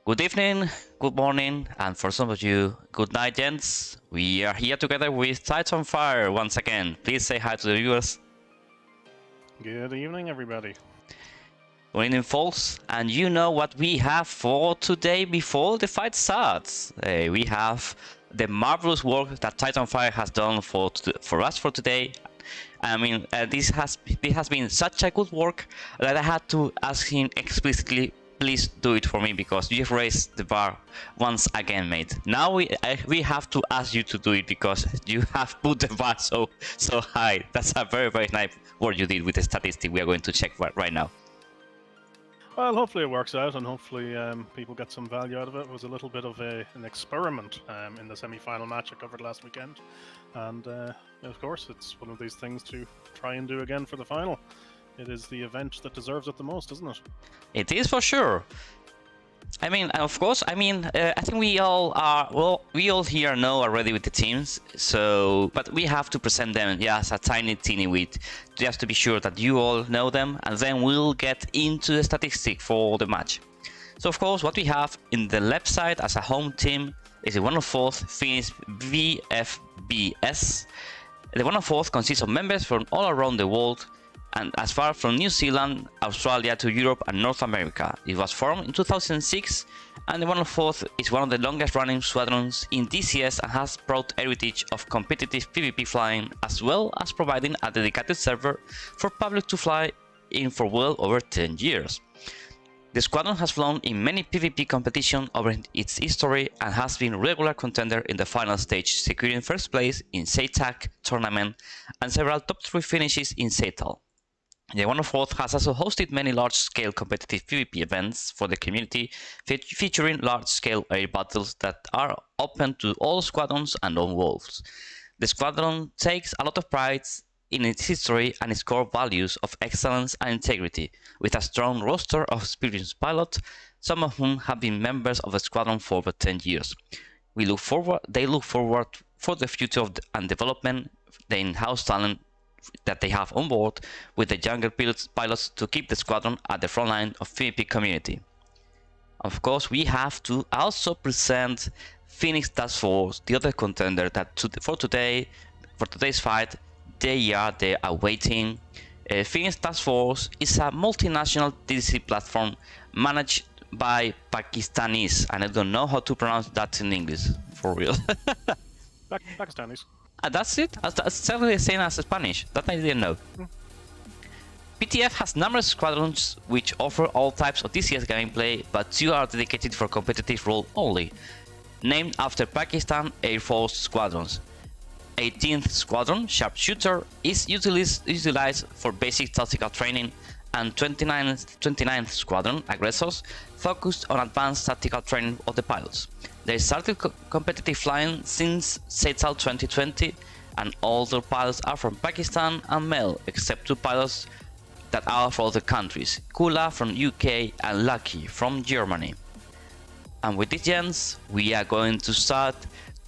Good evening, good morning, and for some of you, good night, gents. We are here together with Titanfire once again. Please say hi to the viewers. Good evening, everybody. Good evening, folks. And you know what we have for today before the fight starts. We have the marvelous work that Titanfire has done for us for today. I mean, this has been such a good work that I had to ask him explicitly, please do it for me, because you've raised the bar once again, mate. Now we have to ask you to do it because you have put the bar so high. That's a very, very nice work you did with the statistic we are going to check right now. Well, hopefully it works out, and hopefully people get some value out of it. It was a little bit of an experiment in the semi-final match I covered last weekend. And of course, it's one of these things to try and do again for the final. It is the event that deserves it the most, isn't it? It is for sure. I mean, of course, I mean, I think we all are, well, we all here know already with the teams, so, but we have to present them, yes, a teeny bit, just to be sure that you all know them, and then we'll get into the statistic for the match. So, of course, what we have in the left side as a home team is the 104th Phoenix VFBS. The 104th consists of members from all around the world, and as far from New Zealand, Australia to Europe and North America. It was formed in 2006, and the 104th is one of the longest running squadrons in DCS and has proud heritage of competitive PvP flying, as well as providing a dedicated server for public to fly in for well over 10 years. The squadron has flown in many PvP competitions over its history and has been a regular contender in the final stage, securing first place in Seccond tournament and several top 3 finishes in Seattle. The 104th has also hosted many large-scale competitive PvP events for the community, featuring large-scale air battles that are open to all squadrons and lone wolves. The squadron takes a lot of pride in its history and its core values of excellence and integrity, with a strong roster of experienced pilots, some of whom have been members of the squadron for over 10 years. They look forward for the future and development the in-house talent that they have on board with the younger pilots to keep the squadron at the front line of PvP community. Of course, we have to also present Phoenix Task Force, the other contender that for today's fight they are there awaiting. Phoenix Task Force is a multinational TDC platform managed by Pakistanis, and I don't know how to pronounce that in English, for real. Pakistanis. That's it? That's exactly the same as Spanish. That I didn't know. PTF has numerous squadrons which offer all types of DCS gameplay, but 2 are dedicated for competitive role only, named after Pakistan Air Force squadrons. 18th Squadron Sharpshooter is utilized for basic tactical training, and 29th Squadron Aggressors focused on advanced tactical training of the pilots. They started competitive flying since Seattle 2020, and all their pilots are from Pakistan and male, except 2 pilots that are from other countries, Kula from UK and Lucky from Germany. And with this, gents, we are going to start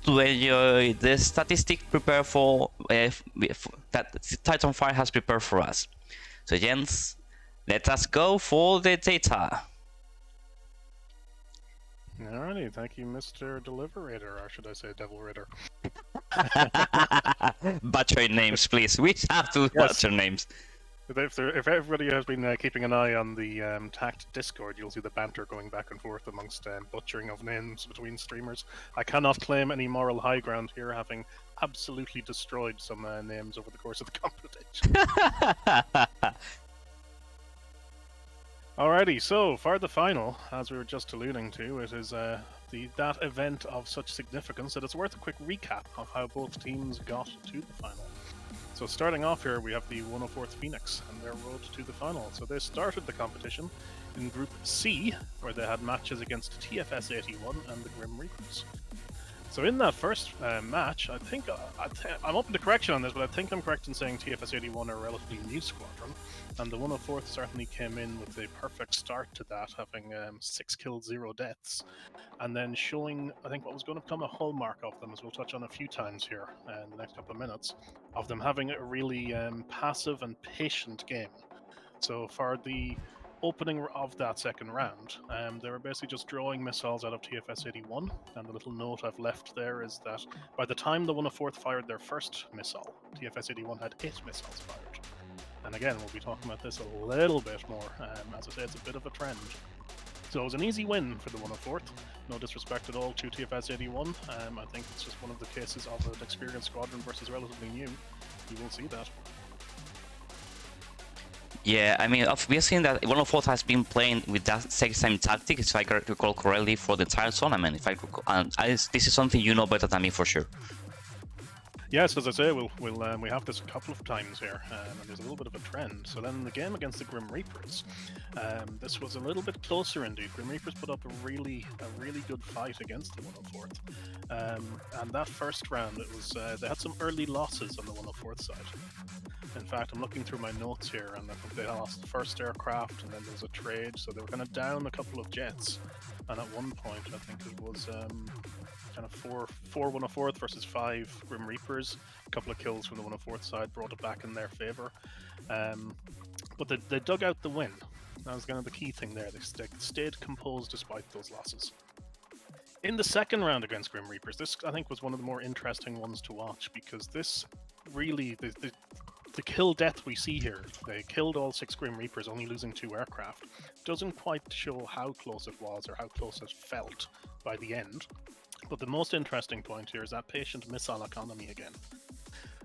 to enjoy the statistic prepared for that Titanfire has prepared for us. So, gents, let us go for the data. Alrighty, thank you, Mr. Deliberator, or should I say Devil Ritter. Butcher names, please. We have to butcher names. If everybody has been keeping an eye on the TACT Discord, you'll see the banter going back and forth amongst butchering of names between streamers. I cannot claim any moral high ground here, having absolutely destroyed some names over the course of the competition. Alrighty, so for the final, as we were just alluding to, it is that event of such significance that it's worth a quick recap of how both teams got to the final. So starting off here, we have the 104th Phoenix and their road to the final. So they started the competition in Group C, where they had matches against TFS81 and the Grim Reapers. So in that first match, I think I'm open to correction on this, but I think I'm correct in saying TFS81 are a relatively new squadron, and the 104th certainly came in with a perfect start to that, having 6 kills, 0 deaths, and then showing, I think, what was going to become a hallmark of them, as we'll touch on a few times here in the next couple of minutes, of them having a really passive and patient game. So for the opening of that second round, they were basically just drawing missiles out of TFS-81, and the little note I've left there is that by the time the 104th fired their first missile, TFS-81 had 8 missiles fired. And again, we'll be talking about this a little bit more. As I say, it's a bit of a trend. So it was an easy win for the 104th. No disrespect at all to TFS-81. I think it's just one of the cases of an experienced squadron versus relatively new. You will see that. Yeah, I mean, we've seen that 104th has been playing with that same tactic, if I recall correctly, for the entire tournament. If I recall, this is something you know better than me for sure. Yes, as I say, we have this a couple of times here, and there's a little bit of a trend. So then the game against the Grim Reapers, this was a little bit closer indeed. Grim Reapers put up a really good fight against the 104th, and that first round, it was they had some early losses on the 104th side. In fact, I'm looking through my notes here, and I think they lost the first aircraft, and then there was a trade, so they were kind of down a couple of jets. And at one point, I think it was kind of 4 104th versus 5 Grim Reapers. A couple of kills from the 104th side brought it back in their favor. But they dug out the win. That was kind of the key thing there. They stayed composed despite those losses. In the second round against Grim Reapers, this I think was one of the more interesting ones to watch, because this really, the kill death we see here, they killed all 6 Grim Reapers, only losing 2 aircraft, doesn't quite show how close it was or how close it felt by the end. But the most interesting point here is that patient missile economy again.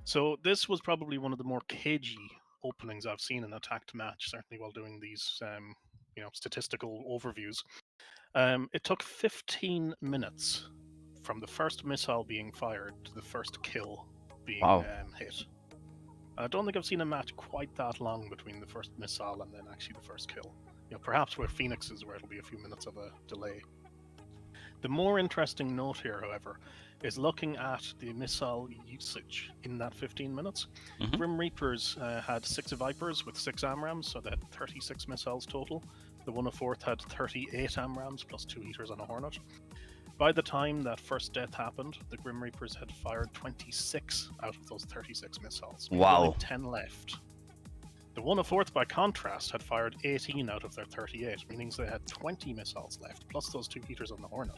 So this was probably one of the more cagey openings I've seen in a tact match, certainly while doing these statistical overviews. It took 15 minutes from the first missile being fired to the first kill being hit. I don't think I've seen a match quite that long between the first missile and then actually the first kill. Perhaps where Phoenix is, where it'll be a few minutes of a delay. The more interesting note here, however, is looking at the missile usage in that 15 minutes. Mm-hmm. Grim Reapers had 6 Vipers with 6 AMRAAMs, so they had 36 missiles total. The 104th had 38 AMRAAMs plus 2 heaters and a Hornet. By the time that first death happened, the Grim Reapers had fired 26 out of those 36 missiles. Wow. Only 10 left. The 104th, by contrast, had fired 18 out of their 38, meaning they had 20 missiles left, plus those 2 heaters on the Hornet.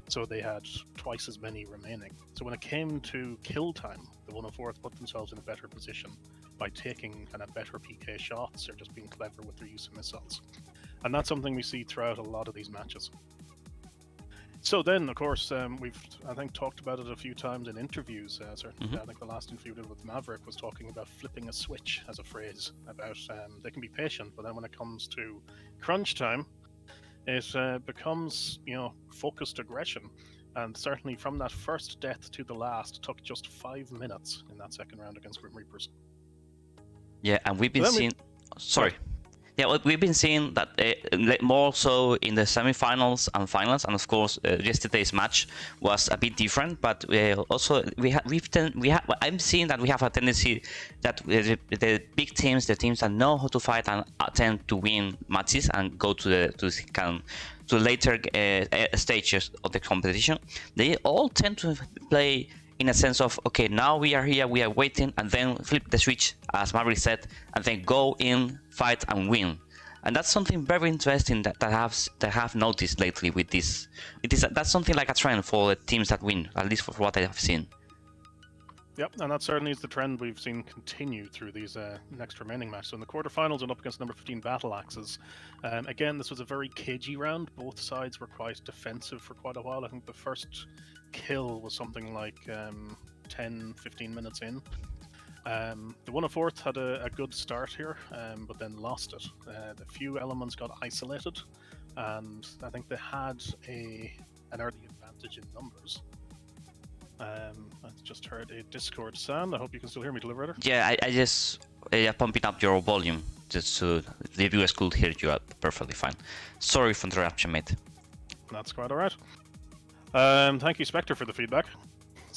So they had twice as many remaining. So when it came to kill time, the 104th put themselves in a better position by taking kind of better PK shots or just being clever with their use of missiles. And that's something we see throughout a lot of these matches. So then, of course, we've, I think, talked about it a few times in interviews. Certainly, I think the last interview we did with Maverick was talking about flipping a switch as a phrase, about they can be patient, but then when it comes to crunch time, it becomes, focused aggression. And certainly from that first death to the last, took just 5 minutes in that second round against Grim Reapers. Yeah, and we've been seeing... Sorry. Yeah, well, we've been seeing that more so in the semi-finals and finals, and of course yesterday's match was a bit different. But also I'm seeing that we have a tendency that the big teams, the teams that know how to fight, and tend to win matches and go to the later stages of the competition. They all tend to play in a sense of, okay, now we are here, we are waiting, and then flip the switch, as Maverick said, and then go in, fight, and win. And that's something very interesting that I have noticed lately with this. That's something like a trend for the teams that win, at least for what I have seen. Yep, and that certainly is the trend we've seen continue through these next remaining matches. So in the quarterfinals, went up against number 15 Battle Axes. Again, this was a very cagey round. Both sides were quite defensive for quite a while. I think the first kill was something like 10-15 minutes in. The 104th had a good start here, but then lost it. A few elements got isolated, and I think they had an early advantage in numbers. I just heard a Discord sound. I hope you can still hear me, Deliberator. Yeah, I just pumping up your volume just so the viewers could hear you perfectly fine. Sorry for interruption, mate. That's quite alright. Thank you, Spectre, for the feedback.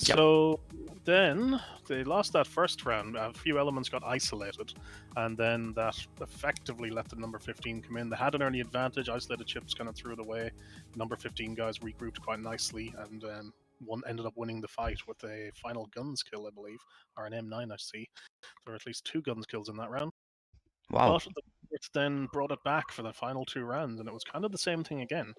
Yep. So then they lost that first round. A few elements got isolated, and then that effectively let the number 15 come in. They had an early advantage. Isolated chips kind of threw it away. Number 15 guys regrouped quite nicely, and one ended up winning the fight with a final guns kill, I believe, or an M9 I see. There were at least 2 guns kills in that round. Wow. But then brought it back for the final 2 rounds, and it was kind of the same thing again.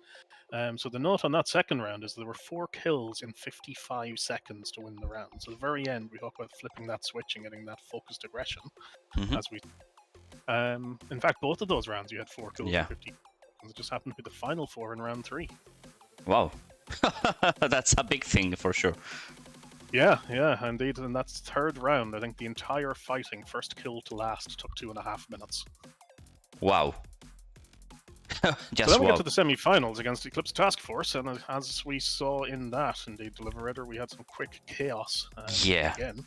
So the note on that second round is there were 4 kills in 55 seconds to win the round. So at the very end, we talk about flipping that switch and getting that focused aggression. As we, in fact, both of those rounds you had 4 kills in 50 seconds. It just happened to be the final 4 in round 3. Wow, that's a big thing for sure. Yeah, indeed. And that's third round. I think the entire fighting, first kill to last, took 2.5 minutes. Wow. So then we get to the semi-finals against Eclipse Task Force, and as we saw in that, indeed, Deliberator, we had some quick chaos again.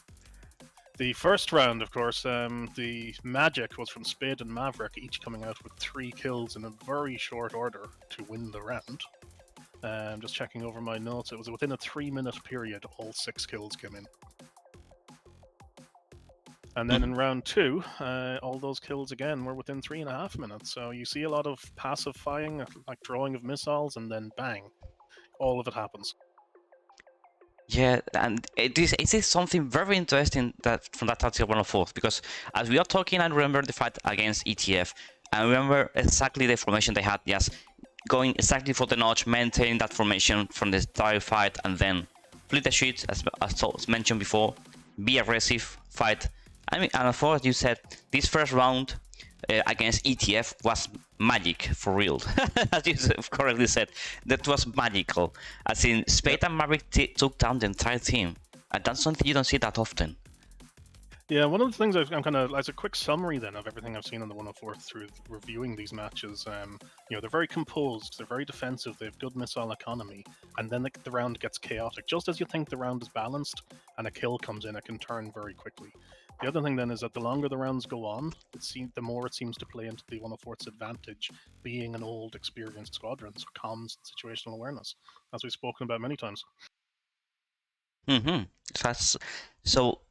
The first round, of course, the magic was from Spade and Maverick, each coming out with 3 kills in a very short order to win the round. Just checking over my notes, it was within a 3-minute period, all 6 kills came in. And then in round 2, all those kills again were within 3.5 minutes. So you see a lot of passive firing, like drawing of missiles, and then bang, all of it happens. Yeah, and it is something very interesting that from that Tactical 104, because as we are talking, I remember the fight against ETF, and I remember exactly the formation they had, just going exactly for the notch, maintaining that formation from the entire fight, and then flip the sheets, as mentioned before, be aggressive, fight. I mean, and of course, you said this first round against ETF was magic for real. As you correctly said, that was magical. As in, Spade and Maverick took down the entire team, and that's something you don't see that often. Yeah, one of the things I'm kind of, as a quick summary then of everything I've seen on the 104th through reviewing these matches, you know, they're very composed, they're very defensive, they have good missile economy, and then the round gets chaotic. Just as you think the round is balanced and a kill comes in, it can turn very quickly. The other thing then is that the longer the rounds go on, the more it seems to play into the 104th's advantage, being an old, experienced squadron, so comms and situational awareness, as we've spoken about many times. So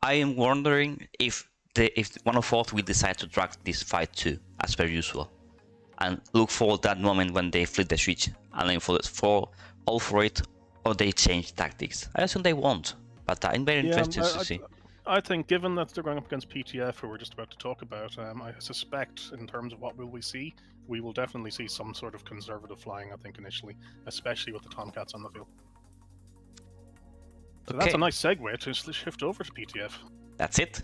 I am wondering if 104th will decide to drag this fight too, as per usual, and look for that moment when they flip the switch and aim for all for it, or they change tactics. I assume they won't, but I'm very interested to see. I think, given that they're going up against PTF, who we're just about to talk about, I suspect, in terms of what will we see, we will definitely see some sort of conservative flying, I think, initially, especially with the Tomcats on the field. So that's a nice segue to shift over to PTF. That's it.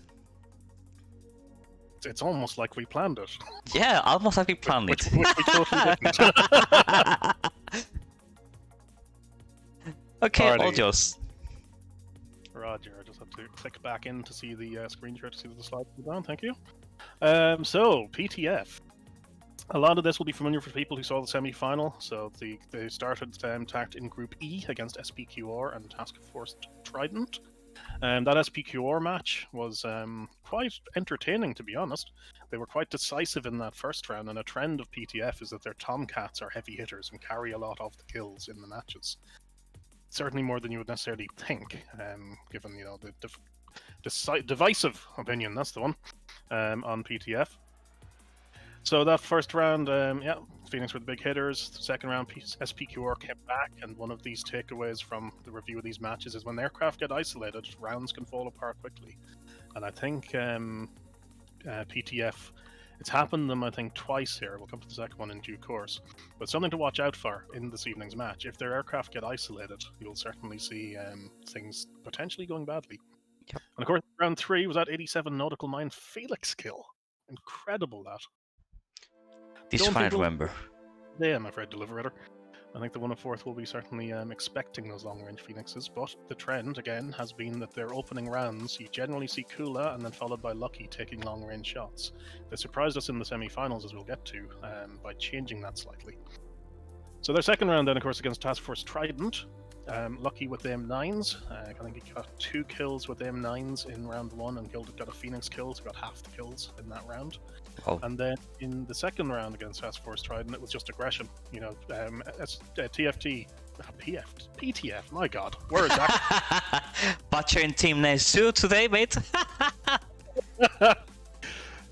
It's almost like we planned it. Yeah, almost like we planned it. Which we totally didn't. Okay, all yours. Roger, I just have to click back in to see the screen share to see that the slides are down. Thank you. So, PTF. A lot of this will be familiar for people who saw the semi-final. So they started TACT in Group E against SPQR and Task Force Trident. That SPQR match was quite entertaining, to be honest. They were quite decisive in that first round, and a trend of PTF is that their Tomcats are heavy hitters and carry a lot of the kills in the matches. Certainly more than you would necessarily think, given, you know, the divisive opinion, that's the one, on PTF. So that first round, yeah, Phoenix were the big hitters. The second round, SPQR came back, and one of these takeaways from the review of these matches is when aircraft get isolated, rounds can fall apart quickly. And I think PTF, it's happened to them, I think, twice here. We'll come to the second one in due course. But something to watch out for in this evening's match. If their aircraft get isolated, you'll certainly see things potentially going badly. Yep. And of course, round 3 was that 87 nautical mine Felix kill. Incredible, that. This one I remember. Yeah, I'm afraid, Deliberator. I think the 104th will be certainly expecting those long-range Phoenixes, but the trend, again, has been that their opening rounds, you generally see 𝐋𝐈𝐒 and then followed by Lucky taking long-range shots. They surprised us in the semi-finals, as we'll get to, by changing that slightly. So their second round then, of course, against Task Force Trident. Lucky with the M9s. I think he got 2 kills with the M9s in round 1 and got a Phoenix kill, so got half the kills in that round. Oh. And then in the second round against Task Force Trident, it was just aggression. You know, PTF, my god, where is that? Butchering team names too today, mate.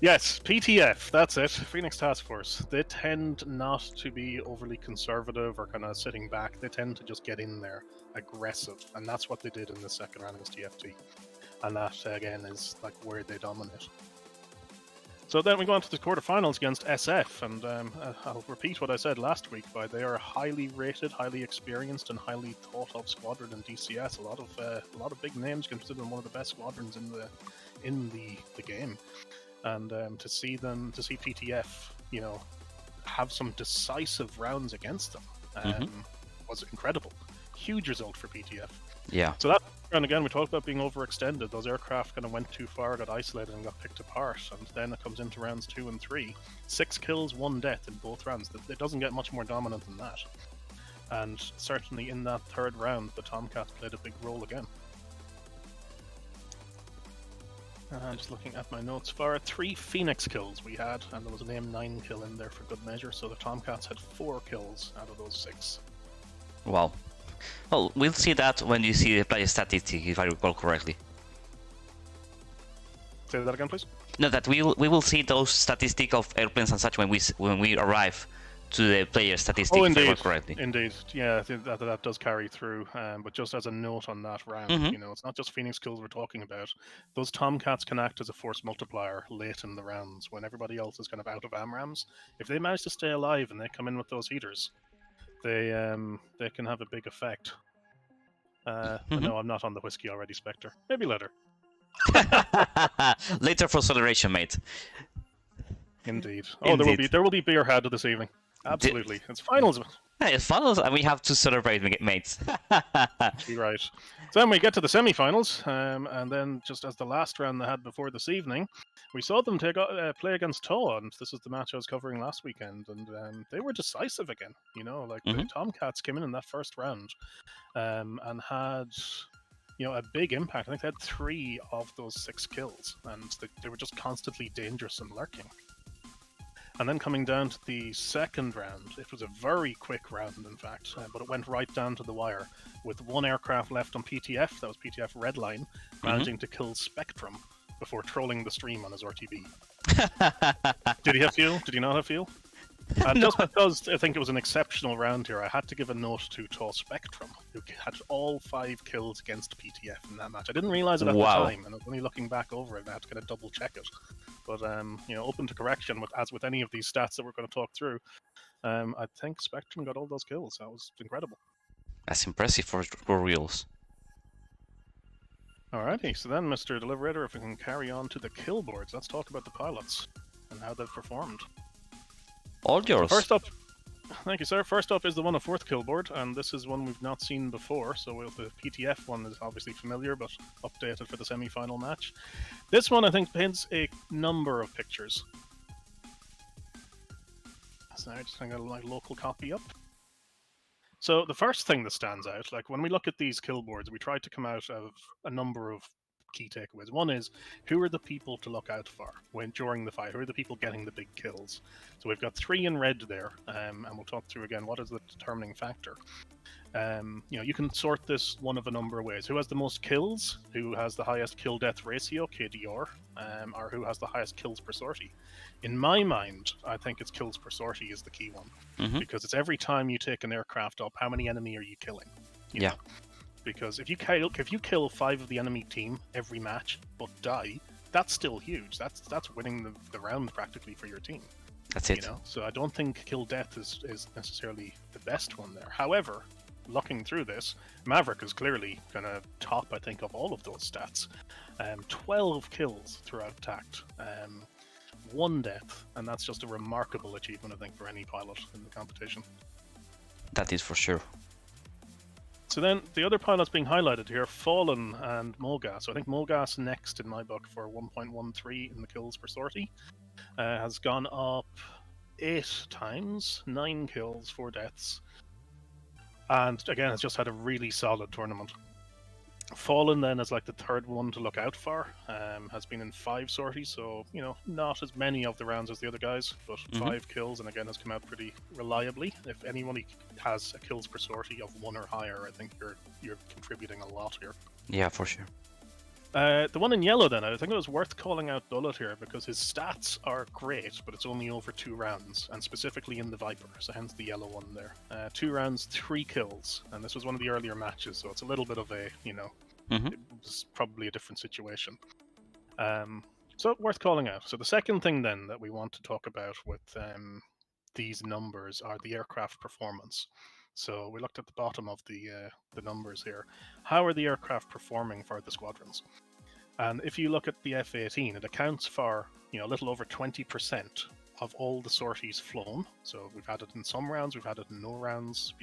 Yes, PTF, that's it. Phoenix Task Force. They tend not to be overly conservative or kind of sitting back. They tend to just get in there, aggressive, and that's what they did in the second round against TFT. And that, again, is like where they dominate. So then we go on to the quarterfinals against SF, and I'll repeat what I said last week. They are a highly rated, highly experienced, and highly thought of squadron in DCS. A lot of big names, considered them one of the best squadrons in the game. And to see PTF, have some decisive rounds against them was incredible. Huge result for PTF. Yeah. So that round again, we talked about being overextended. Those aircraft kind of went too far, got isolated, and got picked apart. And then it comes into rounds 2 and 3. 6 kills, 1 death in both rounds. It doesn't get much more dominant than that. And certainly in that third round, the Tomcats played a big role again. I'm just looking at my notes. For 3 Phoenix kills we had, and there was an M9 kill in there for good measure. So the Tomcats had 4 kills out of those 6. Wow. Well, we'll see that when you see the player statistic, if I recall correctly. Say that again, please. No, that we will see those statistics of airplanes and such when we arrive to the player statistics. Oh, if I indeed. recall correctly. Indeed. Yeah, I think that does carry through. But just as a note on that round, it's not just Phoenix kills we're talking about. Those Tomcats can act as a force multiplier late in the rounds when everybody else is kind of out of AMRAAMs. If they manage to stay alive and they come in with those heaters, they can have a big effect. But no, I'm not on the whiskey already, Spectre. Maybe later. Later for celebration, mate. Indeed. Oh, Indeed. there will be beer had this evening. Absolutely. It's finals. Hey, it's finals, and we have to celebrate, mates. You're right. So then we get to the semi-finals, and then just as the last round they had before this evening, we saw them play against TOA, and this is the match I was covering last weekend, and they were decisive again. The Tomcats came in that first round, and had a big impact. I think they had 3 of those 6 kills, and they were just constantly dangerous and lurking. And then coming down to the second round, it was a very quick round, in fact, but it went right down to the wire, with 1 aircraft left on PTF, that was PTF Redline, managing to kill Spectrum before trolling the stream on his RTB. Did he have fuel? Did he not have fuel? Just because I think it was an exceptional round here, I had to give a note to TOA Spectrum, who had all 5 kills against PTF in that match. I didn't realize it at the time, and I was only looking back over it, and I had to kind of double check it. But open to correction, as with any of these stats that we're going to talk through. I think Spectrum got all those kills. That was incredible. That's impressive for reals. Alrighty, so then, Mr. Deliberator, if we can carry on to the kill boards, let's talk about the pilots and how they've performed. All yours. First up, thank you, sir. First up is the 104th kill board, and this is one we've not seen before. So the PTF one is obviously familiar, but updated for the semi-final match. This one, I think, paints a number of pictures. So I just got a local copy up. So the first thing that stands out, like when we look at these kill boards, we try to come out of a number of key takeaways. One is, who are the people to look out for during the fight? Who are the people getting the big kills? So we've got 3 in red there, and we'll talk through again what is the determining factor. You can sort this one of a number of ways. Who has the most kills? Who has the highest kill-death ratio, KDR? Or who has the highest kills per sortie? In my mind, I think it's kills per sortie is the key one, because it's every time you take an aircraft up, how many enemy are you killing? You know? Because if you kill 5 of the enemy team every match but die, that's still huge. That's winning the round practically for your team. That's it. So I don't think kill death is necessarily the best one there. However, looking through this, Maverick is clearly kind of top, I think, of all of those stats. 12 kills throughout TACT, 1 death, and that's just a remarkable achievement, I think, for any pilot in the competition. That is for sure. So then, the other pilots being highlighted here, Fallen and Mogas. So I think Mogas next in my book for 1.13 in the kills per sortie. Has gone up 8 times, 9 kills, 4 deaths. And again, has just had a really solid tournament. Fallen then is like the third one to look out for. Has been in 5 sorties, so not as many of the rounds as the other guys, but 5 kills, and again has come out pretty reliably. If anyone has a kills per sortie of 1 or higher, I think you're contributing a lot here. Yeah, for sure. The one in yellow then, I think it was worth calling out Bullet here because his stats are great, but it's only over 2 rounds, and specifically in the Viper, so hence the yellow one there. 2 rounds, 3 kills, and this was one of the earlier matches, so it's a little bit of a, it was probably a different situation. So worth calling out. So the second thing then that we want to talk about with these numbers are the aircraft performance. So we looked at the bottom of the numbers here. How are the aircraft performing for the squadrons? And if you look at the F-18, it accounts for a little over 20% of all the sorties flown. So we've had it in some rounds, we've had it in no rounds,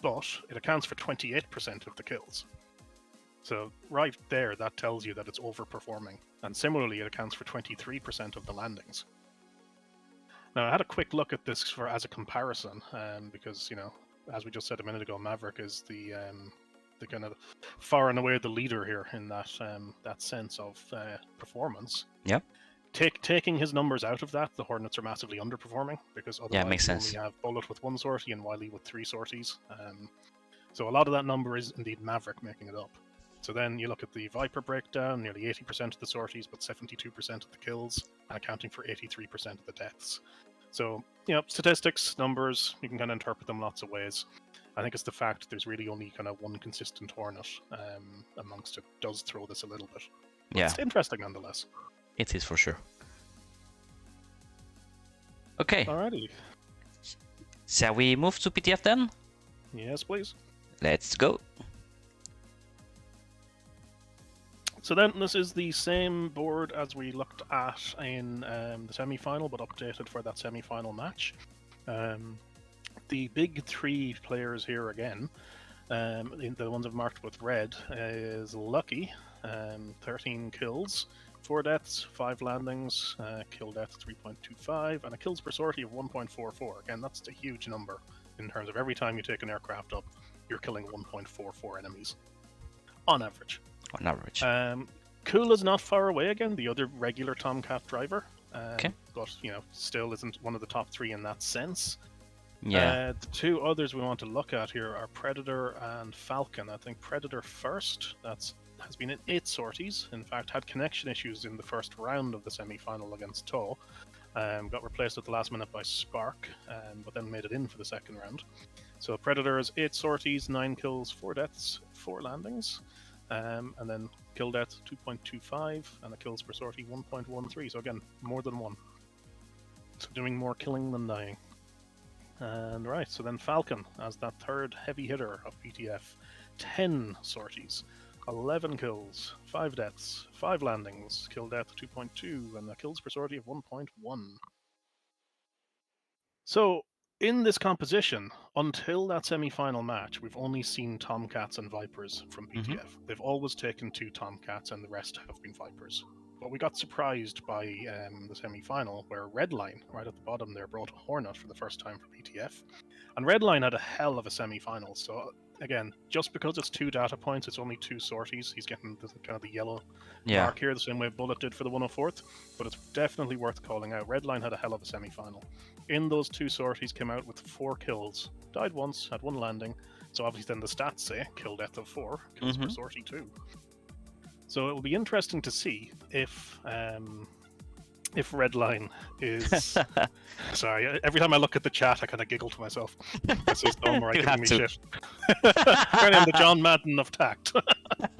but it accounts for 28% of the kills. So right there, that tells you that it's overperforming. And similarly, it accounts for 23% of the landings. Now, I had a quick look at this as a comparison, because, as we just said a minute ago, Maverick is the kind of far and away the leader here in that sense of performance. Yeah. Taking his numbers out of that, the Hornets are massively underperforming, because otherwise makes you sense. only have Bullet with 1 sortie and Wiley with 3 sorties. So a lot of that number is indeed Maverick making it up. So then you look at the Viper breakdown, nearly 80% of the sorties, but 72% of the kills, and accounting for 83% of the deaths. So, statistics, numbers, you can kind of interpret them lots of ways. I think it's the fact there's really only kind of one consistent Hornet amongst it does throw this a little bit. But it's interesting nonetheless. It is for sure. Okay. Alrighty. Shall we move to PTF then? Yes, please. Let's go. So then this is the same board as we looked at in the semi-final, but updated for that semi-final match. The big 3 players here again, the ones I've marked with red, is Lucky, 13 kills, 4 deaths, 5 landings, kill death 3.25, and a kills per sortie of 1.44. Again, that's a huge number in terms of every time you take an aircraft up, you're killing 1.44 enemies on average. On average. 𝐋𝐈𝐒 is not far away again, the other regular Tomcat driver. Okay. But, still isn't one of the top 3 in that sense. Yeah. The 2 others we want to look at here are Predator and Falcon. I think Predator first, has been in 8 sorties. In fact, had connection issues in the first round of the semi-final against 𝐶𝐒. Got replaced at the last minute by Spark, but then made it in for the second round. So Predator is 8 sorties, 9 kills, 4 deaths, 4 landings. And then kill death 2.25 and a kills per sortie 1.13. So again, more than 1. So doing more killing than dying. And right, so then Falcon as that third heavy hitter of PTF, 10 sorties, 11 kills, 5 deaths, 5 landings, kill death 2.2 and a kills per sortie of 1.1. So in this composition, until that semi-final match, we've only seen Tomcats and Vipers from PTF. They've always taken 2 Tomcats and the rest have been Vipers. But we got surprised by the semi-final where Redline, right at the bottom there, brought a Hornet for the first time for PTF. And Redline had a hell of a semi-final. So again, just because it's 2 data points, it's only 2 sorties. He's getting kind of the yellow mark here, the same way Bullet did for the 104th. But it's definitely worth calling out. Redline had a hell of a semi-final. In those 2 sorties, came out with 4 kills. Died once, had 1 landing. So obviously then the stats say kill death of 4, kills per sortie 2. So it will be interesting to see if Redline is... Sorry, every time I look at the chat, I kind of giggle to myself. This is Omar giving me shit. Apparently I'm the John Madden of tact.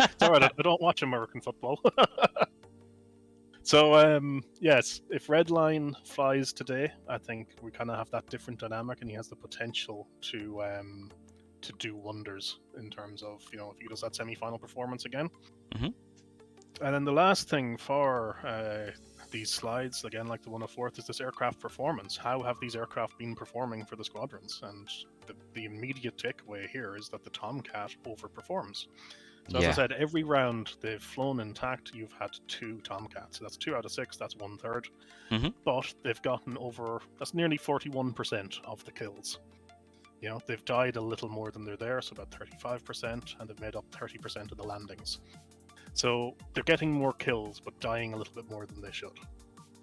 It's alright, I don't watch American football. So, yes, if Redline flies today, I think we kind of have that different dynamic, and he has the potential to do wonders in terms of, if he does that semi-final performance again. And then the last thing for these slides, again, like the 104th, is this aircraft performance. How have these aircraft been performing for the squadrons? And the immediate takeaway here is that the Tomcat overperforms. So as I said, every round they've flown in TACT, you've had 2 Tomcats. So that's 2 out of 6, that's 1/3. But they've gotten over, that's nearly 41% of the kills. They've died a little more than they're there, so about 35%, and they've made up 30% of the landings. So they're getting more kills, but dying a little bit more than they should.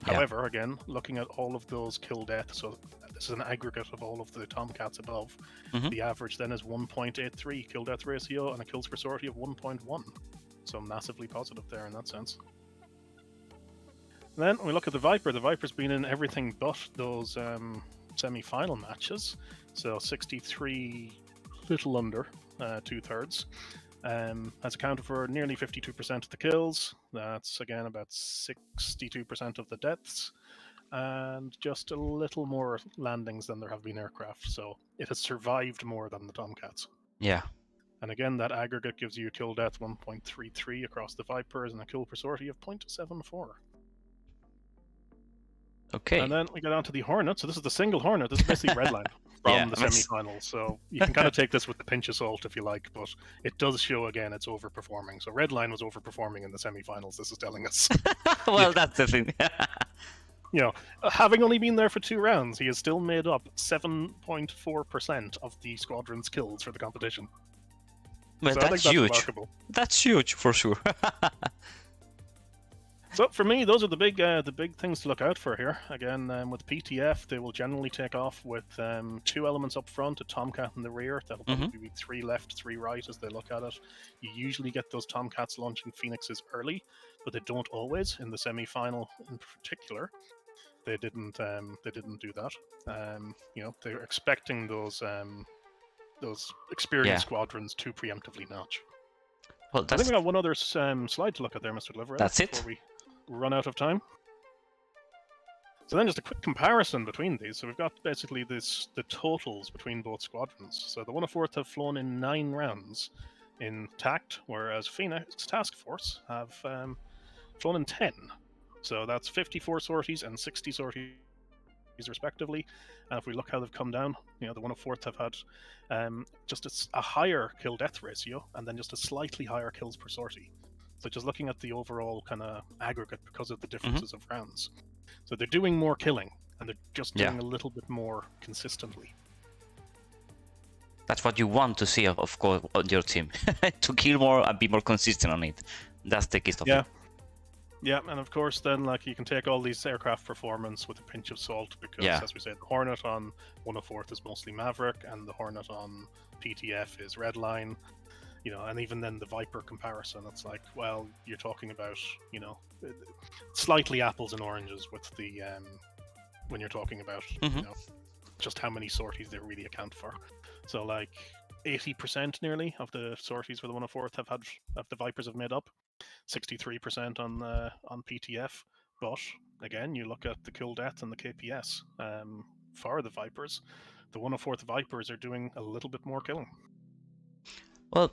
However, again, looking at all of those kill deaths, so this is an aggregate of all of the Tomcats above, the average then is 1.83 kill death ratio and a kills per sortie of 1.1. So massively positive there in that sense. Then we look at the Viper. The Viper's been in everything but those semi-final matches. So 63, little under 2/3. Has accounted for nearly 52% of the kills, That's again about 62% of the deaths, and just a little more landings than there have been aircraft. So it has survived more than the Tomcats. Yeah. And again, that aggregate gives you a kill death 1.33 across the Vipers and a kill per sortie of 0.74. Okay. And then we get on to the Hornet. So this is the single Hornet. This is basically Redline from the semi-finals. So you can kind of take this with the pinch of salt if you like, but it does show again it's overperforming. So Redline was overperforming in the semi-finals. This is telling us. Well, that's the thing. You know, having only been there for 2 rounds, he has still made up 7.4% of the squadron's kills for the competition. Well, So that's I think huge. remarkable. That's huge for sure. So for me, those are the big things to look out for here. Again, with PTF, they will generally take off with 2 elements up front, a Tomcat in the rear. That'll probably be 3 left, 3 right as they look at it. You usually get those Tomcats launching Phoenixes early, but they don't always. In the semi-final, in particular, they didn't do that. You know, they're expecting those experienced squadrons to preemptively notch. Well, I think we got one other slide to look at there, Mr. Deliverer. That's it. Before we run out of time. So then just a quick comparison between these. So we've got basically the totals between both squadrons. So the 104th have flown in 9 rounds in TACT, whereas Phoenix Task Force have flown in 10. So that's 54 sorties and 60 sorties respectively. And if we look how they've come down, you know, the 104th have had just a higher kill-death ratio and then just a slightly higher kills per sortie. So just looking at the overall kind of aggregate because of the differences of rounds. So they're doing more killing and they're just doing a little bit more consistently. That's what you want to see, of course, on your team. To kill more and be more consistent on it. That's the key of it. Yeah, and of course then like you can take all these aircraft performance with a pinch of salt because as we said, the Hornet on 104th is mostly Maverick and the Hornet on PTF is Redline. You know, and even then the Viper comparison, it's like, well, you're talking about, you know, slightly apples and oranges with the when you're talking about you know, just how many sorties they really account for. So like 80% nearly of the sorties for the 104th have the Vipers have made up. 63% on PTF, but again, you look at the kill death and the KPS for the Vipers. The 104th Vipers are doing a little bit more killing. Well,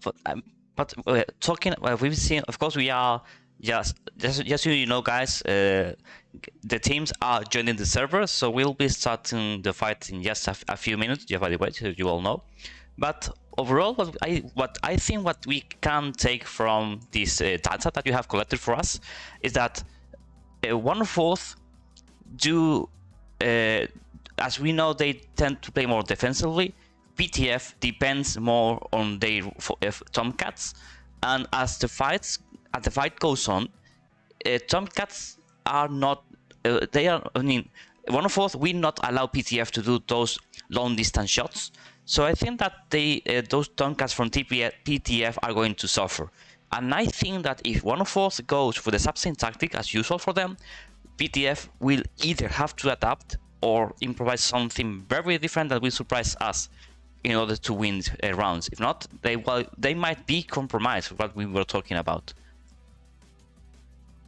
but talking, we've seen, of course, we are just so you know, guys, the teams are joining the server, so we'll be starting the fight in just a few minutes. By the way, so you all know. But overall, what I think what we can take from this data that you have collected for us is that 1/4 do, as we know, they tend to play more defensively. PTF depends more on their Tomcats, and as the fight goes on, Tomcats are not. They are. I mean, 1/4 will not allow PTF to do those long distance shots. So I think that those Tomcats from PTF are going to suffer. And I think that if 1/4 goes for the same tactic as usual for them, PTF will either have to adapt or improvise something very different that will surprise us in order to win rounds. If not, they might be compromised, what we were talking about.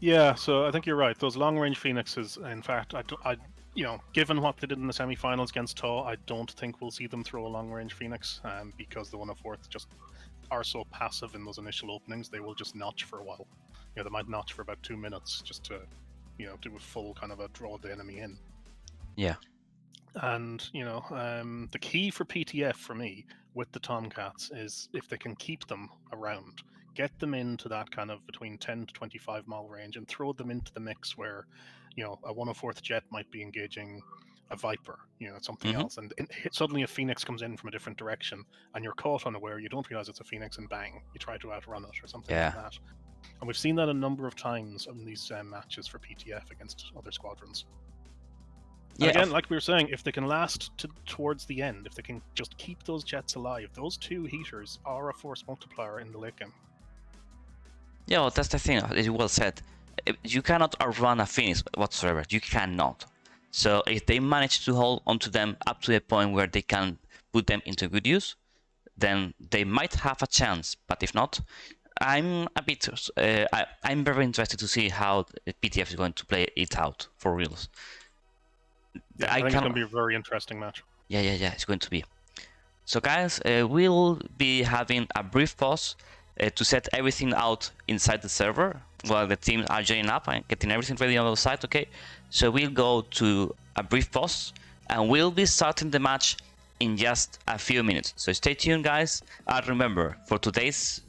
Yeah, so I think you're right. Those long-range Phoenixes, in fact, I you know, given what they did in the semi-finals against 𝐶, I don't think we'll see them throw a long-range Phoenix, because the 104th just are so passive in those initial openings. They will just notch for a while. You know, they might notch for about 2 minutes just to, you know, do a full kind of a draw the enemy in. Yeah. And, you know, the key for PTF for me with the Tomcats is if they can keep them around, get them into that kind of between 10 to 25 mile range and throw them into the mix where, you know, a 104th jet might be engaging a Viper, you know, something else. And suddenly a Phoenix comes in from a different direction and you're caught unaware, you don't realize it's a Phoenix and bang, you try to outrun it or something like that. And we've seen that a number of times in these matches for PTF against other squadrons. Yeah. Again, like we were saying, if they can last towards the end, if they can just keep those jets alive, those 2 heaters are a force multiplier in the late game. Yeah, well, that's the thing, as you well said. You cannot outrun a Phoenix whatsoever. You cannot. So if they manage to hold onto them up to the point where they can put them into good use, then they might have a chance. But if not, I'm a bit. I'm very interested to see how PTF is going to play it out for reals. Yeah, I think it's going to be a very interesting match. Yeah. It's going to be. So, guys, we'll be having a brief pause to set everything out inside the server while the teams are joining up and getting everything ready on the site. Okay. So we'll go to a brief pause and we'll be starting the match in just a few minutes. So stay tuned, guys. And remember, for today's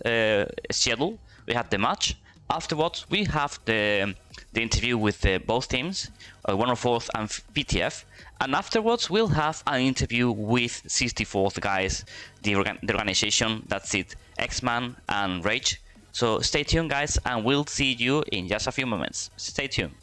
schedule, we have the match. Afterwards, we have the interview with both teams, 104th and PTF. And afterwards, we'll have an interview with 64th, guys, the organization that's it, X-Man and Rage. So stay tuned, guys, and we'll see you in just a few moments. Stay tuned.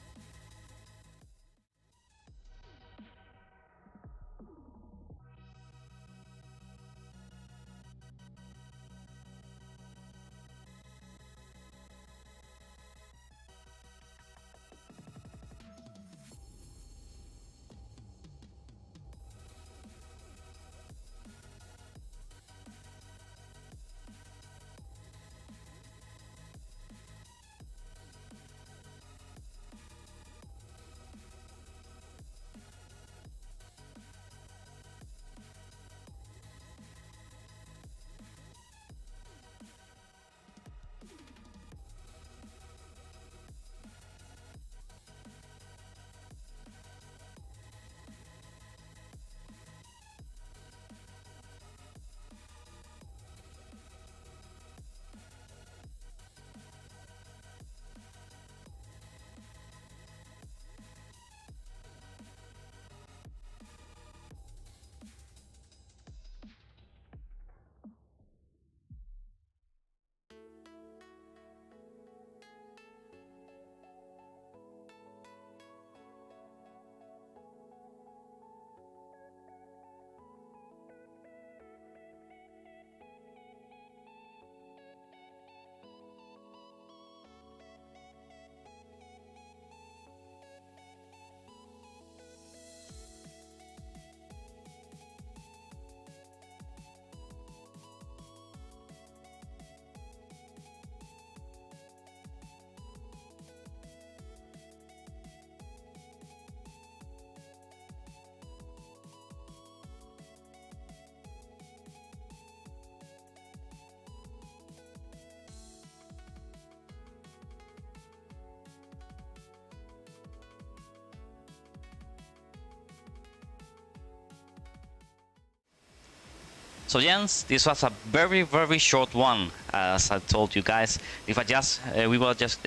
So Jens, this was a very short one, as I told you guys. If I just, we were just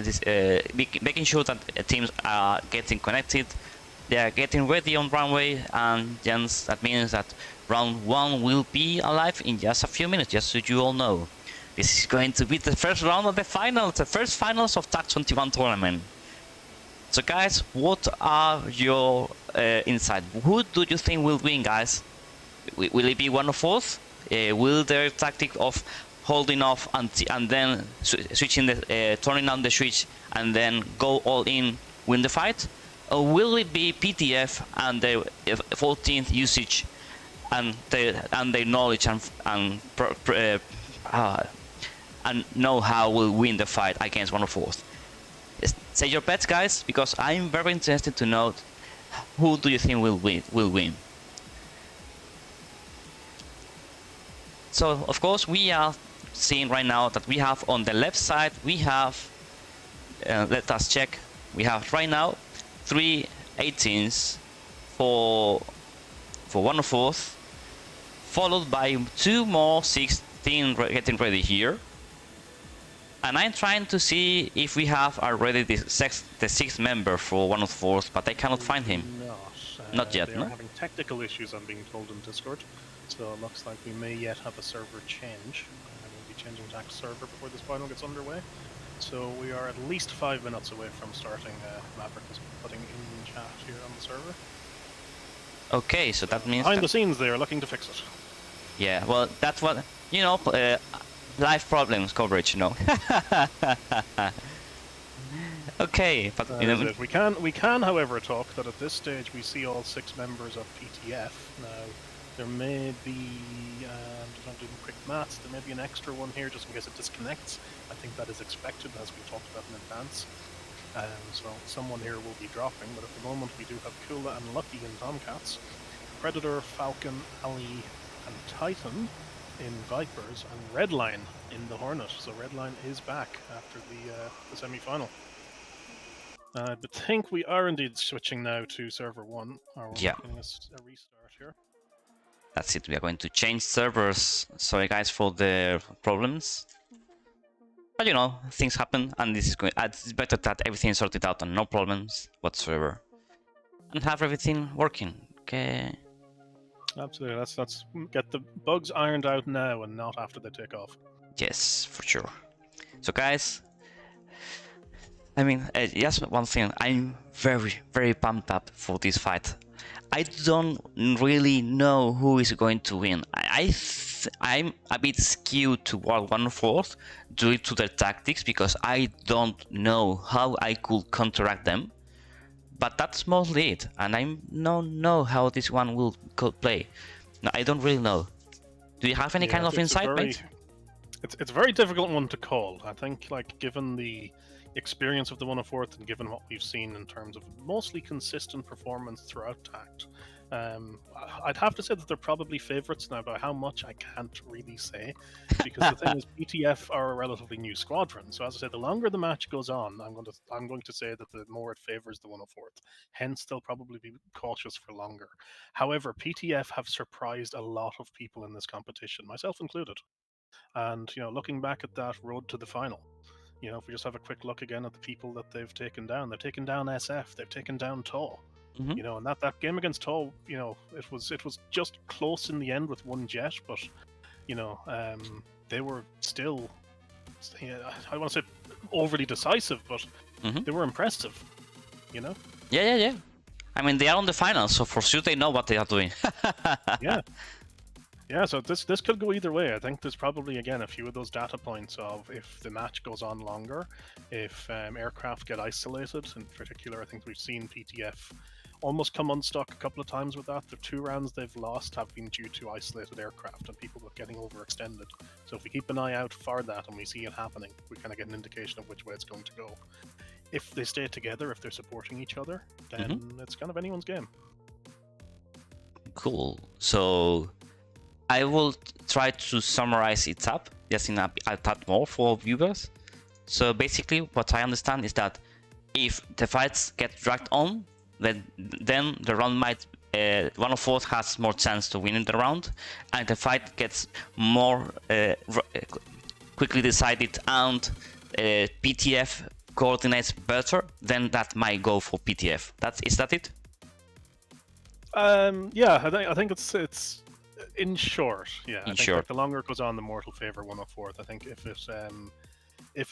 making sure that teams are getting connected, they are getting ready on runway, and Jens, that means that round 1 will be alive in just a few minutes, just so you all know. This is going to be the first round of the finals, the first finals of TACT21 tournament. So guys, what are your insights? Who do you think will win, guys? Will it be 104th? Will their tactic of holding off and then switching the turning on the switch and then go all in win the fight, or will it be PTF and the 14th usage and their knowledge and know-how will win the fight against 104th? Say your bets, guys, because I'm very interested to know who do you think will win. So of course we are seeing right now that we have on the left side we have let us check, we have right now 3 18s for 104th, followed by 2 more 16 getting ready here, and I'm trying to see if we have already the 6th member for 104th, but I cannot find him. Not yet. They are having technical issues, I'm being told, in Discord. So it looks like we may yet have a server change. We'll be changing tact server before this final gets underway. So we are at least 5 minutes away from starting. Maverick is putting in chat here on the server. Okay, so that means behind the scenes they are looking to fix it. Yeah, well, that's what, you know, live problems coverage, you know. Okay, but you know, we can, however, talk that at this stage we see all 6 members of PTF now. There may be, just not doing quick maths, there may be an extra one here just in case it disconnects. I think that is expected, as we talked about in advance. So someone here will be dropping, but at the moment we do have 𝐋𝐈𝐒 and Lucky in Tomcats, Predator, Falcon, Ali, and Titan in Vipers, and Redline in the Hornet. So Redline is back after the semi-final. I think we are indeed switching now to server 1. Or Yeah. getting a restart here. That's it. We are going to change servers. Sorry guys for the problems. But you know, things happen, and this is going. It's better that everything is sorted out and no problems whatsoever, and have everything working. Okay. Absolutely. Let's get the bugs ironed out now and not after they take off. Yes, for sure. So guys, I mean, just one thing. I'm very pumped up for this fight. I don't really know who is going to win. I'm a bit skewed toward 1/4 due to their tactics because I don't know how I could counteract them. But that's mostly it, and I don't know how this one will play. No, I don't really know. Do you have any kind of insight, mate? It's a very difficult one to call. I think, like, given the experience of the 1/4 and given what we've seen in terms of mostly consistent performance throughout TACT, I'd have to say that they're probably favourites now. By how much, I can't really say, because the thing is, PTF are a relatively new squadron. So as I said, the longer the match goes on, I'm going to say that the more it favours the 1/4. Hence, they'll probably be cautious for longer. However, PTF have surprised a lot of people in this competition, myself included. And looking back at that road to the final, if we just have a quick look again at the people that they've taken down they've taken down SF, they've taken down 𝐶𝐒. And that game against 𝐶𝐒, it was just close in the end with one jet, but they were still, I want to say overly decisive, but they were impressive. Yeah. I mean, they are on the final, so for sure they know what they are doing. Yeah, so this could go either way. I think there's probably, again, a few of those data points of if the match goes on longer, if aircraft get isolated. In particular, I think we've seen PTF almost come unstuck a couple of times with that. The 2 rounds they've lost have been due to isolated aircraft and people getting overextended. So if we keep an eye out for that and we see it happening, we kind of get an indication of which way it's going to go. If they stay together, if they're supporting each other, then it's kind of anyone's game. Cool. So I will try to summarize it up just in a tad more for viewers. So basically what I understand is that if the fights get dragged on, then the round might 1/4 has more chance to win the round, and the fight gets more quickly decided, and PTF coordinates better, then that might go for PTF. Is that it? Yeah, I think it's in short. Yeah, I think like the longer it goes on, the more it'll favor 1/4. I think if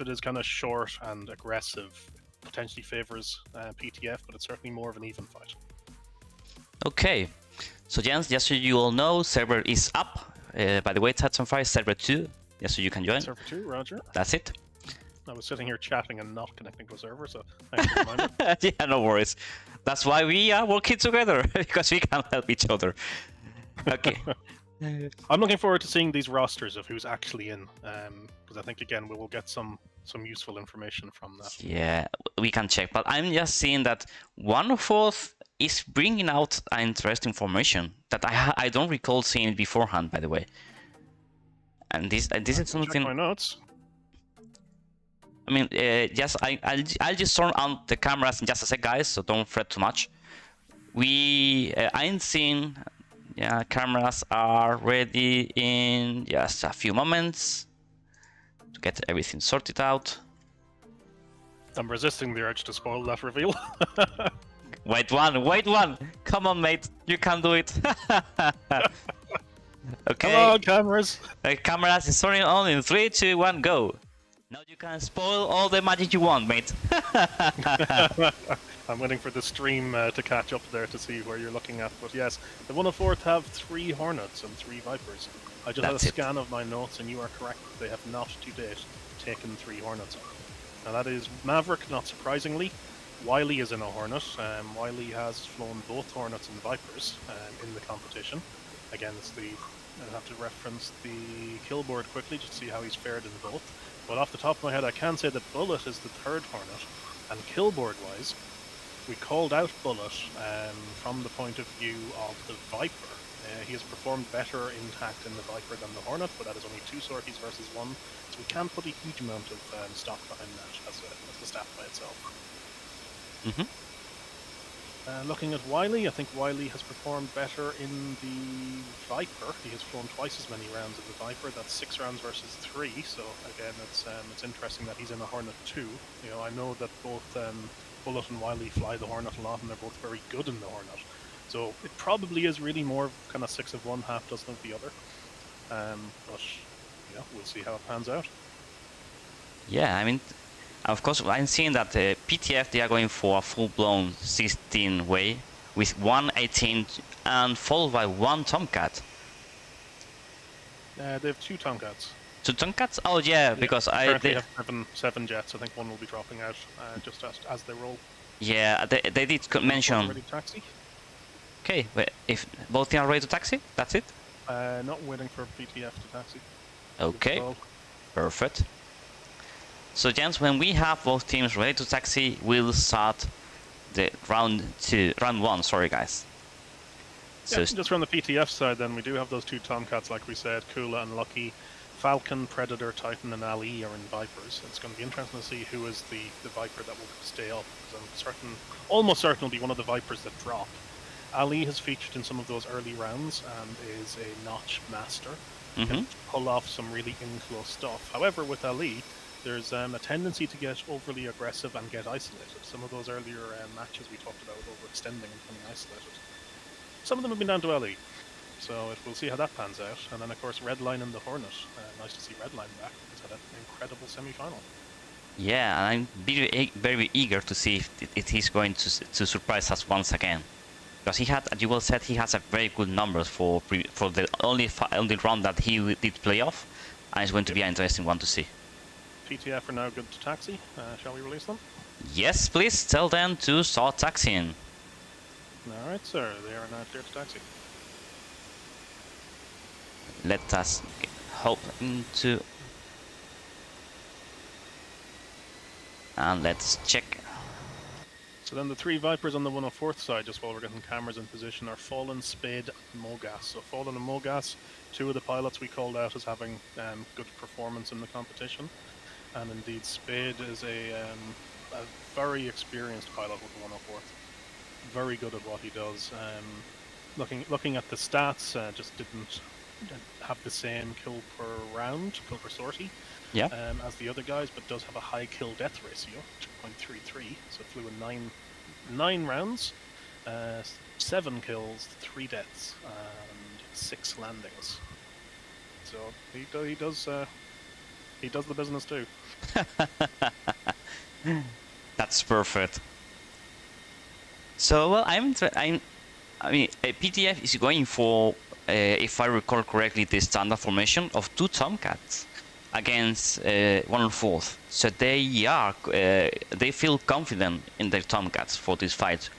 it is kind of short and aggressive, potentially favors PTF, but it's certainly more of an even fight. Okay, so Jens, just so you all know, server is up. By the way, Tatsunfire server 2, just so you can join. Server 2, Roger. That's it. I was sitting here chatting and not connecting to a server, so thanks for reminding. Yeah, no worries. That's why we are working together, because we can help each other. Okay. I'm looking forward to seeing these rosters of who's actually in, because I think, again, we will get some useful information from that. Yeah, we can check, but I'm just seeing that 1/4 is bringing out an interesting formation that I don't recall seeing it beforehand, by the way. And this is something. Check my notes. I mean, I'll just turn on the cameras in just a sec, guys, so don't fret too much. I'm seeing, yeah, cameras are ready in just a few moments to get everything sorted out. I'm resisting the urge to spoil that reveal. Wait one! Come on, mate, you can do it. Okay. Come on, cameras. Cameras is turning on in 3, 2, 1, go. Now you can spoil all the magic you want, mate. I'm waiting for the stream to catch up there to see where you're looking at. But yes, the 1/4 have 3 Hornets and 3 Vipers. I just had a scan of my notes, and you are correct. They have not, to date, taken 3 Hornets. Now that is Maverick, not surprisingly. Wiley is in a Hornet. Wiley has flown both Hornets and Vipers in the competition. Again, I'll have to reference the kill board quickly just to see how he's fared in both. But off the top of my head, I can say that Bullet is the third Hornet, and kill board wise, we called out Bullet from the point of view of the Viper. He has performed better in TACT in the Viper than the Hornet, but that is only 2 sorties versus 1, so we can't put a huge amount of stock behind that as the stat by itself. Looking at 𝐋𝐈𝐒, I think 𝐋𝐈𝐒 has performed better in the Viper. He has flown twice as many rounds in the Viper. That's 6 rounds versus 3. So again, it's interesting that he's in a Hornet too. You know, I know that both Bullet and 𝐋𝐈𝐒 fly the Hornet a lot, and they're both very good in the Hornet. So it probably is really more kind of 6 of one, half dozen of the other. But yeah, we'll see how it pans out. Yeah, I mean, of course, I'm seeing that the PTF, they are going for a full-blown 16 way with 118 and followed by 1 Tomcat. They have 2 Tomcats. 2 Tomcats? Oh yeah, because they have 7 jets. I think one will be dropping out just as they roll. Yeah, they did mention. Ready to taxi? Okay, but if both teams are ready to taxi, that's it. Not waiting for PTF to taxi. Okay, perfect. So gents, when we have both teams ready to taxi, we'll start the round 1, sorry guys. So just from the PTF side then, we do have those 2 Tomcats like we said, 𝐿𝐒 and Lucky. Falcon, Predator, Titan and Ali are in Vipers. It's going to be interesting to see who is the Viper that will stay up, because I'm almost certain will be one of the Vipers that drop. Ali has featured in some of those early rounds and is a notch master. Can pull off some really in-close stuff. However, with Ali, there's a tendency to get overly aggressive and get isolated. Some of those earlier matches we talked about overextending and becoming isolated. Some of them have been down to Ali, so we'll see how that pans out. And then of course Redline and the Hornet. Nice to see Redline back. He's had an incredible semi-final. Yeah, and I'm very eager to see if he's going to surprise us once again. Because he had, as you well said, he has a very good numbers for the only round that he did play off, and it's going to be an interesting one to see. PTF are now good to taxi. Shall we release them? Yes, please tell them to start taxiing. Alright, sir. They are now clear to taxi. Let us hop into... And let's check. So then the 3 Vipers on the 104th side, just while we're getting cameras in position, are Fallen, Spade, and Mogas. So Fallen and Mogas, 2 of the pilots we called out as having good performance in the competition. And indeed, Spade is a very experienced pilot with the 104th. Very good at what he does. Looking at the stats, just didn't have the same kill per round, kill per sortie, as the other guys, but does have a high kill-death ratio, 2.33. So flew in 9 rounds, 7 kills, 3 deaths, and 6 landings. So he does the business too. That's perfect. So well, I mean, PTF is going for, if I recall correctly, the standard formation of 2 Tomcats against 1/4. So they feel confident in their Tomcats for this fight,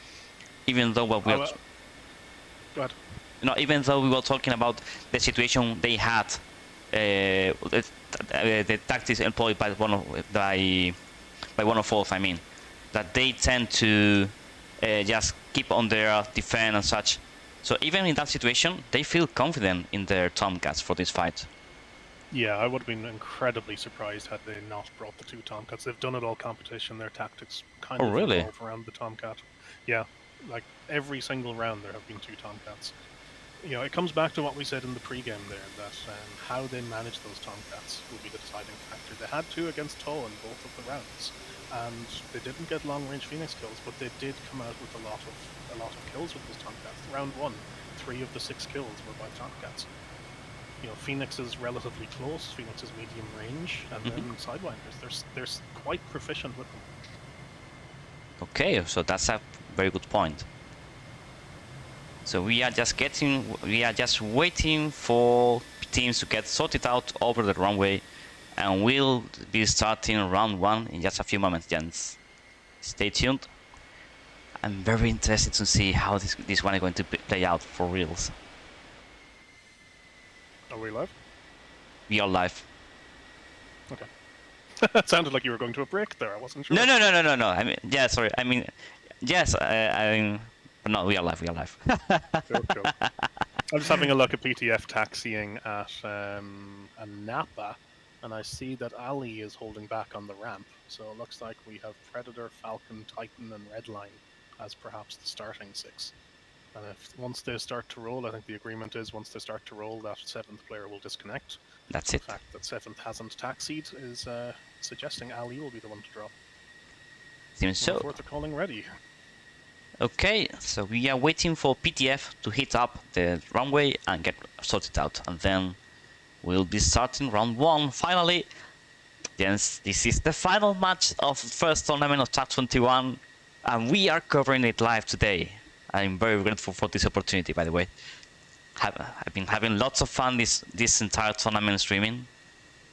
even though what we are. Go ahead. Even though we were talking about the situation they had, the tactics employed by 1/4. I mean, that they tend to just keep on their defense and such. So even in that situation, they feel confident in their Tomcats for this fight. Yeah, I would have been incredibly surprised had they not brought the 2 Tomcats. They've done it all competition. Their tactics kind of revolve around the Tomcat. Yeah, like every single round there have been 2 Tomcats. You know, it comes back to what we said in the pre-game there, that how they manage those Tomcats will be the deciding factor. They had 2 against 𝐶 in both of the rounds, and they didn't get long-range Phoenix kills, but they did come out with a lot of kills with those Tomcats. Round 1, 3 of the 6 kills were by Tomcats. You know, Phoenix is relatively close, Phoenix is medium range, and then Sidewinders, they're quite proficient with them. Okay, so that's a very good point. So we are just waiting for teams to get sorted out over the runway, and we'll be starting round 1 in just a few moments, gents. Stay tuned. I'm very interested to see how this one is going to play out for reals. we live? We are live. Okay. It sounded like you were going to a break there. I wasn't sure. No. I mean, yeah, sorry. I mean, yes. But no, we are live. We are live. Cool. I'm just having a look at PTF taxiing at a Napa, and I see that Ali is holding back on the ramp. So it looks like we have Predator, Falcon, Titan, and Redline as perhaps the starting 6. And if once they start to roll, I think the agreement is once they start to roll, that 7th player will disconnect. That's it. The fact that 7th hasn't taxied is suggesting Ali will be the one to drop. Seems so. 4th are calling ready. Okay, so we are waiting for PTF to hit up the runway and get sorted out, and then we'll be starting round 1 finally. Yes, this is the final match of the first tournament of TACT21, and we are covering it live today. I'm very grateful for this opportunity, by the way. I've been having lots of fun this entire tournament streaming.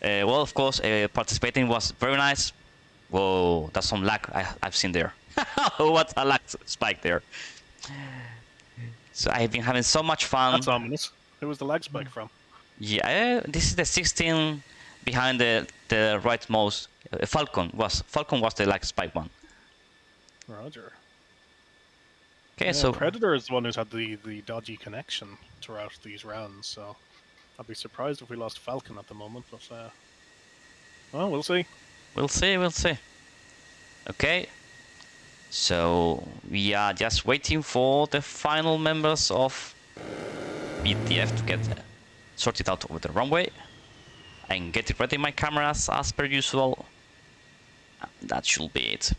Well, of course, participating was very nice. Whoa, that's some lag I've seen there. What a lag spike there. So I've been having so much fun. That's ominous. Who was the lag spike from? Yeah, this is the 16 behind the rightmost. Falcon was the lag spike one. Roger. Okay, yeah, so Predator is the one who's had the dodgy connection throughout these rounds, so I'd be surprised if we lost Falcon at the moment, but well, we'll see. We'll see. Okay, so we are just waiting for the final members of PTF to get sorted out over the runway and get it ready my cameras as per usual. That should be it.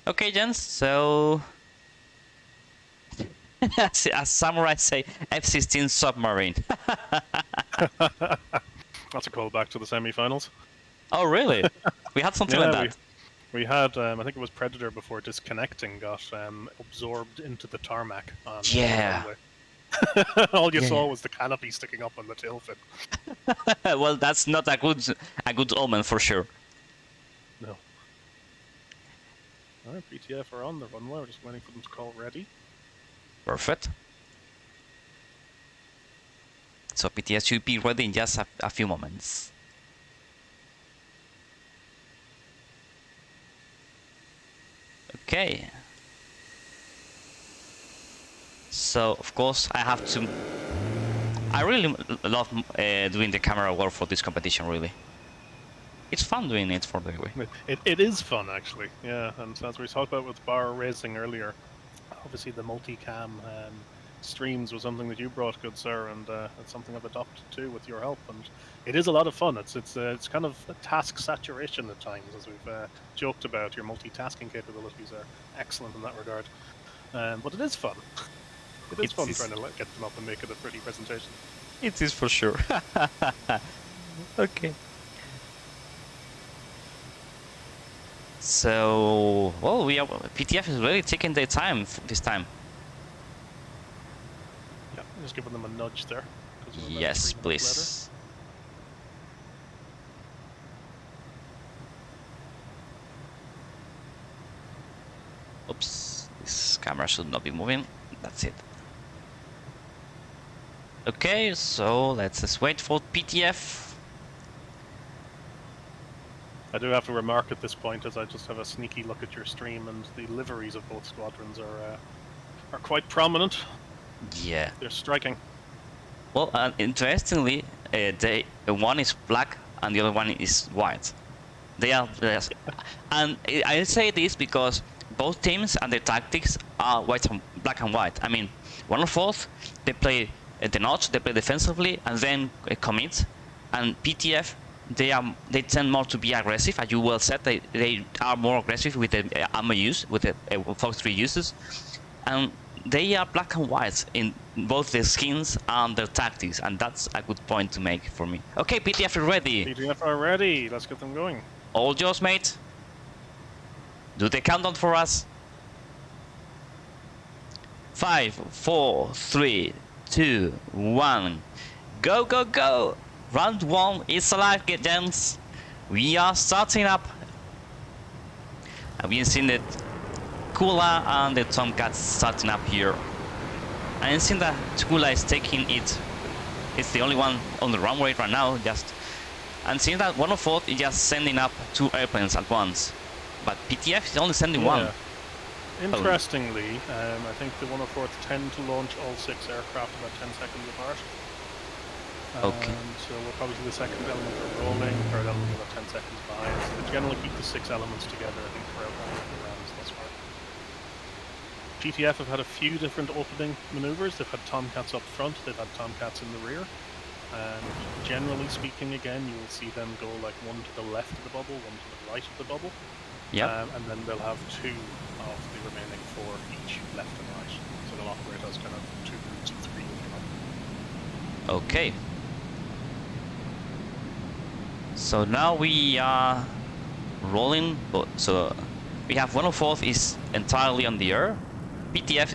Okay, gents, so as samurais say, F-16 submarine. That's a callback to the semi-finals. Oh, really? We had something like that. We had, I think it was Predator before disconnecting got absorbed into the tarmac. On yeah. All you saw was the canopy sticking up on the tail fin. Well, that's not a good omen for sure. No. Alright, PTF are on the runway. We're just waiting for them to call ready. Perfect. So PTF should be ready in just a few moments. Okay. So of course I really love doing the camera work for this competition. Really, it's fun doing it for the way. It is fun actually, yeah. And as we talked about with bar racing earlier, obviously the multicam streams was something that you brought, good sir, and it's something I've adopted too with your help. And it is a lot of fun. It's kind of a task saturation at times, as we've joked about. Your multitasking capabilities are excellent in that regard, but it is fun. It is fun trying to get them up and make it a pretty presentation. It is for sure. Okay. So, well, PTF is really taking their time this time. Yeah, just giving them a nudge there. Yes, please. Oops, this camera should not be moving. That's it. Okay, so let's just wait for PTF. I do have to remark at this point, as I just have a sneaky look at your stream, and the liveries of both squadrons are quite prominent. Yeah. They're striking. Well, interestingly, one is black and the other one is white. They are, and I say this because both teams and their tactics are black and white. I mean, 104th, they play the notch, they play defensively and then commit, and PTF, they tend more to be aggressive, as you well said. They are more aggressive with the ammo use, with the Fox 3 uses, and they are black and white in both their skins and their tactics, and that's a good point to make for me. Okay, PTF are ready. PTF are ready. Let's get them going. All yours, mate. Do the countdown for us. 5, 4, 3, 2, 1. Go, go, go! Round 1 is alive, gents. We are starting up. And we've seen the 𝐋𝐈𝐒𝐄𝐒 and the Tomcat starting up here. And it seems that 𝐋𝐈𝐒𝐄 is taking it. It's the only one on the runway right now, and seeing that 104th is just sending up 2 airplanes at once. But PTF is only sending one. Interestingly, I think the 104th tend to launch all 6 aircraft about 10 seconds apart. Okay. So we'll probably see the second element for rolling, third element about 10 seconds behind. So they generally keep the 6 elements together, I think, throughout all of the rounds thus far. PTF have had a few different opening maneuvers. They've had Tomcats up front, they've had Tomcats in the rear. And generally speaking, again, you will see them go like one to the left of the bubble, one to the right of the bubble. Yeah. And then they'll have 2 of the remaining 4 each left and right. So they'll operate as kind of 2 groups of 3 if you like. Okay. So now we are rolling. So we have 104th is entirely on the air. PTF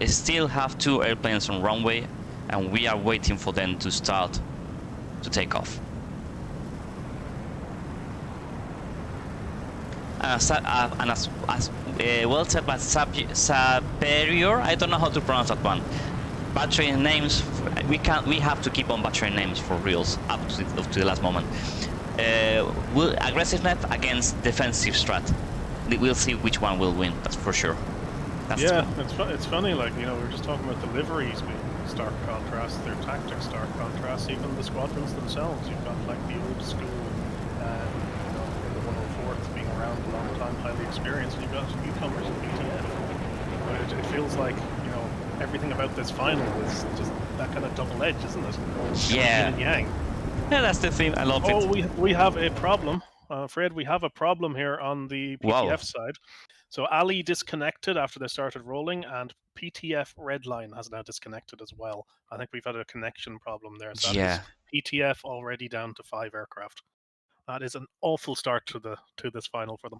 is still have 2 airplanes on runway, and we are waiting for them to start to take off. And as well said by Superior, I don't know how to pronounce that one. Battery names, we have to keep on battery names for reals up to the last moment. Aggressiveness against defensive strat. We'll see which one will win. That's for sure. It's funny. Like, you know, we were just talking about the liveries being stark contrast, their tactics stark contrast. Even the squadrons themselves. You've got like the old school, you know, the 104th being around a long time, highly experienced, and you've got newcomers in PTF. It feels like, you know, everything about this final is just that kind of double edge, isn't it? Yeah. Yin and yang. Yeah, that's the thing. I love it. Oh, we have a problem. Fred, we have a problem here on the PTF side. So Ali disconnected after they started rolling, and PTF Redline has now disconnected as well. I think we've had a connection problem there. So that is PTF already down to 5 aircraft. That is an awful start to this final for them.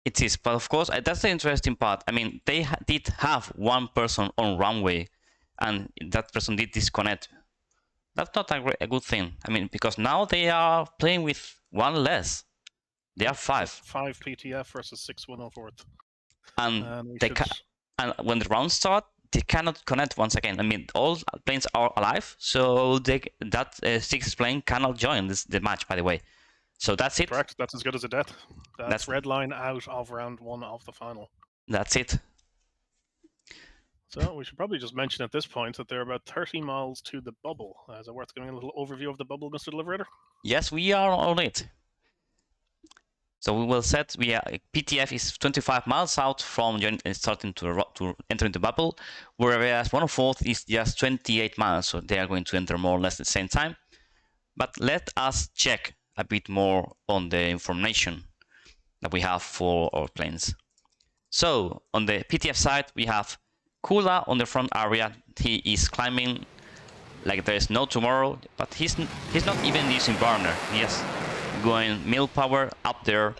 It is, but of course, that's the interesting part. I mean, they did have 1 person on runway, and that person did disconnect. That's not a good thing. I mean, because now they are playing with 1 less. They are 5. 5 PTF versus 6 104th. And and when the rounds start, they cannot connect once again. I mean, all planes are alive, so that 6th plane cannot join the match, by the way. So that's it. Correct. That's as good as a death. That's Redline out of round 1 of the final. That's it. So we should probably just mention at this point that they're about 30 miles to the bubble. Is it worth giving a little overview of the bubble, Mr. Deliberator? Yes, we are on it. So we will set, PTF is 25 miles out from starting to enter the bubble, whereas 104th is just 28 miles, so they are going to enter more or less at the same time. But let us check a bit more on the information that we have for our planes. So on the PTF side, we have 𝐋𝐈𝐒𝐄 on the front area. He is climbing like there is no tomorrow, but he's not even using burner. Yes. Going mill power up there,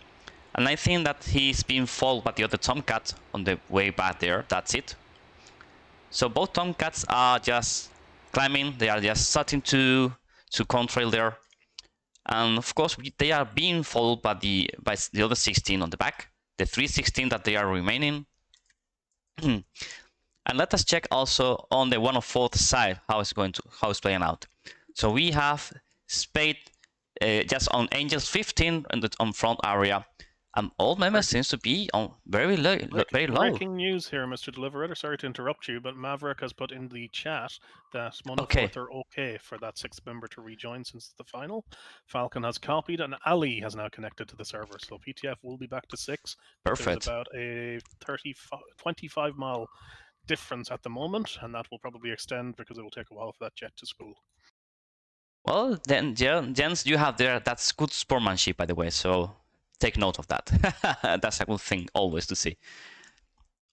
and I think that he's being followed by the other Tomcat on the way back there. That's it. So both Tomcats are just climbing. They are just starting to contrail there, and of course they are being followed by the other 16 on the back, the 316 that they are remaining. And let us check also on the 104th side how it's playing out. So we have Spade. Just on Angels 15 on front area, all members seems to be on very low. Breaking news here, Mr. Deliberator. Sorry to interrupt you, but Maverick has put in the chat that 104th are okay for that 6th member to rejoin since the final. Falcon has copied, and Ali has now connected to the server. So PTF will be back to 6. Perfect. There's about a 25 mile difference at the moment, and that will probably extend because it will take a while for that jet to spool. Well, then, gents, you have there. That's good sportsmanship, by the way. So take note of that. That's a good thing always to see.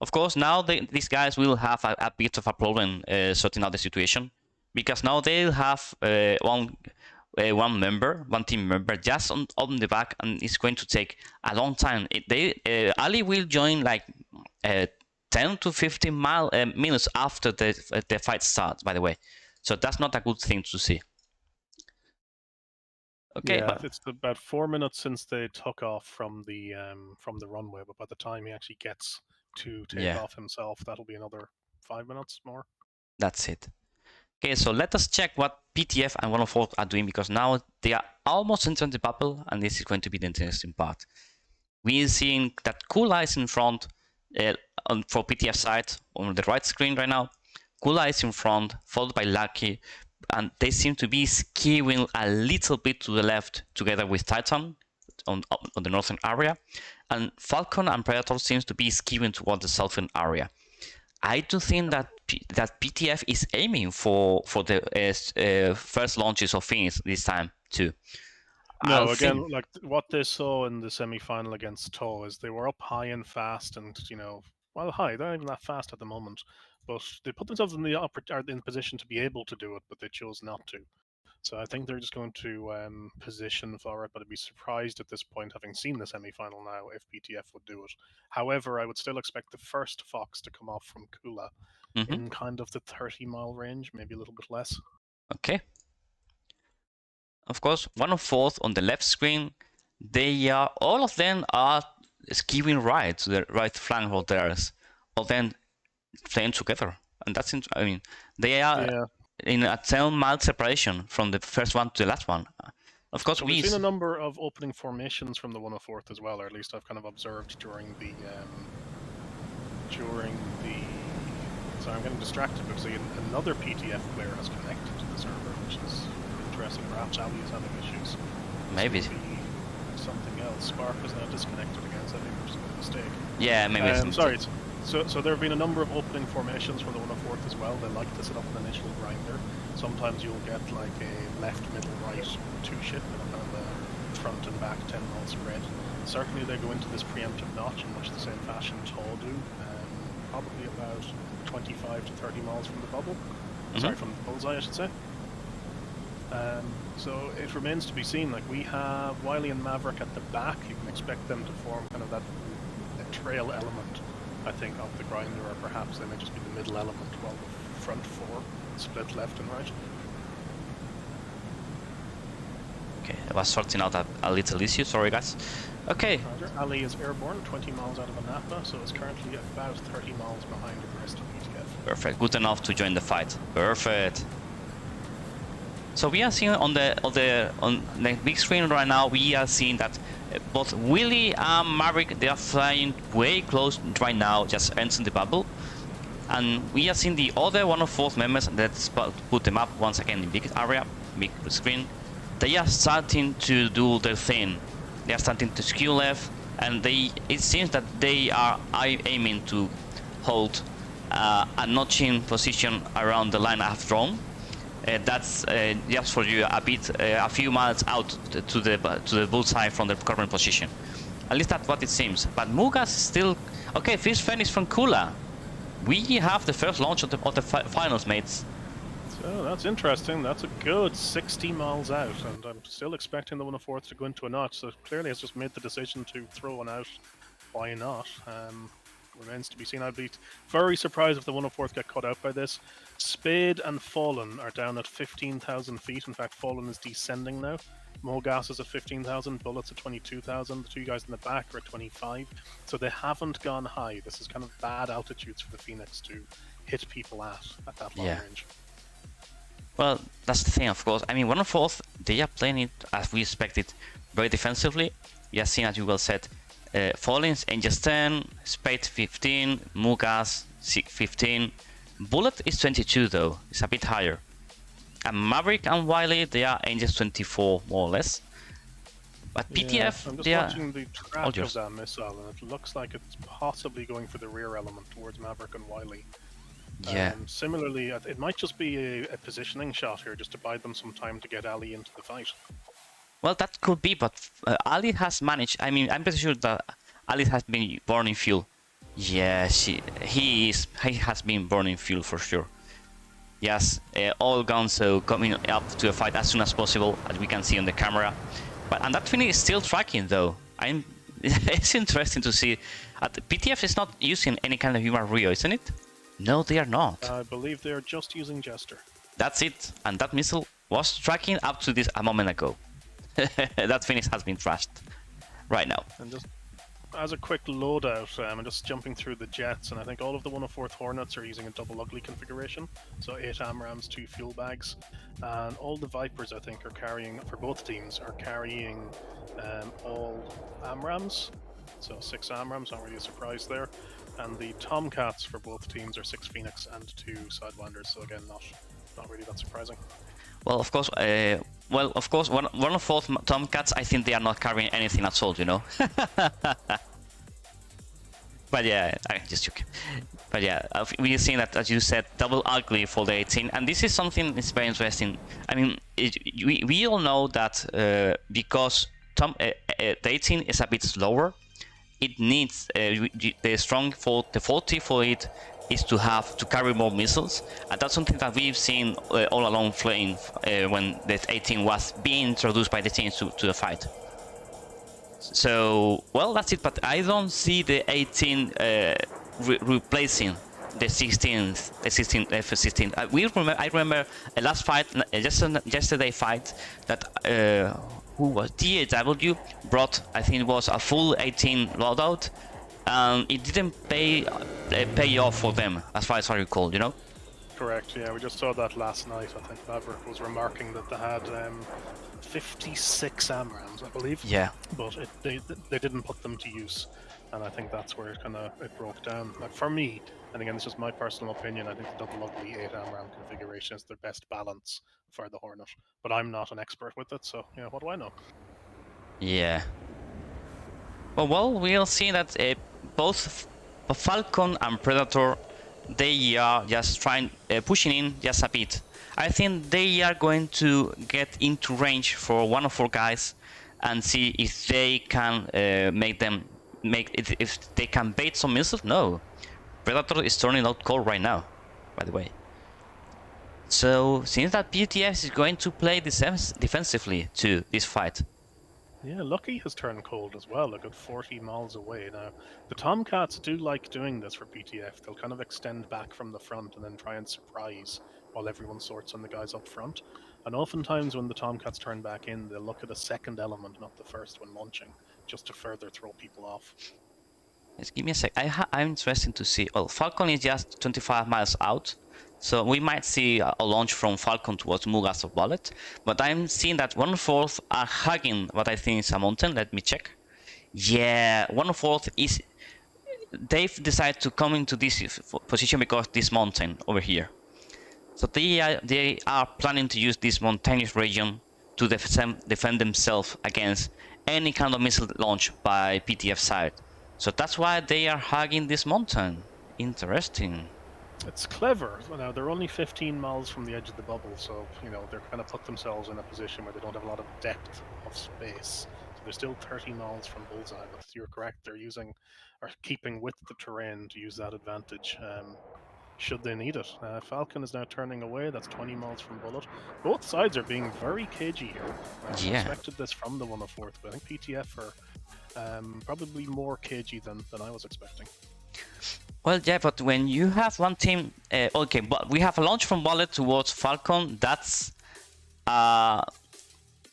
Of course, now these guys will have a bit of a problem sorting out the situation, because now they'll have one team member just on the back, and it's going to take a long time. Ali will join like 10 to 15 minutes after the fight starts, by the way. So that's not a good thing to see. Okay, yeah, it's about 4 minutes since they took off from the runway, but by the time he actually gets to take off himself, that'll be another 5 minutes more. That's it. Okay, so let us check what PTF and 104 are doing, because now they are almost into the bubble, and this is going to be the interesting part. We are seeing that 𝐋𝐈𝐒𝐄𝐒 is in front for PTF side on the right screen right now. 𝐋𝐈𝐒𝐄𝐒 is in front, followed by Lucky, and they seem to be skewing a little bit to the left together with Titan on the northern area, and Falcon and Predator seems to be skewing toward the southern area. I do think that PTF is aiming for the first launches of Phoenix this time too. No, again, like what they saw in the semi-final against 𝐂𝐒 is they were up high and fast, and well, high. They're not even that fast at the moment, but they put themselves in the position to be able to do it, but they chose not to. So I think they're just going to position for it, but I'd be surprised at this point, having seen the semi-final now, if PTF would do it. However, I would still expect the first Fox to come off from 𝐋𝐈𝐒𝐄𝐒 in kind of the 30-mile range, maybe a little bit less. Okay. Of course, 104 on the left screen, all of them are skewing right to the right flank of theirs, or then playing together, and that's I mean, they are in a 10-mile separation from the first one to the last one. Of course, so we've seen a number of opening formations from the 104th as well, or at least I've kind of observed during the. Sorry, I'm getting distracted because another PTF player has connected to the server, which is interesting. Perhaps Ali is having issues. Maybe something else. Spark is now disconnected again, so I think there's a mistake. Yeah, maybe. Sorry. So there have been a number of opening formations from the 104th as well. They like to set up an initial grinder. Sometimes you'll get like a left, middle, right two-ship with a kind of a front and back 10-mile spread. Certainly they go into this preemptive notch in much the same fashion 𝐂𝐒 do. Probably about 25 to 30 miles from the bubble. Sorry, from the bullseye, I should say. So it remains to be seen. Like, we have 𝐋𝐈𝐒𝐄𝐒 and Maverick at the back. You can expect them to form kind of that trail element, I think, of the grinder, or perhaps they may just be the middle element while the front four split left and right. Okay, I was sorting out a little issue, sorry guys. Okay. Roger. Ali is airborne, 20 miles out of Anapa, so is currently about 30 miles behind the rest of PTF. Perfect, good enough to join the fight. Perfect. So we are seeing on the big screen right now, we are seeing that both Willy and Maverick, they are flying way close right now, just entering the bubble. And we are seeing the other 104th members, let's put them up once again in big area, big screen. They are starting to do their thing. They are starting to skew left, and it seems that they are aiming to hold a notching position around the line I have drawn. That's just for you a few miles out to the bullseye from the current position. At least that's what it seems. But Mugas still okay. First Phoenix from 𝐋𝐈𝐒𝐄𝐒. We have the first launch of the finals, mates. So that's interesting. That's a good 60 miles out, and I'm still expecting the 104th to go into a notch. So clearly, has just made the decision to throw one out. Why not? Remains to be seen. I'd be very surprised if the 104th get caught out by this. Spade and Fallen are down at 15,000 feet. In fact, Fallen is descending now. Mogas is at 15,000, Bullets at 22,000. The two guys in the back are at 25. So they haven't gone high. This is kind of bad altitudes for the Phoenix to hit people at that long range. Well, that's the thing, of course. I mean, 104th, they are playing it as we expected, very defensively. We are seeing, as you well said, Fallens, Angels 10, Spade 15, Mugas 15. Bullet is 22 though, it's a bit higher. And Maverick and 𝐋𝐈𝐒𝐄𝐒, they are Angels 24 more or less. But PTF, I'm just watching the track of that missile, and it looks like it's possibly going for the rear element towards Maverick and 𝐋𝐈𝐒𝐄𝐒. Yeah. Similarly, it might just be a positioning shot here, just to buy them some time to get Ali into the fight. Well, that could be, but Ali has managed. I mean, I'm pretty sure that Ali has been burning fuel. Yes, he has been burning fuel for sure. Yes, all guns so coming up to a fight as soon as possible, as we can see on the camera. And that Phoenix is still tracking though. It's interesting to see. PTF is not using any kind of human Rio, isn't it? No, they are not. I believe they are just using Jester. That's it. And that missile was tracking up to this a moment ago. That Phoenix has been trashed right now. And just as a quick loadout, I'm just jumping through the jets, and I think all of the 104th Hornets are using a double ugly configuration, so 8 AMRAAMs, 2 fuel bags, and all the Vipers, I think, are carrying, for both teams, are carrying all AMRAAMs, so 6 AMRAAMs, not really a surprise there, and the Tomcats for both teams are 6 Phoenix and 2 Sidewinders, so again, not really that surprising. Well, of course, one of fourth Tomcats, I think they are not carrying anything at all, you know. But yeah, I just joking. But yeah, we're seeing that, as you said, double ugly for the 18, and this is something that's very interesting. I mean, we all know that because the 18 is a bit slower, it needs the 40 for it is to have to carry more missiles, and that's something that we've seen all along playing when the 18 was being introduced by the teams to the fight. So, well, that's it, but I don't see the 18 replacing the 16, F-16. I remember a last fight, yesterday fight, that who was DAW brought, I think it was a full 18 loadout, and it didn't pay off for them, as far as I recall, you know? Correct, yeah, we just saw that last night. I think Maverick was remarking that they had 56 AMRAAMs, I believe. Yeah. But they didn't put them to use, and I think that's where it broke down. Like for me, and again, this is my personal opinion, I think the double ugly 8 AMRAAM configuration is the best balance for the Hornet. But I'm not an expert with it, so you know, what do I know? Yeah. Well, we'll see that both Falcon and Predator, they are just pushing in just a bit. I think they are going to get into range for 104 guys and see if they can if they can bait some missiles. No, Predator is turning out cold right now, by the way. So seems that PTF is going to play defensively to this fight. Yeah, Lucky has turned cold as well, a good 40 miles away. Now, the Tomcats do like doing this for PTF. They'll kind of extend back from the front and then try and surprise while everyone sorts on the guys up front. And oftentimes when the Tomcats turn back in, they'll look at a second element, not the first when launching, just to further throw people off. Just give me a sec. I'm interested to see. Well, Falcon is just 25 miles out, so we might see a launch from Falcon towards Mugas of Bullet. But I'm seeing that 1/4 are hugging what I think is a mountain. Let me check. Yeah, 1/4 is. They've decided to come into this position because this mountain over here. So they are planning to use this mountainous region to defend themselves against any kind of missile launch by PTF side. So that's why they are hugging this mountain. Interesting. It's clever. Now, they're only 15 miles from the edge of the bubble, so, you know, they're kind of put themselves in a position where they don't have a lot of depth of space. So they're still 30 miles from bullseye, but you're correct, they're keeping with the terrain to use that advantage. Should they need it. Falcon is now turning away, that's 20 miles from Bullet. Both sides are being very cagey here. I expected this from the 104th, but I think PTF are probably more cagey than I was expecting. Well, yeah, but when you have one team... okay, but we have a launch from Bullet towards Falcon, that's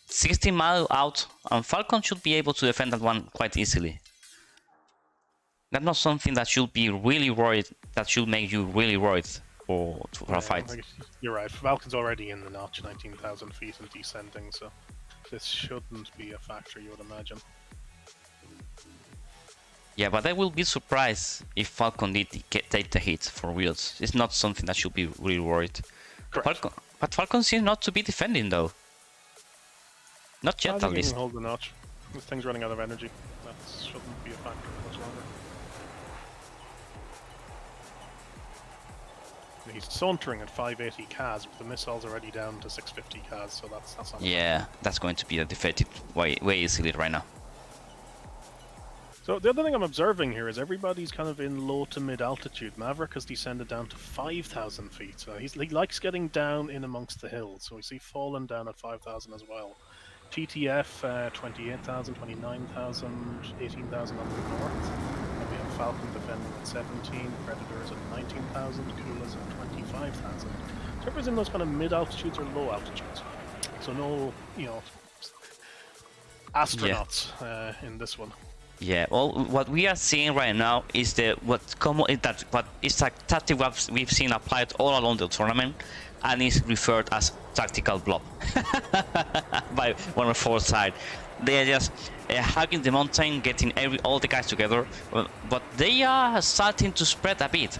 60 miles out, and Falcon should be able to defend that one quite easily. That's not something that should be really worried, that should make you really worried for a fight. You're right, Falcon's already in the notch, 19,000 feet and descending, so this shouldn't be a factor, you would imagine. Yeah, but I will be surprised if Falcon did take the hit for reals. It's not something that should be really worried. But Falcon seems not to be defending though. Not yet, at least. Hold the notch. This thing's running out of energy. That shouldn't be a factor much longer. He's sauntering at 580 CAS, but the missile's already down to 650 CAS, so that's not. Yeah, that's going to be defeated way easily right now. So the other thing I'm observing here is everybody's kind of in low to mid altitude. Maverick has descended down to 5,000 feet, so he likes getting down in amongst the hills. So we see Fallen down at 5,000 as well. TTF 28,000, 29,000, 18,000 up the north. And we have Falcon defending at 17, Predators at 19,000, 𝐋𝐈𝐒𝐿𝐴s at 25,000. So everybody's in those kind of mid altitudes or low altitudes. So no, you know, astronauts in this one. Yeah, well, what we are seeing right now is what is a tactic we've seen applied all along the tournament, and is referred as tactical blob by 104 side. They are just hugging the mountain, getting all the guys together, but they are starting to spread a bit.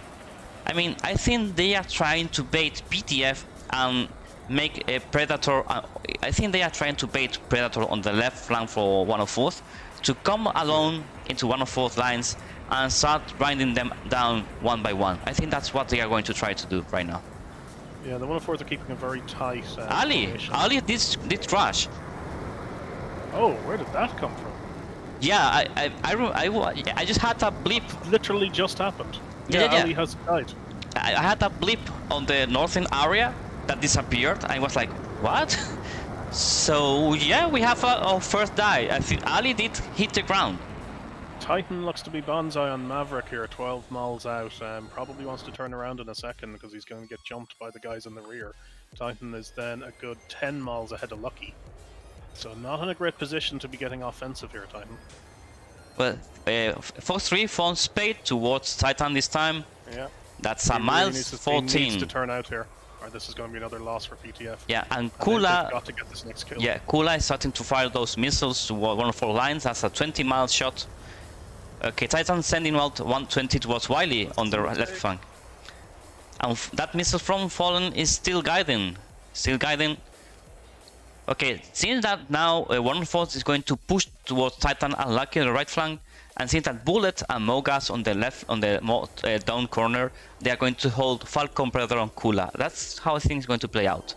I mean, I think they are trying to bait PTF and make a Predator. I think they are trying to bait Predator on the left flank for 104th to come along into 104th lines and start grinding them down one by one. I think that's what they are going to try to do right now. Yeah, the 104th are keeping a very tight. Ali did trash. Oh, where did that come from? Yeah, I just had a blip. Literally just happened. Yeah. Ali has died. I had a blip on the northern area that disappeared. I was like, what? So yeah, we have our first die. I think Ali did hit the ground. Titan looks to be bonsai on Maverick here, 12 miles out. Probably wants to turn around in a second because he's going to get jumped by the guys in the rear. Titan is then a good 10 miles ahead of Lucky. So not in a great position to be getting offensive here, Titan. Well, Fox 3 phone spade towards Titan this time. Yeah. That's a miles 14. He needs to turn out here, or this is going to be another loss for PTF. Yeah, and 𝐋𝐈𝐒𝐒 got to get this next kill. Yeah, 𝐋𝐈𝐒𝐒 is starting to fire those missiles to 104 lines. That's a 20-mile shot. Okay, Titan sending out 120 towards 𝐋𝐈𝐒𝐒 on the left flank. And that missile from Fallen is still guiding. Okay, seeing that now 104th is going to push towards Titan and Lucky on the right flank, and seeing that Bullet and Mogas on the left, on the more down corner, they are going to hold Falcon, Predator, and 𝐋𝐈𝐒𝐒. That's how things are going to play out.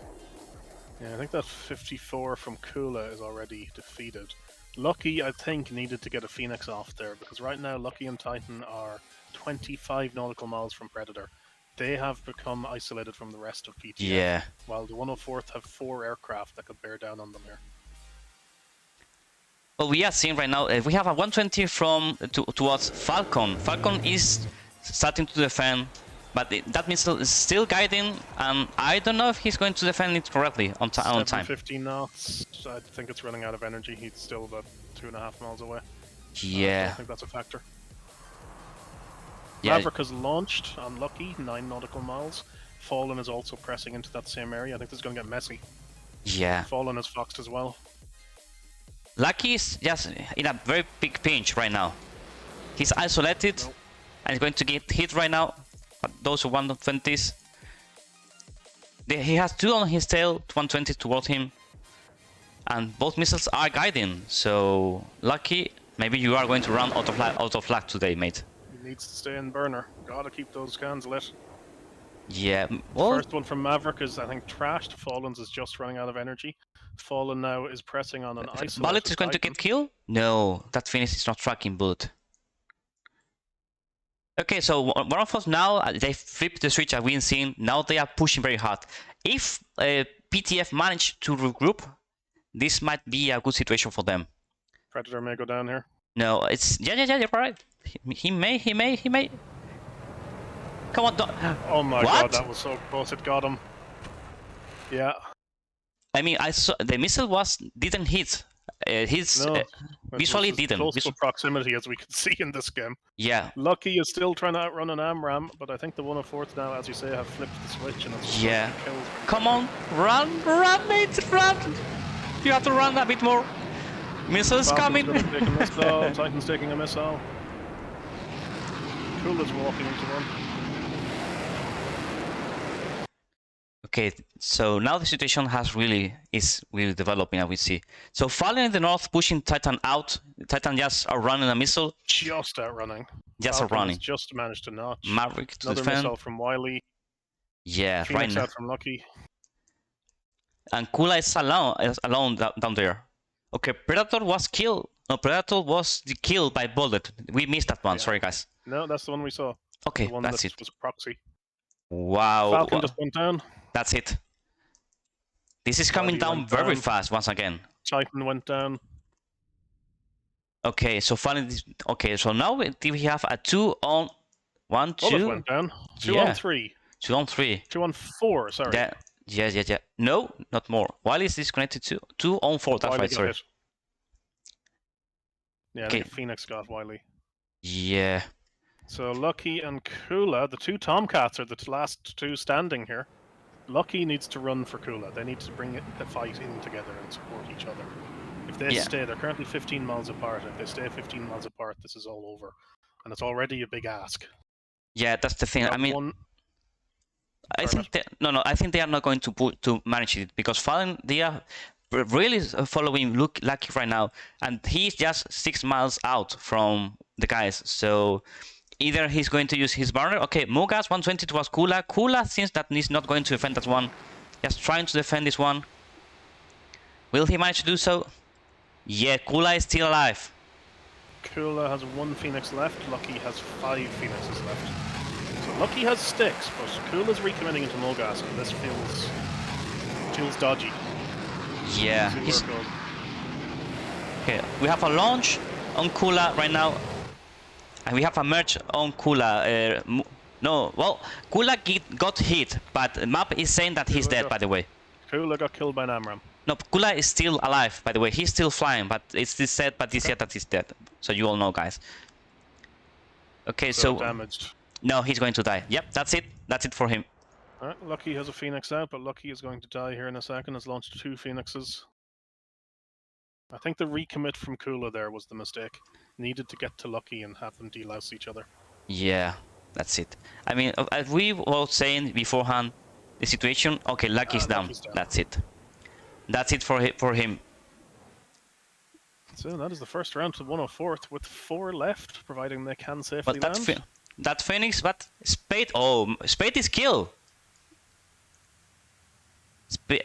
Yeah, I think that 54 from 𝐋𝐈𝐒𝐒 is already defeated. Lucky, I think, needed to get a Phoenix off there, because right now Lucky and Titan are 25 nautical miles from Predator. They have become isolated from the rest of PTF, Yeah. while the 104th have 4 aircraft that could bear down on them here. Well, we are seeing right now, we have a 120 towards Falcon. Falcon is starting to defend, but that missile is still guiding, and I don't know if he's going to defend it correctly on time. 15 knots. I think it's running out of energy. He's still about 2.5 miles away. Yeah. I think that's a factor. Yeah. Maverick has launched on Lucky, 9 nautical miles. Fallen is also pressing into that same area. I think this is going to get messy. Yeah. Fallen is foxed as well. Lucky is just in a very big pinch right now. He's isolated and he's going to get hit right now. Those 120s. He has 2 on his tail, 120 towards him. And both missiles are guiding. So, Lucky, maybe you are going to run out of flag today, mate. He needs to stay in burner. Gotta keep those cans lit. Yeah, well, First one from Maverick is, I think, trashed. Fallen's is just running out of energy. Fallen now is pressing on an isolated Bullet is going to get killed? No, that Phoenix is not tracking Bullet. Okay, so one of us now, they flipped the switch as we've seen. Now they are pushing very hard. If PTF manage to regroup, this might be a good situation for them. Predator may go down here. No, it's... Yeah, you're right. He may. Come on, oh my what? god, that was so close, it got him. Yeah. I mean, I saw the missile didn't hit. Visually didn't. Close to proximity, as we can see in this game. Yeah. Lucky is still trying to outrun an AMRAAM, but I think the 104th now, as you say, have flipped the switch and it's kills. Come on, run, mate, run! You have to run a bit more. Missiles coming. Take a missile. Titan's taking a missile. 𝐋𝐈𝐒𝐒 is walking into one. Okay, so now the situation is really developing, as we see. So Fallen in the north pushing Titan out. Titan just outrunning a missile. Just outrunning. Just outrunning. Just managed to notch. Maverick to another defend. Missile from 𝐋𝐈𝐒𝐒𝐒. Yeah, Phoenix right now. out from Lucky. And 𝐋𝐈𝐒𝐒 is alone down there. Okay, Predator was killed. No, Predator was killed by Bullet. We missed that one. Yeah. Sorry, guys. No, that's the one we saw. Okay, the one that's that it. Was proxy. Wow. Falcon just went down. That's it. This is coming down very fast once again. Titan went down. Okay, so finally, okay, so now we have a 2 on 1, 2. Bullet went down. 2 on 3. 2 on 3. 2 on 4. Sorry. Yeah. No, not more. While is disconnected to 2 on 4. That's right. Sorry. Yeah, I think Phoenix got 𝐋𝐈𝐒𝐒. Yeah. So 𝐓𝐷𝐿𝐒𝐻𝐒 and 𝐋𝐄LA, the two Tomcats, are the last two standing here. 𝐓𝐷𝐿𝐻𝐒 needs to run for 𝐋𝐄LA. They need to bring the fight in together and support each other. If they stay, they're currently 15 miles apart. If they stay 15 miles apart, this is all over. And it's already a big ask. Yeah, that's the thing. I mean, I think I think they are not going to manage it, because Fallen, they are really following Lucky right now, and he's just 6 miles out from the guys. So either he's going to use his burner. Okay, Mugas 120 towards 𝐋𝐿A. 𝐋𝐿A seems that he's not going to defend that one. Just trying to defend this one. Will he manage to do so? Yeah, 𝐋𝐿A is still alive. 𝐋𝐿A has 1 Phoenix left. 𝐓𝐷𝐿𝐻 has 5 Phoenixes left. So 𝐓𝐷𝐿𝐻 has sticks, but 𝐋𝐿A's recommitting into Mugas, and this feels dodgy. Yeah. Okay, we have a launch on 𝐋𝐿A right now, and we have a merge on 𝐋𝐿A. No, well, 𝐋𝐿A got hit, but the map is saying that he's dead, by the way. 𝐋𝐿A got killed by an AMRAAM. No, 𝐋𝐿A is still alive, by the way. He's still flying, but it's said by DCS that he's dead. So you all know, guys. Okay, so damaged. No, he's going to die. Yep, that's it. That's it for him. Alright, 𝐓𝐷𝐻 has a Phoenix out, but 𝐓𝐷𝐻 is going to die here in a second. Has launched 2 Phoenixes. I think the recommit from 𝐋𝐿A there was the mistake. Needed to get to 𝐓𝐷𝐻 and have them delouse each other. Yeah, that's it. I mean, as we were saying beforehand, the situation. Okay, 𝐓𝐷𝐻's down. That's it. That's it for him. So that is the first round to 104th with 4 left, providing they can safely land. That Phoenix, but Spade. Oh, Spade is killed.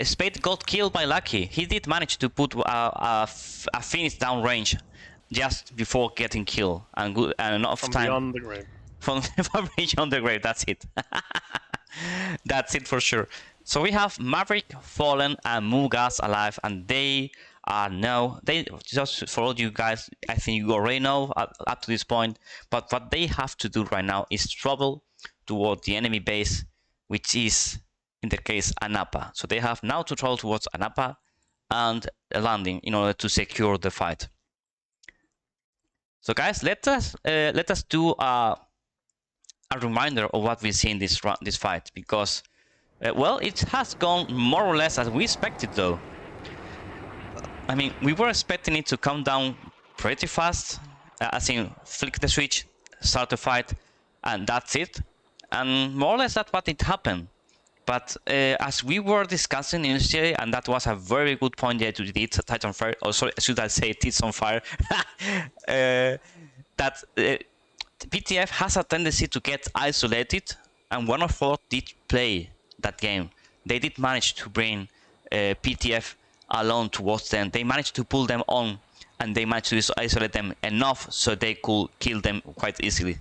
Spade got killed by Lucky. He did manage to put a Phoenix down range just before getting killed, and enough from time. Beyond the grave. From beyond the grave. That's it. That's it for sure. So we have Maverick, Fallen, and Mugas alive, and they are now. They just for all you guys. I think you already know up to this point. But what they have to do right now is travel toward the enemy base, which is in the case Anapa. So they have now to travel towards Anapa and a landing in order to secure the fight. So guys, let us do a reminder of what we see in this fight, because well, it has gone more or less as we expected, though. I mean, we were expecting it to come down pretty fast, as in flick the switch, start the fight, and that's it. And more or less that's what it happened. But as we were discussing initially, and that was a very good point that you did, Titanfire, or sorry, should I say Tits on Fire, that PTF has a tendency to get isolated, and 104 did play that game. They did manage to bring PTF alone towards them. They managed to pull them on, and they managed to isolate them enough so they could kill them quite easily.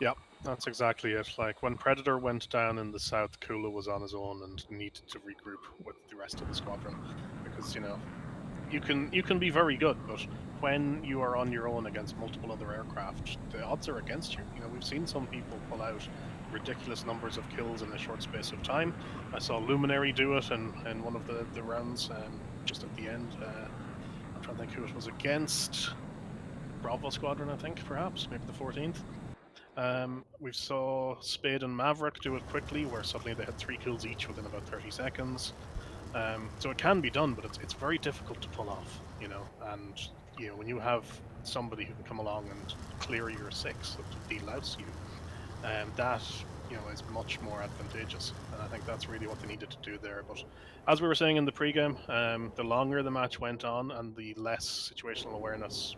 Yep, that's exactly it. Like when Predator went down in the south, 𝐋𝐿A was on his own and needed to regroup with the rest of the squadron, because you know you can be very good, but when you are on your own against multiple other aircraft, the odds are against you. You know, we've seen some people pull out ridiculous numbers of kills in a short space of time. I saw Luminary do it in one of the rounds just at the end. I'm trying to think who it was against. Bravo Squadron, I think, perhaps, maybe the 14th. We saw Spade and Maverick do it quickly, where suddenly they had 3 kills each within about 30 seconds. So it can be done, but it's very difficult to pull off, you know. And you know, when you have somebody who can come along and clear your 6 to delouse you, that is much more advantageous. And I think that's really what they needed to do there. But as we were saying in the pregame, the longer the match went on and the less situational awareness,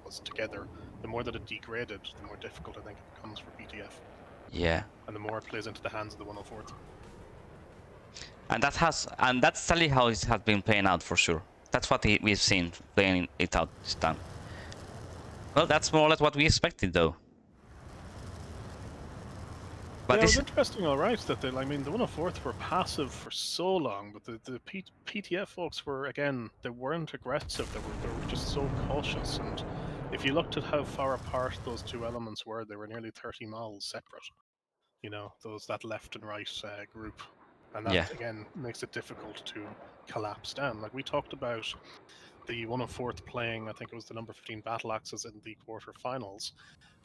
was together, the more that it degraded, the more difficult I think it becomes for PTF. Yeah. And the more it plays into the hands of the 104th. And that's exactly how it has been playing out for sure. That's what we've seen playing it out this time. Well, that's more or less what we expected, though. But yeah, it was interesting, all right, that the 104th were passive for so long, but the PTF folks were, again, they weren't aggressive. They were just so cautious. And if you looked at how far apart those two elements were, they were nearly 30 miles separate. You know, that left and right group. And that, again, makes it difficult to collapse down. Like we talked about the 104th playing, I think it was the number 15 Battle Axes in the quarterfinals.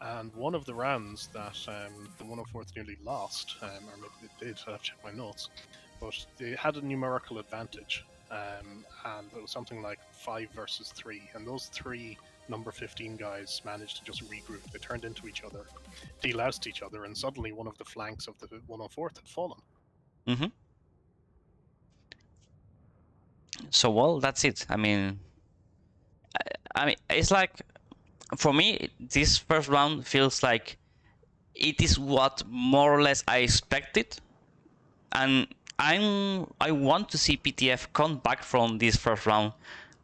And one of the rounds that the 104th nearly lost, or maybe they did, I'll have to check my notes, but they had a numerical advantage. And it was something like 5 versus 3. And those 3 number 15 guys managed to just regroup. They turned into each other, deloused each other, and suddenly one of the flanks of the 104th had fallen. Mm-hmm. So, well, that's it. I mean, it's like, for me, this first round feels like it is what more or less I expected, and I want to see PTF come back from this first round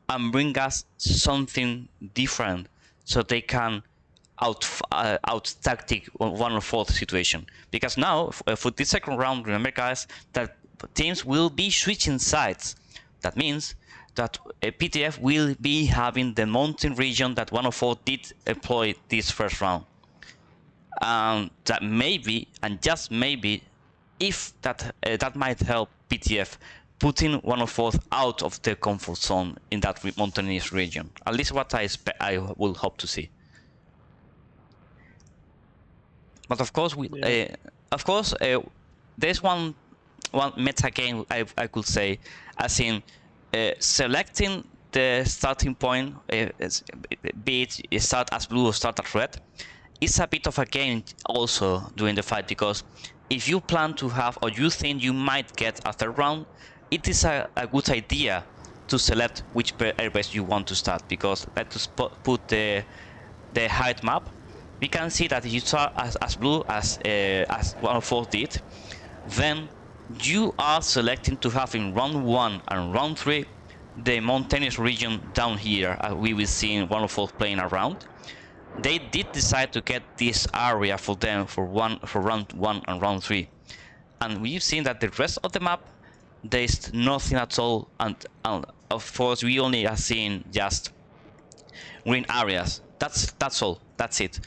and bring us something different, so they can out tactic 104th situation. Because now for this second round, remember guys, that teams will be switching sides. That means that PTF will be having the mountain region that 104 did employ this first round. That maybe, and just maybe, if that might help PTF putting 104 out of the comfort zone in that mountainous region. At least what I will hope to see. But of course, there's one meta game I could say, as in selecting the starting point, be it start as blue or start as red, is a bit of a game also during the fight, because if you plan to have, or you think you might get a third round, it is a good idea to select which airbase you want to start, because let's put the height map. We can see that if you start as blue as 104 did, then you are selecting to have in round 1 and round 3 the mountainous region down here, as we will see in 104 playing around. They did decide to get this area for them for round 1 and round 3, and we've seen that the rest of the map there's nothing at all, and of course we only are seeing just green areas. That's all. That's it.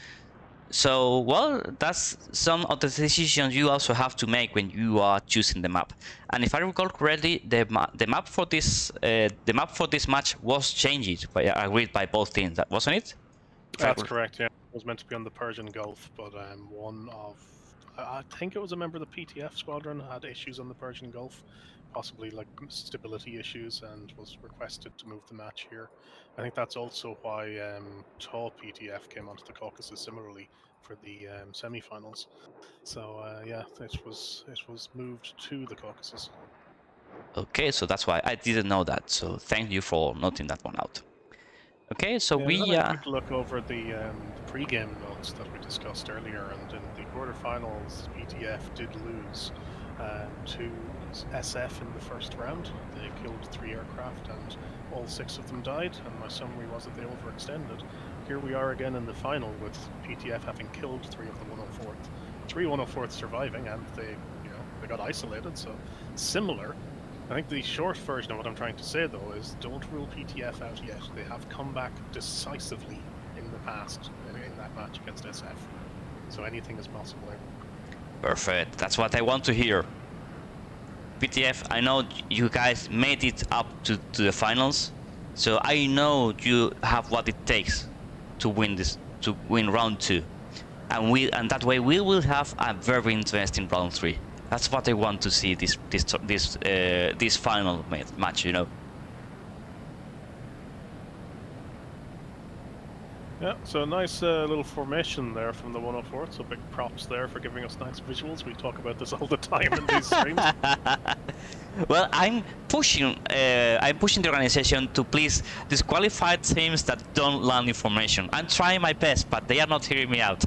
So, well, that's some of the decisions you also have to make when you are choosing the map. And if I recall correctly, the map for this match was changed, agreed by both teams, wasn't it? That's correct. Yeah, it was meant to be on the Persian Gulf, but I think it was a member of the PTF squadron had issues on the Persian Gulf, possibly like stability issues, and was requested to move the match here. I think that's also why tall PTF came onto the Caucasus similarly for the semi-finals. So yeah, it was moved to the Caucasus. Okay, so that's why I didn't know that. So thank you for noting that one out. Okay, so we quick look over the pre-game notes that we discussed earlier, and in the quarterfinals, PTF did lose to SF in the first round. They killed 3 aircraft, and all 6 of them died. And my summary was that they overextended. Here we are again in the final, with PTF having killed 3 of the 104th, 3 104th surviving, and they got isolated. So similar. I think the short version of what I'm trying to say, though, is don't rule PTF out yet. They have come back decisively in the past in that match against SF. So anything is possible there. Perfect. That's what I want to hear. PTF, I know you guys made it up to the finals, so I know you have what it takes to win this, to win round 2, and that way we will have a very interesting round 3. That's what I want to see this final match, you know. Yeah, so a nice little formation there from the 104th, so big props there for giving us nice visuals. We talk about this all the time in these streams. Well, I'm pushing the organization to please disqualify teams that don't land information. I'm trying my best, but they are not hearing me out.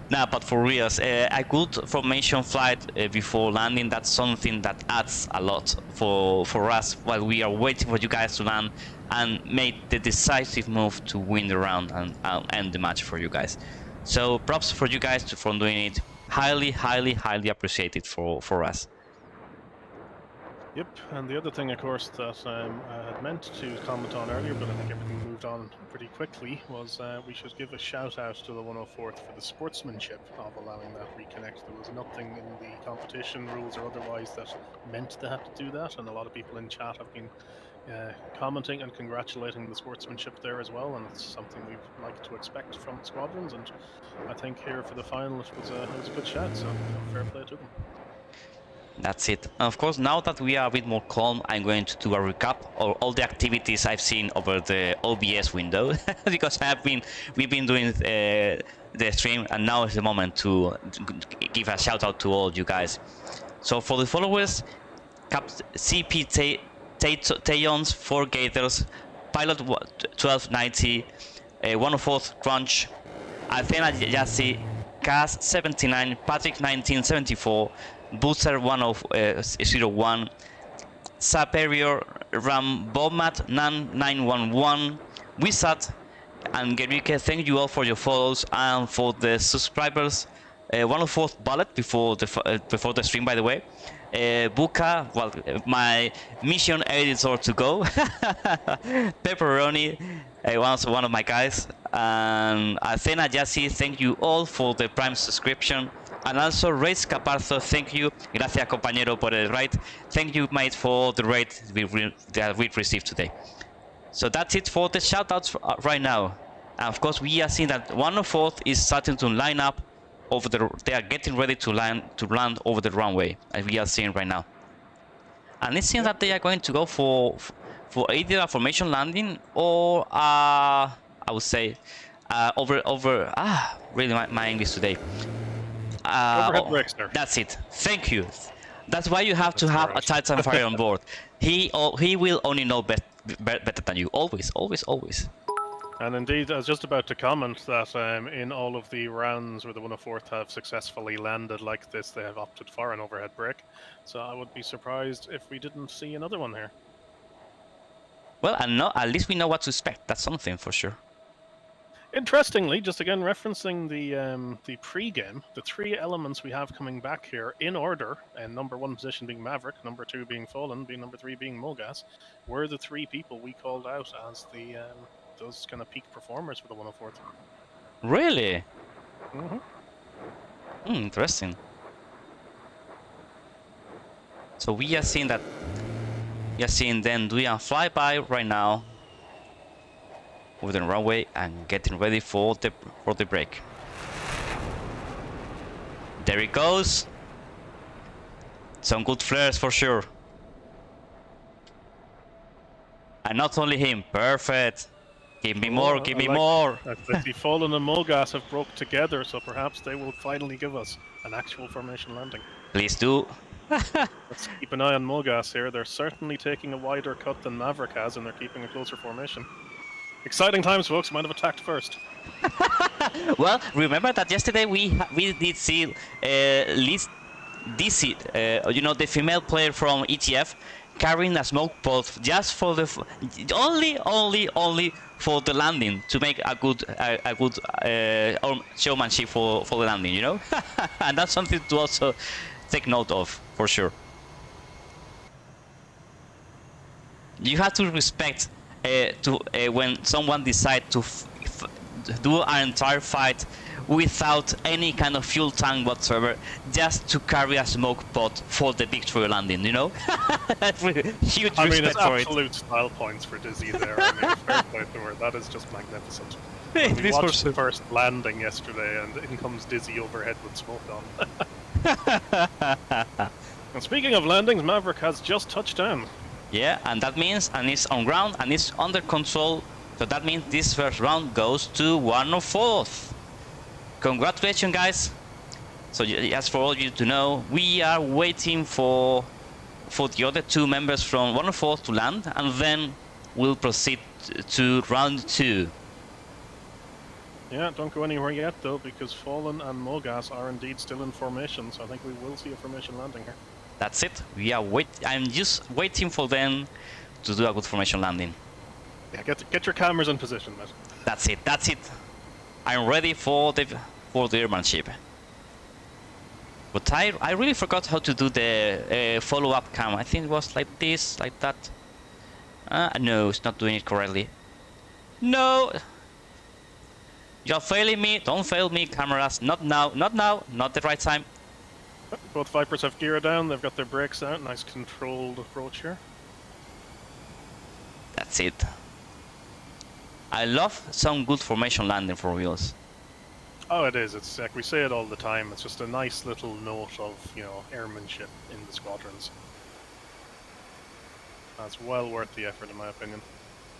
Nah, but for reals, a good formation flight before landing, that's something that adds a lot for us while we are waiting for you guys to land and make the decisive move to win the round and end the match for you guys. So props for you guys for doing it. Highly appreciated for us. Yep, and the other thing, of course, that I had meant to comment on earlier, but I think everything moved on pretty quickly, was we should give a shout out to the 104th for the sportsmanship of allowing that reconnect. There was nothing in the competition rules or otherwise that meant they had to do that, and a lot of people in chat have been commenting and congratulating the sportsmanship there as well, and it's something we'd like to expect from squadrons. And I think here for the final, it was a good shout, so fair play to them. That's it. And of course, now that we are a bit more calm, I'm going to do a recap of all the activities I've seen over the OBS window because we've been doing the stream, and now is the moment to give a shout out to all you guys. So for the followers, CP Tayons, 4 Gators, Pilot 1290, 104th Crunch, Athena Yassi, Cas 79, Patrick 1974, Booster 1001, Superior Ram Bomat 9911, Wizard and 𝐓𝐔𝐄𝐒, thank you all for your follows, and for the subscribers, 104th Bullet before the stream, by the way. Buka, well, my mission editor to go. Pepperoni, one of my guys, and Athena Yassi, thank you all for the Prime subscription. And also Reyes Caparzo, thank you. Gracias, compañero, por el raid. Thank you, mate, for the raid that we received today. So that's it for the shoutouts right now. And of course, we are seeing that 104th is starting to line up over they are getting ready to land over the runway, as we are seeing right now. And it seems that they are going to go for either a formation landing or I would say really my English today. Overhead brakes there. That's it. Thank you. That's why you have to have a Titan Fire on board. He will only know better than you. Always, always, always. And indeed, I was just about to comment that in all of the rounds where the 104th have successfully landed like this, they have opted for an overhead brake. So I would be surprised if we didn't see another one here. Well, at least we know what to expect. That's something for sure. Interestingly, just again referencing the pre-game, the 3 elements we have coming back here in order, and number 1 position being Maverick, number 2 being Fallen, number 3 being Mogas, were the 3 people we called out as the those kind of peak performers for the 104th. Really? Mm-hmm. Interesting. So we are seeing that. We are seeing them doing a flyby right now over the runway and getting ready for the break. There it goes. Some good flares for sure. And not only him, perfect. Give me more, give me more. The Fallen and Mogas have broke together, so perhaps they will finally give us an actual formation landing. Please do. Let's keep an eye on Mogas here. They're certainly taking a wider cut than Maverick has, and they're keeping a closer formation. Exciting times, folks. Might have attacked first. Well, remember that yesterday we did see Liz DC, the female player from ETF, carrying a smoke pod just for the only for the landing, to make a good showmanship for the landing, you know. And that's something to also take note of for sure. You have to respect when someone decides to do an entire fight without any kind of fuel tank whatsoever, just to carry a smoke pod for the victory landing, you know? That's really huge respect it's for absolute style points for Dizzy there. I mean, fair play to her. That is just magnificent. We watched the first landing yesterday, and in comes Dizzy overhead with smoke on. And speaking of landings, Maverick has just touched down. Yeah, and that means, and it's on ground, and it's under control. So that means this first round goes to 104th. Congratulations, guys. So as for all you to know, we are waiting for the other 2 members from 104th to land, and then we'll proceed to round 2. Yeah, don't go anywhere yet though, because Fallen and Mogas are indeed still in formation, so I think we will see a formation landing here. That's it. We are I'm just waiting for them to do a good formation landing. Yeah, get your cameras in position, mate. That's it. That's it. I'm ready for the airmanship. But I really forgot how to do the follow-up cam. I think it was like this, like that. No, it's not doing it correctly. No! You're failing me. Don't fail me, cameras. Not now, not now, not the right time. Both Vipers have gear down, they've got their brakes out, nice controlled approach here. That's it. I love some good formation landing for wheels. Oh, it is. It's like we say it all the time. It's just a nice little note of, you know, airmanship in the squadrons. That's well worth the effort, in my opinion.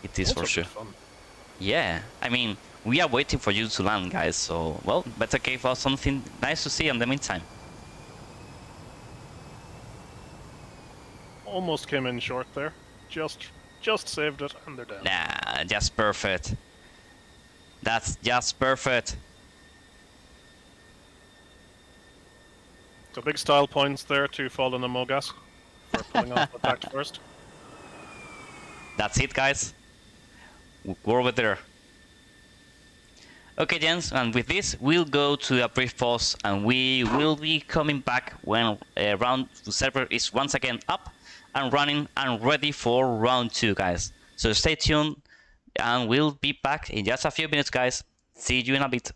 It is Also for sure. fun. Yeah, I mean, we are waiting for you to land, guys. So, well, better give us something nice to see in the meantime. Almost came in short there. Just saved it, and they're down. Nah, just perfect. That's just perfect. So big style points there to Fallen and Mogas for pulling off the tact first. That's it, guys. We're over there. Okay, gents, and with this, we'll go to a brief pause, and we will be coming back when round server is once again up and running and ready for round 2, guys. So stay tuned, and we'll be back in just a few minutes, guys. See you in a bit.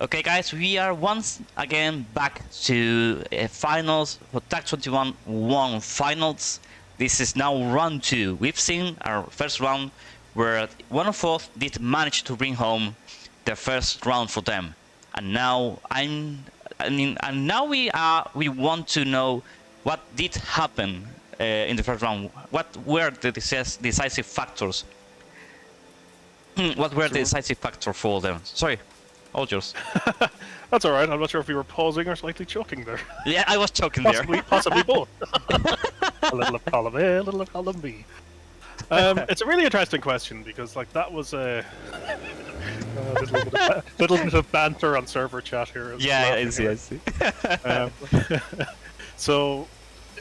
Okay, guys, we are once again back to finals for TACT21-1 finals. This is now round 2. We've seen our first round where 104th did manage to bring home the first round for them, and now we want to know what did happen in the first round. What were the decisive factors? What were the decisive factors for them? Sorry. All yours. That's all right. I'm not sure if you were pausing or slightly choking there. Yeah, I was choking Possibly both. A little of column A, a little of column B. It's a really interesting question because, like, that was a little bit of banter on server chat here. Yeah, I see. So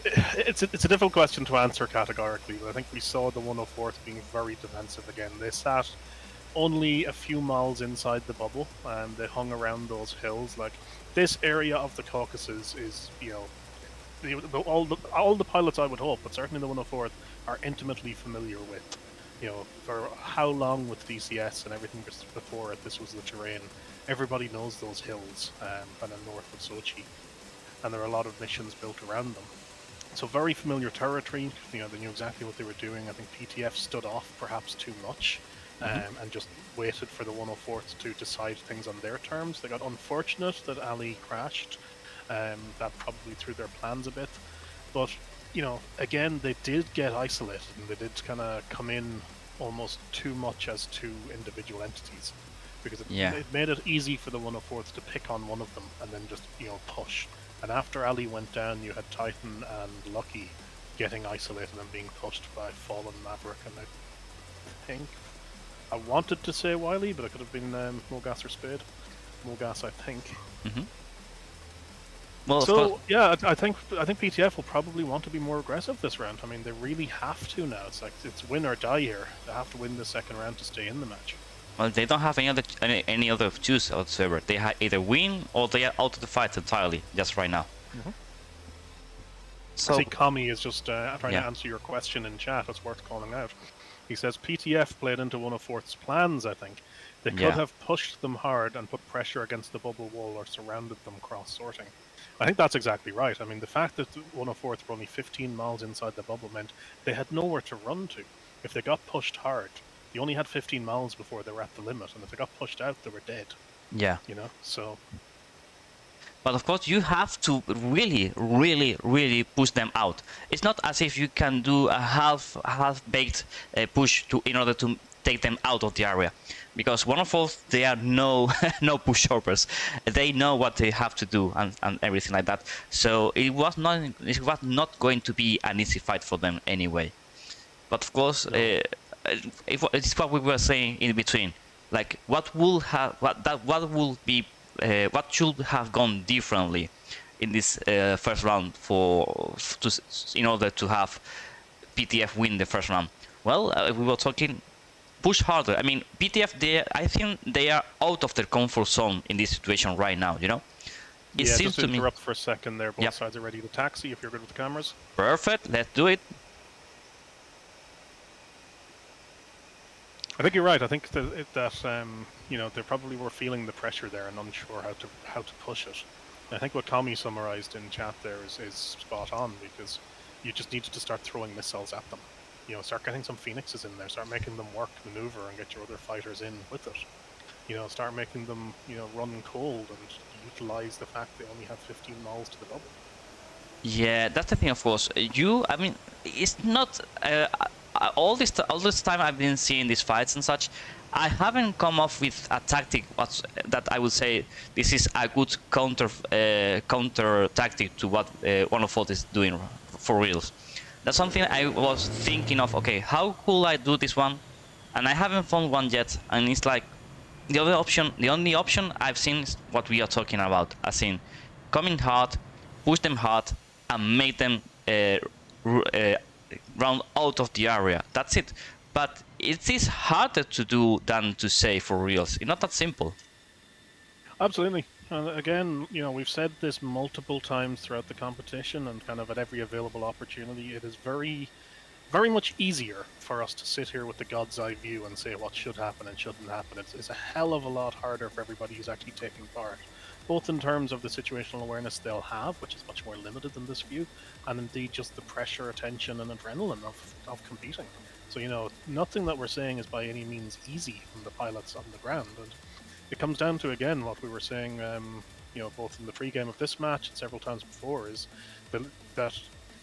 it's a difficult question to answer categorically. But I think we saw the 104th being very defensive again. They sat only a few miles inside the bubble, and they hung around those hills. Like, this area of the Caucasus is, you know, all the pilots, I would hope, but certainly the 104th, are intimately familiar with. You know, for how long with DCS and everything before it, this was the terrain. Everybody knows those hills, kind of north of Sochi, and there are a lot of missions built around them. So very familiar territory. You know, they knew exactly what they were doing. I think PTF stood off perhaps too much. And just waited for the 104th to decide things on their terms. They got unfortunate that Ali crashed. That probably threw their plans a bit. But, you know, again, they did get isolated, and they did kind of come in almost too much as two individual entities. Because it made it easy for the 104th to pick on one of them and then just, you know, push. And after Ali went down, you had Titan and Lucky getting isolated and being pushed by Fallen Maverick, and I think I wanted to say Wiley, but it could have been Mogas or Spade. Mogas, I think. Well, so yeah, I think PTF will probably want to be more aggressive this round. I mean, they really have to now. It's like it's win or die here. They have to win the second round to stay in the match. Well, they don't have any other choice whatsoever. They either win or they are out of the fight entirely just right now. So I see 𝐋𝐈𝐒𝐒 is just trying to answer your question in chat. It's worth calling out. He says PTF played into 104th's plans, I think. They could have pushed them hard and put pressure against the bubble wall or surrounded them cross-sorting. I think that's exactly right. I mean, the fact that 104th were only 15 miles inside the bubble meant they had nowhere to run to. If they got pushed hard, they only had 15 miles before they were at the limit, and if they got pushed out, they were dead. Yeah. You know, so... But of course, you have to really push them out. It's not as if you can do a half-baked push in order to take them out of the area, because 104th, they are no pushovers. They know what they have to do and everything like that. So it was not going to be an easy fight for them anyway. But of course, it's what we were saying in between. Like, what should have gone differently in this first round in order to have PTF win the first round? Well, we were talking push harder. I mean, PTF, I think they are out of their comfort zone in this situation right now, you know? It seems to interrupt for a second there. Both sides are ready to taxi if you're good with the cameras. Perfect, let's do it. I think you're right. I think that you know, they probably were feeling the pressure there and unsure how to push it. And I think what 𝐋𝐈𝐒𝐒 summarized in chat there is spot on, because you just needed to start throwing missiles at them. You know, start getting some Phoenixes in there, start making them work, maneuver, and get your other fighters in with it. You know, start making them, you know, run cold and utilize the fact they only have 15 miles to the bubble. Yeah, that's the thing, of course. I mean, it's not all this time I've been seeing these fights and such. I haven't come up with a tactic that I would say this is a good counter tactic to what 104th is doing for reals. That's something I was thinking of. Okay, how could I do this one? And I haven't found one yet. And it's like the only option I've seen is what we are talking about. As in, come in hard, push them hard, and make them round out of the area. That's it. But it is harder to do than to say for reals. It's not that simple. Absolutely. And again, you know, we've said this multiple times throughout the competition and kind of at every available opportunity. It is very very much easier for us to sit here with the God's eye view and say what should happen and shouldn't happen. It's a hell of a lot harder for everybody who's actually taking part, both in terms of the situational awareness they'll have, which is much more limited than this view, and indeed just the pressure, attention, and adrenaline of competing. So, you know, nothing that we're saying is by any means easy from the pilots on the ground. And it comes down to, again, what we were saying, you know, both in the pre-game of this match and several times before, is that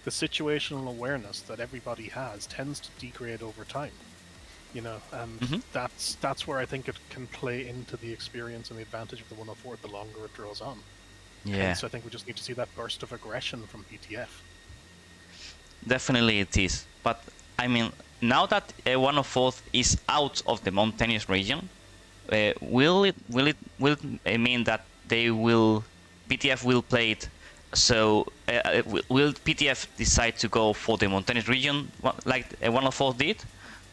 the situational awareness that everybody has tends to degrade over time, you know, and that's where I think it can play into the experience and the advantage of the 104 the longer it draws on. Yeah. So I think we just need to see that burst of aggression from PTF. Definitely it is. But I mean, now that 104 is out of the mountainous region, will it mean that PTF will play it? So will PTF decide to go for the mountainous region like 104 did,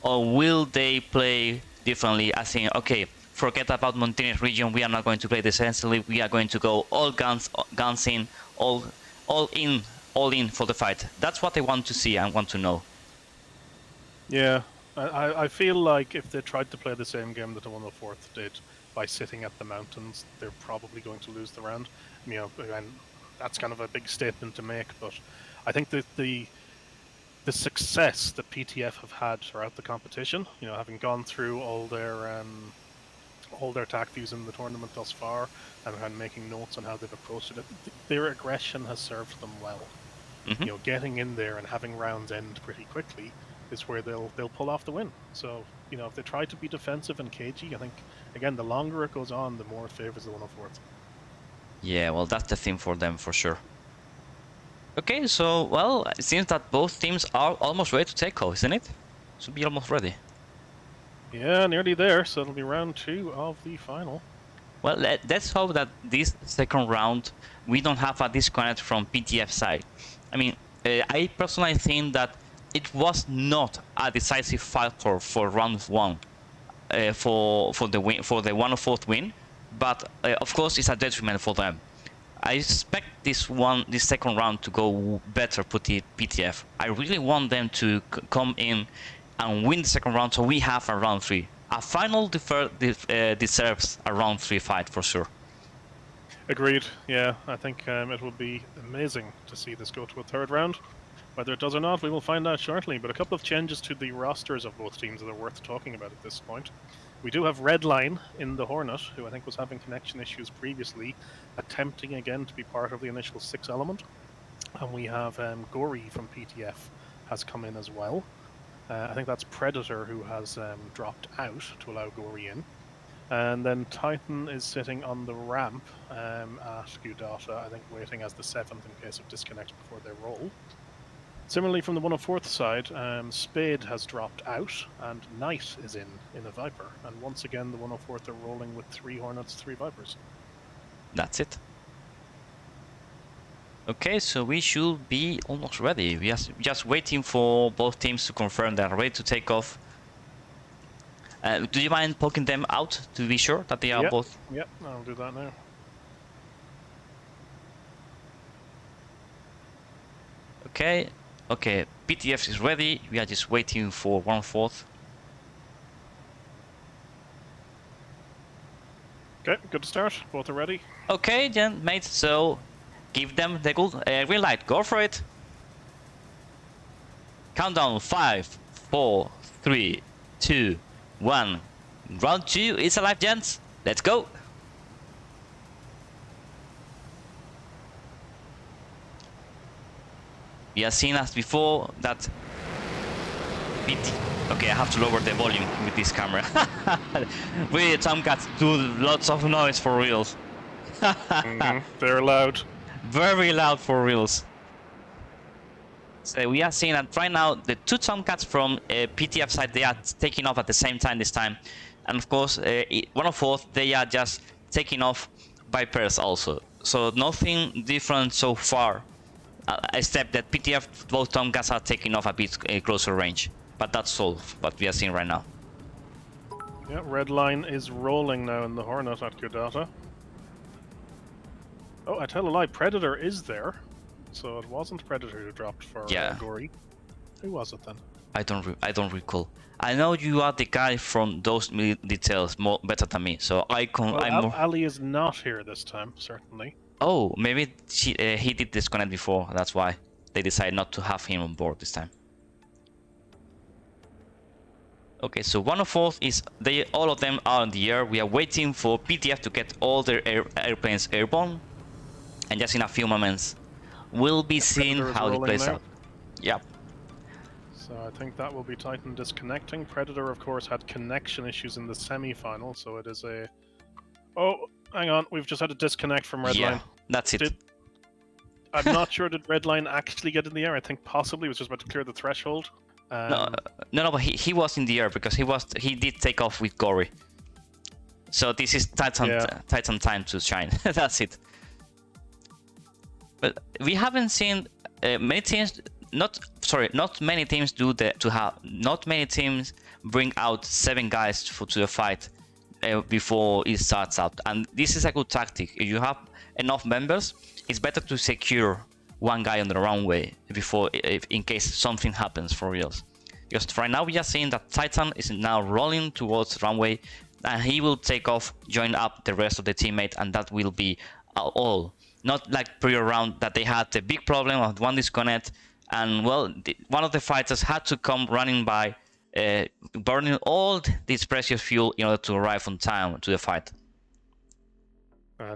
or will they play differently? As in, okay, forget about mountainous region. We are not going to play defensively. We are going to go all guns in, all in for the fight. That's what I want to see and want to know. Yeah, I feel like if they tried to play the same game that the 104th did by sitting at the mountains, they're probably going to lose the round. You know, and that's kind of a big statement to make, but I think that the success that PTF have had throughout the competition, you know, having gone through all their Tacviews in the tournament thus far and making notes on how they've approached it, their aggression has served them well. You know, getting in there and having rounds end pretty quickly is where they'll pull off the win. So, you know, if they try to be defensive and cagey, I think, again, the longer it goes on, the more it favors the 104th. Yeah, well, that's the thing for them, for sure. Okay, so, well, it seems that both teams are almost ready to take off, isn't it? Should be almost ready. Yeah, nearly there, so it'll be round 2 of the final. Well, let's hope that this second round, we don't have a disconnect from PTF side. I mean, I personally think that it was not a decisive factor for round 1 for the 104th win, but of course it's a detriment for them. I expect this second round to go better for the PTF. I really want them to come in and win the second round, so we have a round 3. A final deserves a round 3 fight for sure. Agreed. Yeah, I think it would be amazing to see this go to a third round. Whether it does or not, we will find out shortly, but a couple of changes to the rosters of both teams that are worth talking about at this point. We do have Redline in the Hornet, who I think was having connection issues previously, attempting again to be part of the initial 6 element. And we have Gory from PTF has come in as well. I think that's Predator who has dropped out to allow Gory in. And then Titan is sitting on the ramp at 𝐷𝐿, I think waiting as the 7th in case of disconnect before they roll. Similarly, from the 104th side, Spade has dropped out, and Knight is in a Viper. And once again, the 104th are rolling with 3 Hornets, 3 Vipers. That's it. Okay, so we should be almost ready. We are just waiting for both teams to confirm they are ready to take off. Do you mind poking them out to be sure that they are both? Yep, I'll do that now. Okay. Okay, PTF is ready. We are just waiting for 1/4. Okay, good to start. Both are ready. Okay, then, mate. So, give them the green light. Go for it. Countdown: 5, 4, 3, 2, 1. Round 2 is alive, gents. Let's go. We have seen as before that okay, I have to lower the volume with this camera. Really, Tomcats do lots of noise for reals. They're loud. Very loud for reals. So we are seeing that right now the 2 Tomcats from PTF side, they are taking off at the same time this time. And of course, 104th, they are just taking off by pairs also. So nothing different so far. Except that PTF, both Tomcats are taking off a bit closer range. But that's all what we are seeing right now. Yeah, Redline is rolling now in the Hornet at 𝐷𝐿. Oh, I tell a lie, Predator is there. So it wasn't Predator who dropped for Gory. Who was it then? I don't recall. I know you are the guy from those details more better than me, so I'm more... Ali is not here this time, certainly. Oh, maybe he did disconnect before. That's why they decided not to have him on board this time. Okay, so 104th is all of them are in the air. We are waiting for PTF to get all their airplanes airborne, and just in a few moments, we'll be seeing how it plays out. Yep. So I think that will be Titan disconnecting. Predator, of course, had connection issues in the semi-final, so it is a... Oh, hang on, we've just had a disconnect from Redline. Yeah, that's it. I'm not sure did Redline actually get in the air. I think possibly he was just about to clear the threshold. No, but he was in the air because he did take off with Gory. So this is Titan time to shine. That's it. But we haven't seen many teams. Not many teams not many teams bring out 7 guys to the fight before it starts out, and this is a good tactic. If you have enough members, it's better to secure one guy on the runway before, in case something happens for reals. Because right now we are seeing that Titan is now rolling towards runway, and he will take off, join up the rest of the teammate, and that will be all. Not like prior round that they had the big problem of one disconnect. And well, one of the fighters had to come running by, burning all this precious fuel in order to arrive on time to the fight.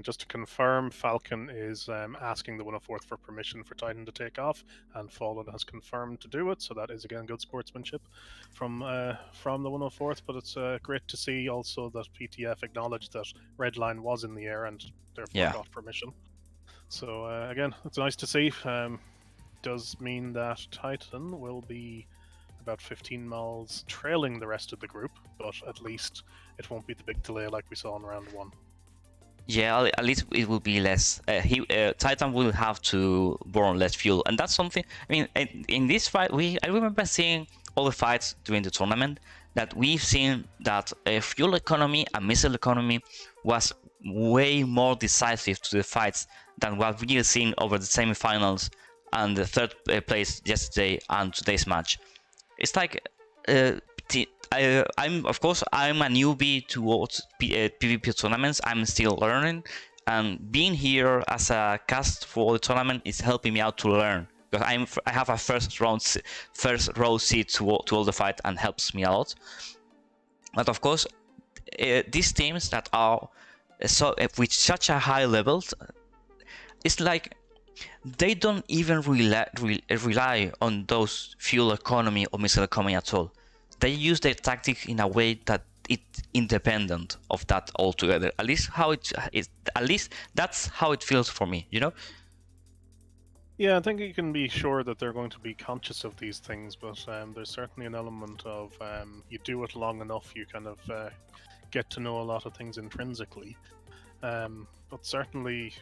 Just to confirm, Falcon is asking the 104th for permission for Titan to take off, and Fallen has confirmed to do it. So that is again good sportsmanship from the 104th. But it's great to see also that PTF acknowledged that Redline was in the air and therefore got permission. So again, it's nice to see. Does mean that Titan will be about 15 miles trailing the rest of the group, but at least it won't be the big delay like we saw in round 1. Yeah, at least it will be less. Titan will have to burn less fuel, and that's something. I mean, in this fight, I remember seeing all the fights during the tournament that we've seen that fuel economy and missile economy was way more decisive to the fights than what we've seen over the semifinals and the third place yesterday and today's match. It's like I'm a newbie towards PvP tournaments. I'm still learning, and being here as a cast for the tournament is helping me out to learn, because I have a first row seat to all the fight and helps me a lot. But of course, these teams that are with such a high level, it's like they don't even rely on those fuel economy or missile economy at all. They use their tactic in a way that it's independent of that altogether. At least that's how it feels for me, you know? Yeah, I think you can be sure that they're going to be conscious of these things, but there's certainly an element of you do it long enough, you kind of get to know a lot of things intrinsically. But certainly,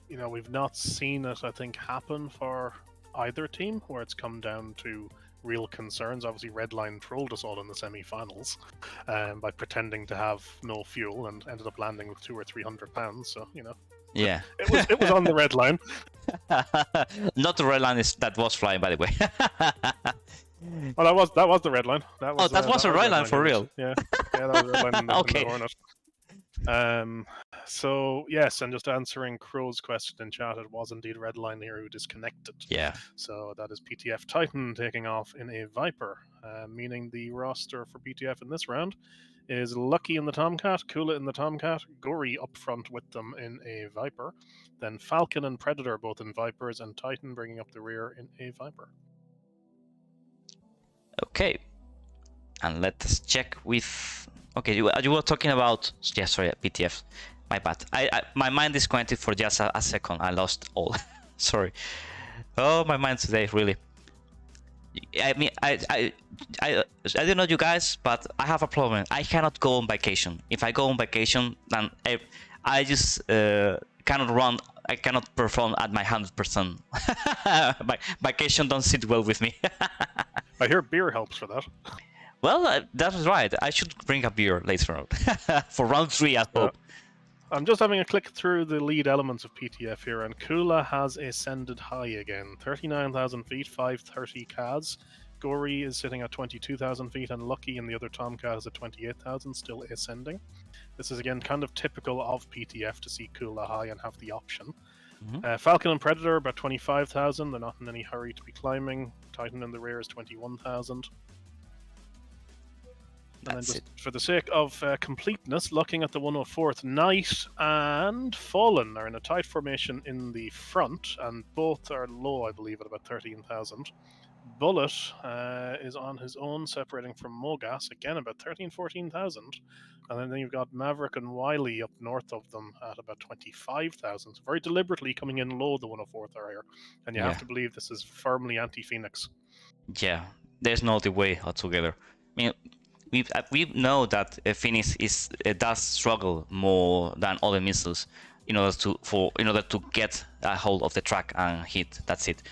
you know, we've not seen it, I think, happen for either team where it's come down to real concerns. Obviously, Redline trolled us all in the semi-finals by pretending to have no fuel and ended up landing with 200 or 300 pounds. So, you know, yeah, it was on the red line. Not the red line that was flying, by the way. Well, that was the red line. That was a red line for real. Yeah, that was the red line in the, okay. In the Hornet. So yes, and just answering Crow's question in chat, it was indeed Redline here who disconnected. Yeah. So that is PTF Titan taking off in a Viper, meaning the roster for PTF in this round is Lucky in the Tomcat, 𝐋𝐒 in the Tomcat, Gory up front with them in a Viper, then Falcon and Predator both in Vipers, and Titan bringing up the rear in a Viper. Okay, and let's check with... Okay, you were talking about... Yeah, sorry, PTF. My bad. My mind disconnected for just a second. I lost all. Sorry. Oh, my mind today, really. I mean, I don't know you guys, but I have a problem. I cannot go on vacation. If I go on vacation, then I just cannot run. I cannot perform at my 100%. My vacation don't sit well with me. I hear beer helps for that. Well, that was right. I should bring a beer later on for round 3, I hope. I'm just having a click through the lead elements of PTF here, and 𝐋𝐒 has ascended high again. 39,000 feet, 530 CAS. Gory is sitting at 22,000 feet, and Lucky and the other Tomcat is at 28,000, still ascending. This is again kind of typical of PTF to see Coola high and have the option. Falcon and Predator about 25,000. They're not in any hurry to be climbing. Titan in the rear is 21,000. And then just for the sake of completeness, looking at the 104th, Knight and Fallen are in a tight formation in the front, and both are low, I believe, at about 13,000. Bullet is on his own, separating from Mogas, again about 14,000. And then you've got Maverick and Wiley up north of them at about 25,000. So very deliberately coming in low, the 104th are here. And you have to believe this is firmly anti-Phoenix. Yeah, there's no other way altogether. I mean, we know that Phoenix does struggle more than other missiles in order to get a hold of the track and hit. That's it.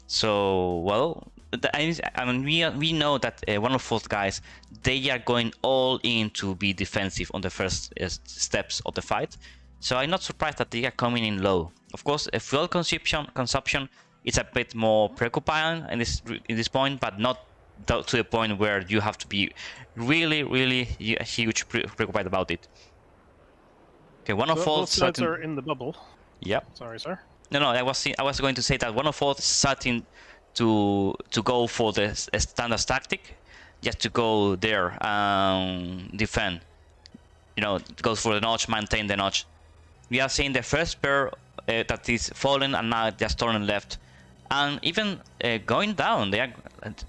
So, well, I mean, we know that 104th guys, they are going all in to be defensive on the first steps of the fight. So I'm not surprised that they are coming in low. Of course, fuel consumption is a bit more preoccupying in this point, but not to the point where you have to be really huge preoccupied about it. Okay, 104th. Both sides are in the bubble. Yep. Sorry, sir. No, I was going to say that 104th is starting to go for the standard tactic, just to go there and defend. You know, go for the notch, maintain the notch. We are seeing the first pair that is falling and now just turning left, and even going down. They are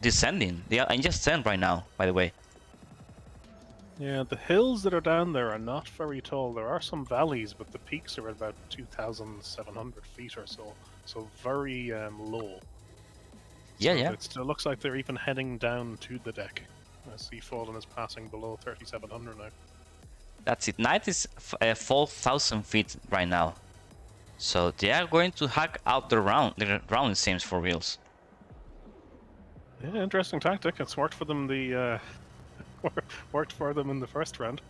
descending. They are in descent right now, by the way. Yeah, the hills that are down there are not very tall. There are some valleys, but the peaks are at about 2,700 feet or so. So very low. Yeah, so yeah. It still looks like they're even heading down to the deck. I see Fallen is passing below 3,700 now. That's it. Knight is 4,000 feet right now. So they are going to hack out the round, it seems, for reals. Yeah, interesting tactic. It's worked for them worked for them in the first round.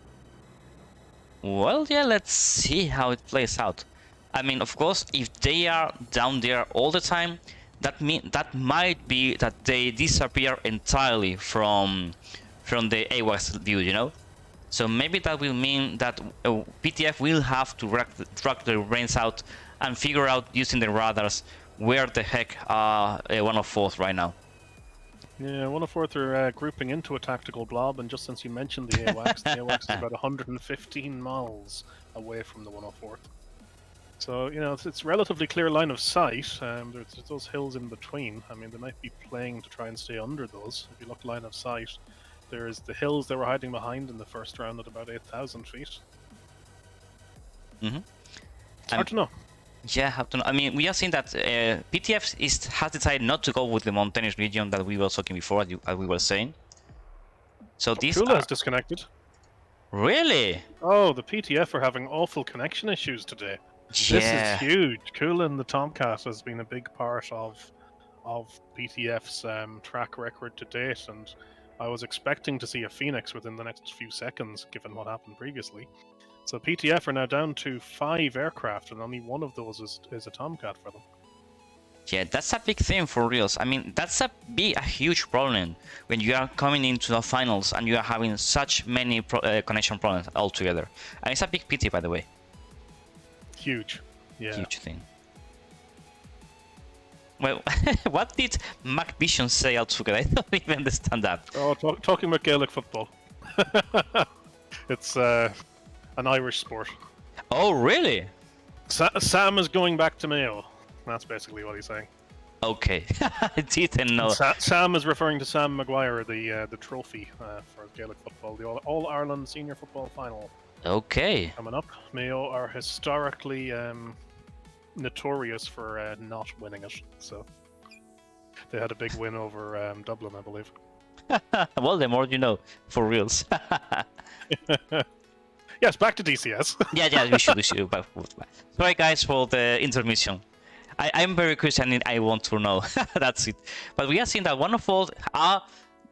Well, yeah, let's see how it plays out. I mean, of course, if they are down there all the time, that might be that they disappear entirely from the AWACS view, you know? So maybe that will mean that PTF will have to track the reins out and figure out using the radars where the heck are 104th right now. Yeah, 104th are grouping into a tactical blob, and just since you mentioned the AWACS, the AWACS is about 115 miles away from the 104th. So, you know, it's relatively clear line of sight. There's those hills in between. I mean, they might be playing to try and stay under those. If you look line of sight, there's the hills they were hiding behind in the first round at about 8,000 feet. Mm-hmm. It's hard to know. Yeah, have to know. I mean, we are seeing that PTF has decided not to go with the mountainous region that we were talking before, as we were saying. So these Coola has disconnected. Really? Oh, the PTF are having awful connection issues today. Yeah. This is huge. Coola and the Tomcat has been a big part of PTF's track record to date, and I was expecting to see a Phoenix within the next few seconds, given what happened previously. So PTF are now down to 5 aircraft, and only one of those is a Tomcat for them. Yeah, that's a big thing for reals. I mean, that's a huge problem when you are coming into the finals and you are having such many connection problems altogether. And it's a big pity, by the way. Huge. Yeah. Huge thing. Well, what did MacVision say altogether? I don't even understand that. Oh, talking about Gaelic football. It's an Irish sport. Oh, really? Sam is going back to Mayo. That's basically what he's saying. Okay, I didn't know. Sam is referring to Sam Maguire, the trophy for Gaelic football, the All-Ireland Senior Football Final. Okay. Coming up, Mayo are historically notorious for not winning it, so they had a big win over Dublin, I believe. Well, the more you know, for reals. Yes, back to DCS. yeah, we should. Sorry, guys, for the intermission. I'm very curious and I want to know. That's it. But we are seeing that 104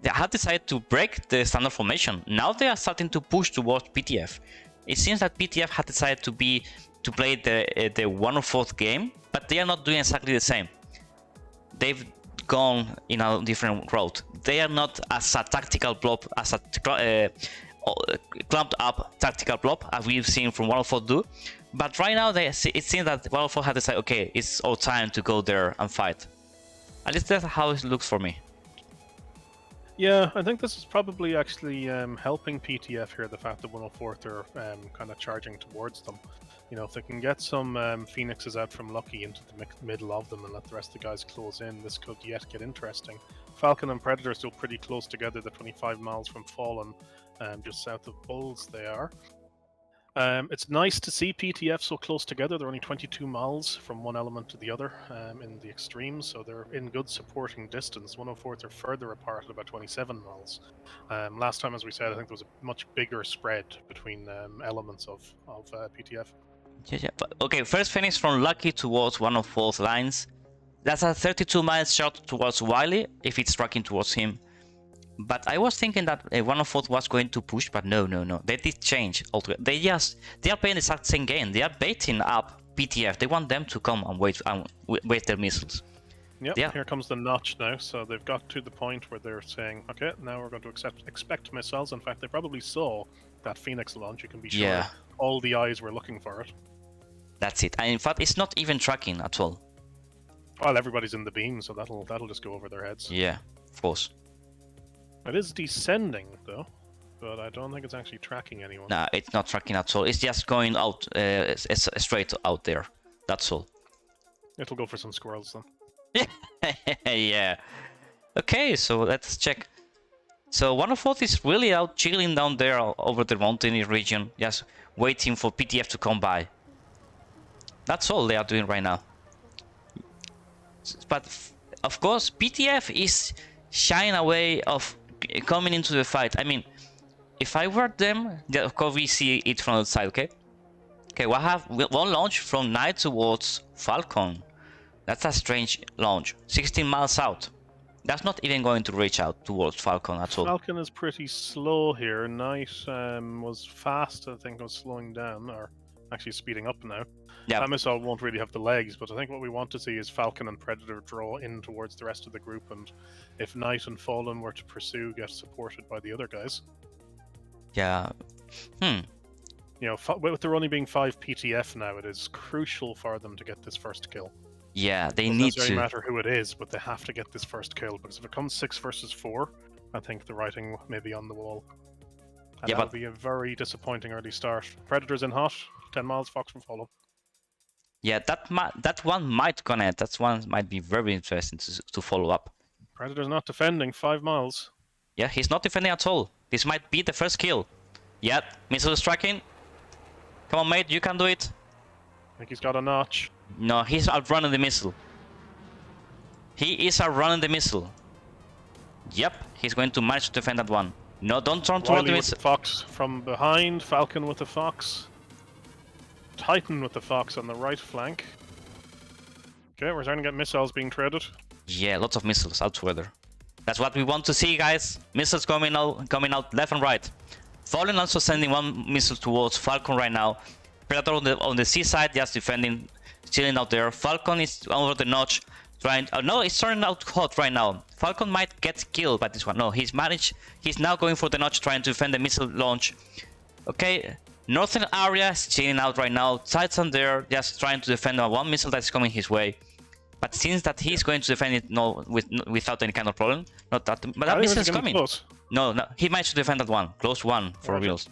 they have decided to break the standard formation. Now they are starting to push towards PTF. It seems that PTF had decided to play the 104th game, but they are not doing exactly the same. They've gone in a different road. They are not as a tactical blob, as a clumped up tactical blob as we've seen from 104 do. But right now, it seems that 104 had decided, okay, it's our time to go there and fight. At least that's how it looks for me. Yeah, I think this is probably actually helping PTF here, the fact that 104th are kind of charging towards them. You know, if they can get some Phoenixes out from Lucky into the middle of them and let the rest of the guys close in, this could yet get interesting. Falcon and Predator are still pretty close together. They're 25 miles from Fallen, just south of Bulls they are. It's nice to see PTF so close together. They're only 22 miles from one element to the other in the extremes, so they're in good supporting distance. 104th are further apart at about 27 miles. Last time, as we said, I think there was a much bigger spread between elements of PTF. Yeah. But, okay, first Phoenix from Lucky towards 104th lines. That's a 32 miles shot towards Wiley if it's tracking towards him. But I was thinking that 104th was going to push, but no. They did change altogether. They are playing the exact same game. They are baiting up PTF. They want them to come and wait their missiles. Yep, yeah. Here comes the notch now. So they've got to the point where they're saying, okay, now we're going to expect missiles. In fact, they probably saw that Phoenix launch. You can be sure all the eyes were looking for it. That's it. And in fact, it's not even tracking at all. Well, everybody's in the beam, so that'll just go over their heads. Yeah, of course. It is descending, though, but I don't think it's actually tracking anyone. Nah, it's not tracking at all. It's just going out, straight out there. That's all. It'll go for some squirrels, then. Yeah. Okay, so let's check. So 104th is really out chilling down there over the mountainous region, just waiting for PTF to come by. That's all they are doing right now. But, of course, PTF is shying away of coming into the fight. I mean, if I were them, of course we see it from the side, okay? Okay, we'll have one launch from Night towards Falcon. That's a strange launch. 16 miles out. That's not even going to reach out towards Falcon at all. Falcon is pretty slow here. Night was fast, I think, was slowing down, or actually speeding up now. Yeah. That missile won't really have the legs, but I think what we want to see is Falcon and Predator draw in towards the rest of the group, and if Night and Fallen were to pursue, get supported by the other guys. Yeah. You know, with there only being 5 PTF now, it is crucial for them to get this first kill. Yeah, they need to. It doesn't necessarily matter who it is, but they have to get this first kill, because if it comes 6 versus 4, I think the writing may be on the wall. And that would be a very disappointing early start. Predator's in hot, 10 miles, Fox from Fallen. Yeah, that one might connect. That one might be very interesting to follow up. Predator's not defending, 5 miles. Yeah, he's not defending at all. This might be the first kill. Yeah, missile striking. Come on, mate, you can do it. I think he's got a notch. No, he's outrunning the missile. He is outrunning the missile. Yep, he's going to manage to defend that one. No, don't turn toward the missile. Fox from behind, Falcon with the Fox. Titan with the Fox on the right flank. Okay, we're starting to get missiles being traded. Yeah, lots of missiles out together. That's what we want to see, guys. Missiles coming out left and right. Fallen also sending one missile towards Falcon right now. Predator on the seaside, just defending, chilling out there. Falcon is over the notch, trying. Oh no, it's turning out hot right now. Falcon might get killed by this one. No, he's managed. He's now going for the notch, trying to defend the missile launch. Okay. Northern area is chilling out right now. Titan there, just trying to defend one missile that's coming his way. But since that he's going to defend it without any kind of problem. Not that, but that missile is coming. Close. No, he managed to defend that one. Close one for reals.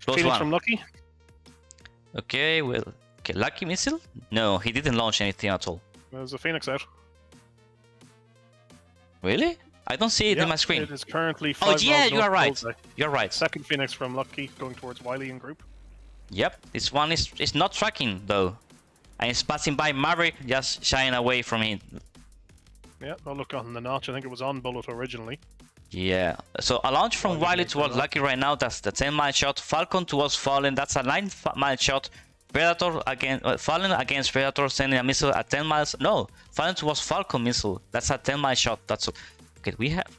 Close Phoenix one. from Lucky. Okay, well, okay, Lucky missile? No, he didn't launch anything at all. There's a Phoenix out. Really? I don't see it in my screen. It is currently 5 miles. Oh yeah, you are right. Bullseye. You're right. Second Phoenix from Lucky going towards Wiley and group. Yep, this one is not tracking though. And it's passing by Maverick, just shying away from it. Yeah, no look on the notch. I think it was on Bullet originally. Yeah, so a launch from Wiley towards Lucky right now, that's the 10-mile shot. Falcon towards Fallen, that's a 9-mile shot. Predator against Fallen against Predator, sending a missile at 10 miles. No, Fallen towards Falcon missile, that's a 10-mile shot. That's okay. We have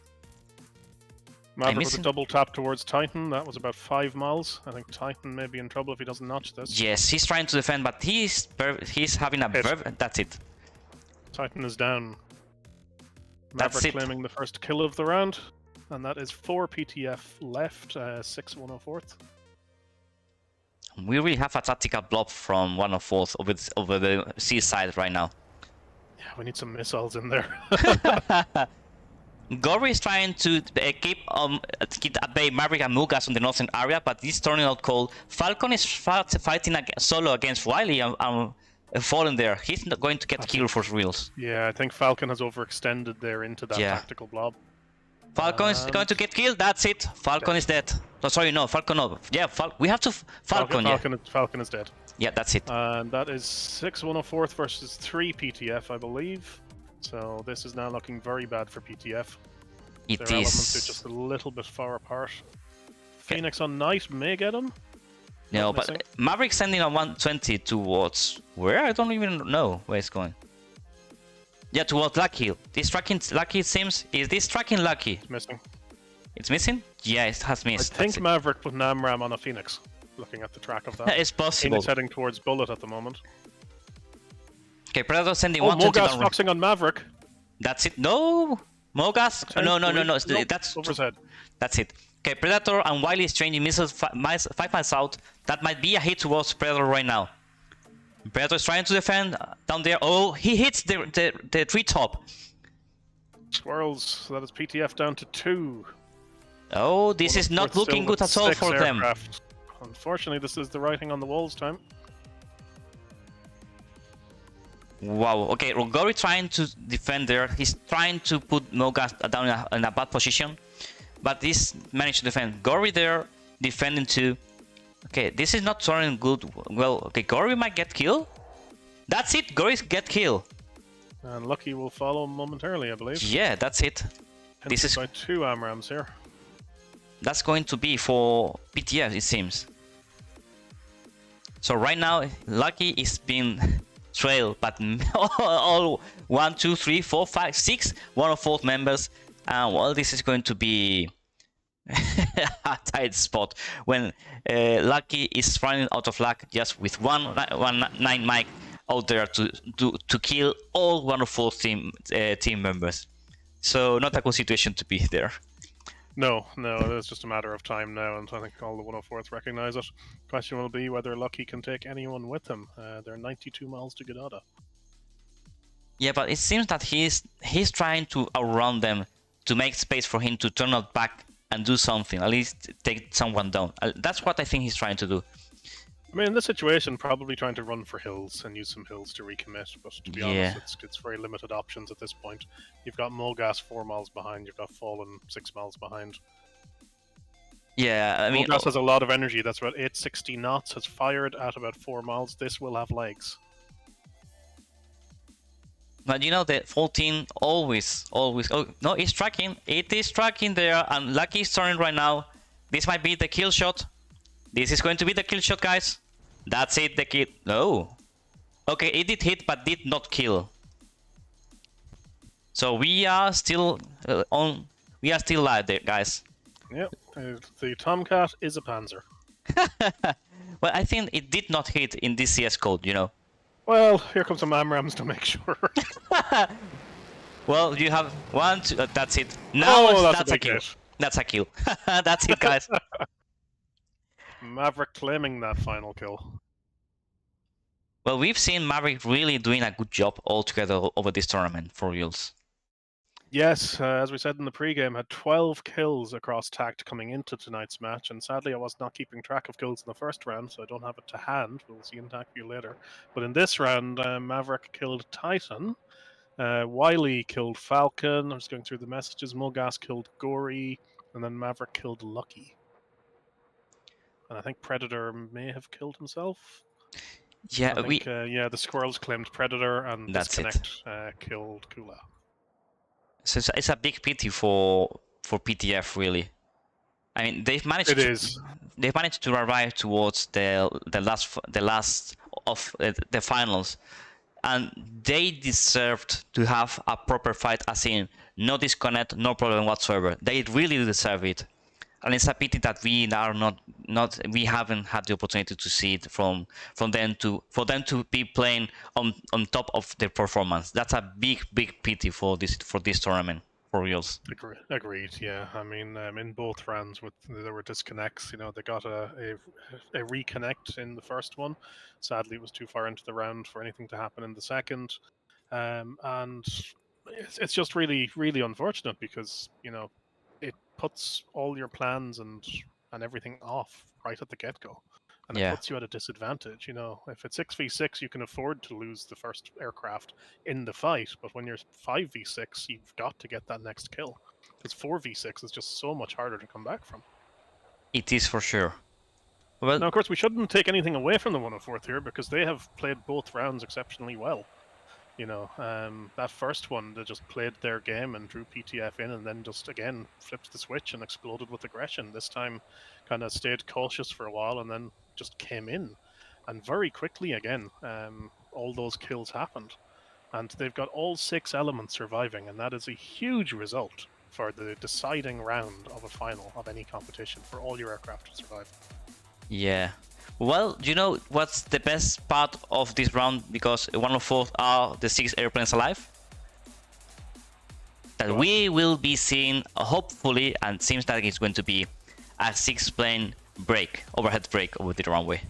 Maverick with a double tap towards Titan. That was about 5 miles. I think Titan may be in trouble if he doesn't notch this. Yes, he's trying to defend, but he's having a that's it. Titan is down. Maverick claiming the first kill of the round, and that is 4 PTF left, 6 104th. We really have a tactical blob from 104th over the seaside right now. Yeah, we need some missiles in there. Gory is trying to keep at bay Maverick and Mugas on the northern area, but this turning out cold. Falcon is fighting solo against Wiley and falling there. He's not going to get killed for reals. Yeah, I think Falcon has overextended there into that tactical blob. Falcon is going to get killed. That's it. Falcon is dead. Oh, sorry, no, Falcon no. Yeah, we have to Falcon. Falcon is dead. Yeah, that's it. And that is 6 104th versus 3 PTF, I believe. So this is now looking very bad for PTF. It Their is. elements are just a little bit far apart. Phoenix on Knight may get him. No, but Maverick sending on 120 towards where? I don't even know where it's going. Yeah, towards Lucky. This tracking Lucky, it seems. Is this tracking Lucky? It's missing. It's missing? Yeah, it has missed. I think Maverick put Namram on a Phoenix. Looking at the track of that. It's possible. Phoenix heading towards Bullet at the moment. Okay, Predator sending 120 Mogas foxing on Maverick. That's it. No! Mogas? No. That's over his head. That's it. Okay, Predator and Wiley is changing missiles 5 miles out. That might be a hit towards Predator right now. Predator is trying to defend down there. Oh, he hits the treetop. Squirrels. That is PTF down to 2. Oh, this is not looking good at all for them. Unfortunately, this is the writing on the walls time. Wow, okay, Gory trying to defend there. He's trying to put Mogas down in a bad position. But this managed to defend. Gory there, defending too. Okay, this is not turning good. Well, okay, Gory might get killed. That's it, Gory get killed. And Lucky will follow momentarily, I believe. Yeah, that's it. This is by 2 Amrams here. That's going to be for PTF, it seems. So right now, Lucky is being trailed, but all 1, 2, 3, 4, 5, 6 104th members. Well, this is going to be a tight spot when Lucky is running out of luck just with 1-9 mic out there to kill all 104th team members. So not a good situation to be there. No, it's just a matter of time now, and I think all the 104th recognize it. Question will be whether Lucky can take anyone with him. They're 92 miles to Godada. Yeah, but it seems that he's trying to outrun them to make space for him to turn out back and do something, at least take someone down. That's what I think he's trying to do. I mean, in this situation, probably trying to run for hills and use some hills to recommit, but to be honest, it's very limited options at this point. You've got Mogas 4 miles behind, you've got Fallen 6 miles behind. Yeah, I mean... Mogas has a lot of energy, that's about 860 knots, has fired at about 4 miles. This will have legs. But you know, the 14 always... Oh, no, it's tracking. It is tracking there, and Lucky is turning right now. This might be the kill shot. This is going to be the kill shot, guys. That's it, the kill. No. Okay, it did hit, but did not kill. So we are still We are still live there, guys. Yep, the Tomcat is a Panzer. Well, I think it did not hit in this CS code, you know. Well, here comes some Amrams to make sure. Well, you have 1, 2, that's it. Now that's a kill. That's a kill. That's it, guys. Maverick claiming that final kill. Well, we've seen Maverick really doing a good job altogether over this tournament, for reals. Yes, as we said in the pregame, had 12 kills across TACT coming into tonight's match, and sadly I was not keeping track of kills in the first round, so I don't have it to hand. We'll see in Tacview later. But in this round, Maverick killed Titan, Wiley killed Falcon, I'm just going through the messages, Mogas killed Gory, and then Maverick killed Lucky. And I think Predator may have killed himself. Yeah, the Squirrels claimed Predator, and Disconnect killed 𝐋𝐒. So it's a big pity for PTF, really. I mean, they've managed. They've managed to arrive towards the last of the finals, and they deserved to have a proper fight. As in, no disconnect, no problem whatsoever. They really deserve it. and it's a pity that we are we haven't had the opportunity to see it from them to be playing on top of their performance. That's a big pity for this tournament for reals. Agreed. Yeah, I mean, in both rounds, there were disconnects. You know, they got a reconnect in the first one. Sadly, it was too far into the round for anything to happen in the second, and it's just really unfortunate because you know it puts all your plans and everything off right at the get-go. And it Yeah. puts you at a disadvantage. You know, if it's 6v6, you can afford to lose the first aircraft in the fight. But when you're 5v6, you've got to get that next kill. Because 4v6 is just so much harder to come back from. It is for sure. Well, now, of course, we shouldn't take anything away from the 104th here because they have played both rounds exceptionally well. You know, that first one, they just played their game and drew PTF in and then just, again, flipped the switch and exploded with aggression. This time, kind of stayed cautious for a while and then just came in. And very quickly, again, all those kills happened. And they've got all 6 elements surviving, and that is a huge result for the deciding round of a final of any competition, for all your aircraft to survive. Yeah. Well, you know what's the best part of this round, because 104 are the 6 airplanes alive? That we will be seeing, hopefully, and seems like it's going to be a 6-plane overhead break over the runway.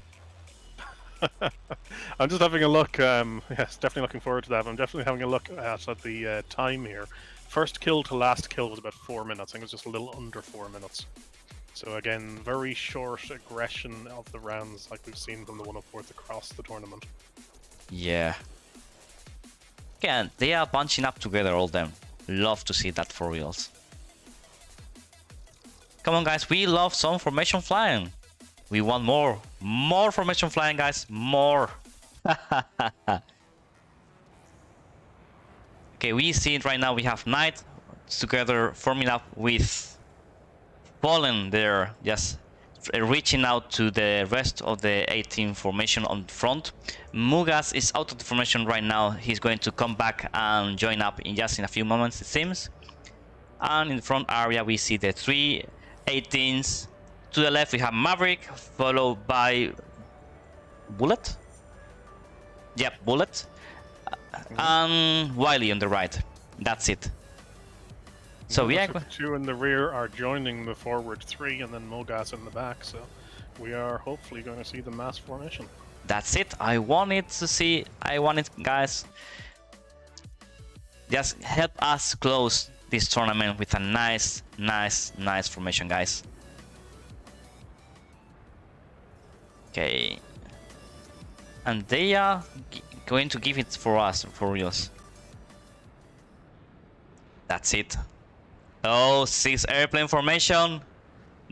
I'm just having a look. Yes, definitely looking forward to that. I'm definitely having a look at the time here. First kill to last kill was about 4 minutes. I think it was just a little under 4 minutes. So again, very short aggression of the rounds like we've seen from the 104th across the tournament. Yeah. Again, they are bunching up together, all them. Love to see that for reals. Come on, guys, we love some formation flying. We want more. More formation flying, guys. More. Okay, we see it right now. We have Knight together forming up with Fallen there, just reaching out to the rest of the 18 formation on front. Mugas is out of the formation right now. He's going to come back and join up in just in a few moments, it seems. And in the front area, we see the 3 18s. To the left, we have Maverick, followed by Bullet. Yep, Bullet. And Wiley on the right. That's it. So yeah, the 2 in the rear are joining the forward 3, and then Mogas in the back. So we are hopefully going to see the mass formation. That's it. I wanted to see. I wanted, guys. Just help us close this tournament with a nice formation, guys. Okay. And they are going to give it for us, for reals. That's it. Oh, 6 airplane formation.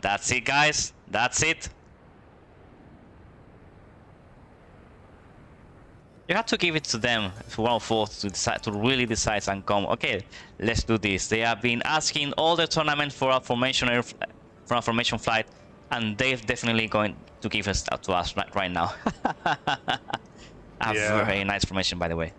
That's it, guys. That's it. You have to give it to them, for 104th, to decide, to really decide and come. Okay, let's do this. They have been asking all the tournament for a formation flight, and they're definitely going to give us to us right now. A very nice formation, by the way.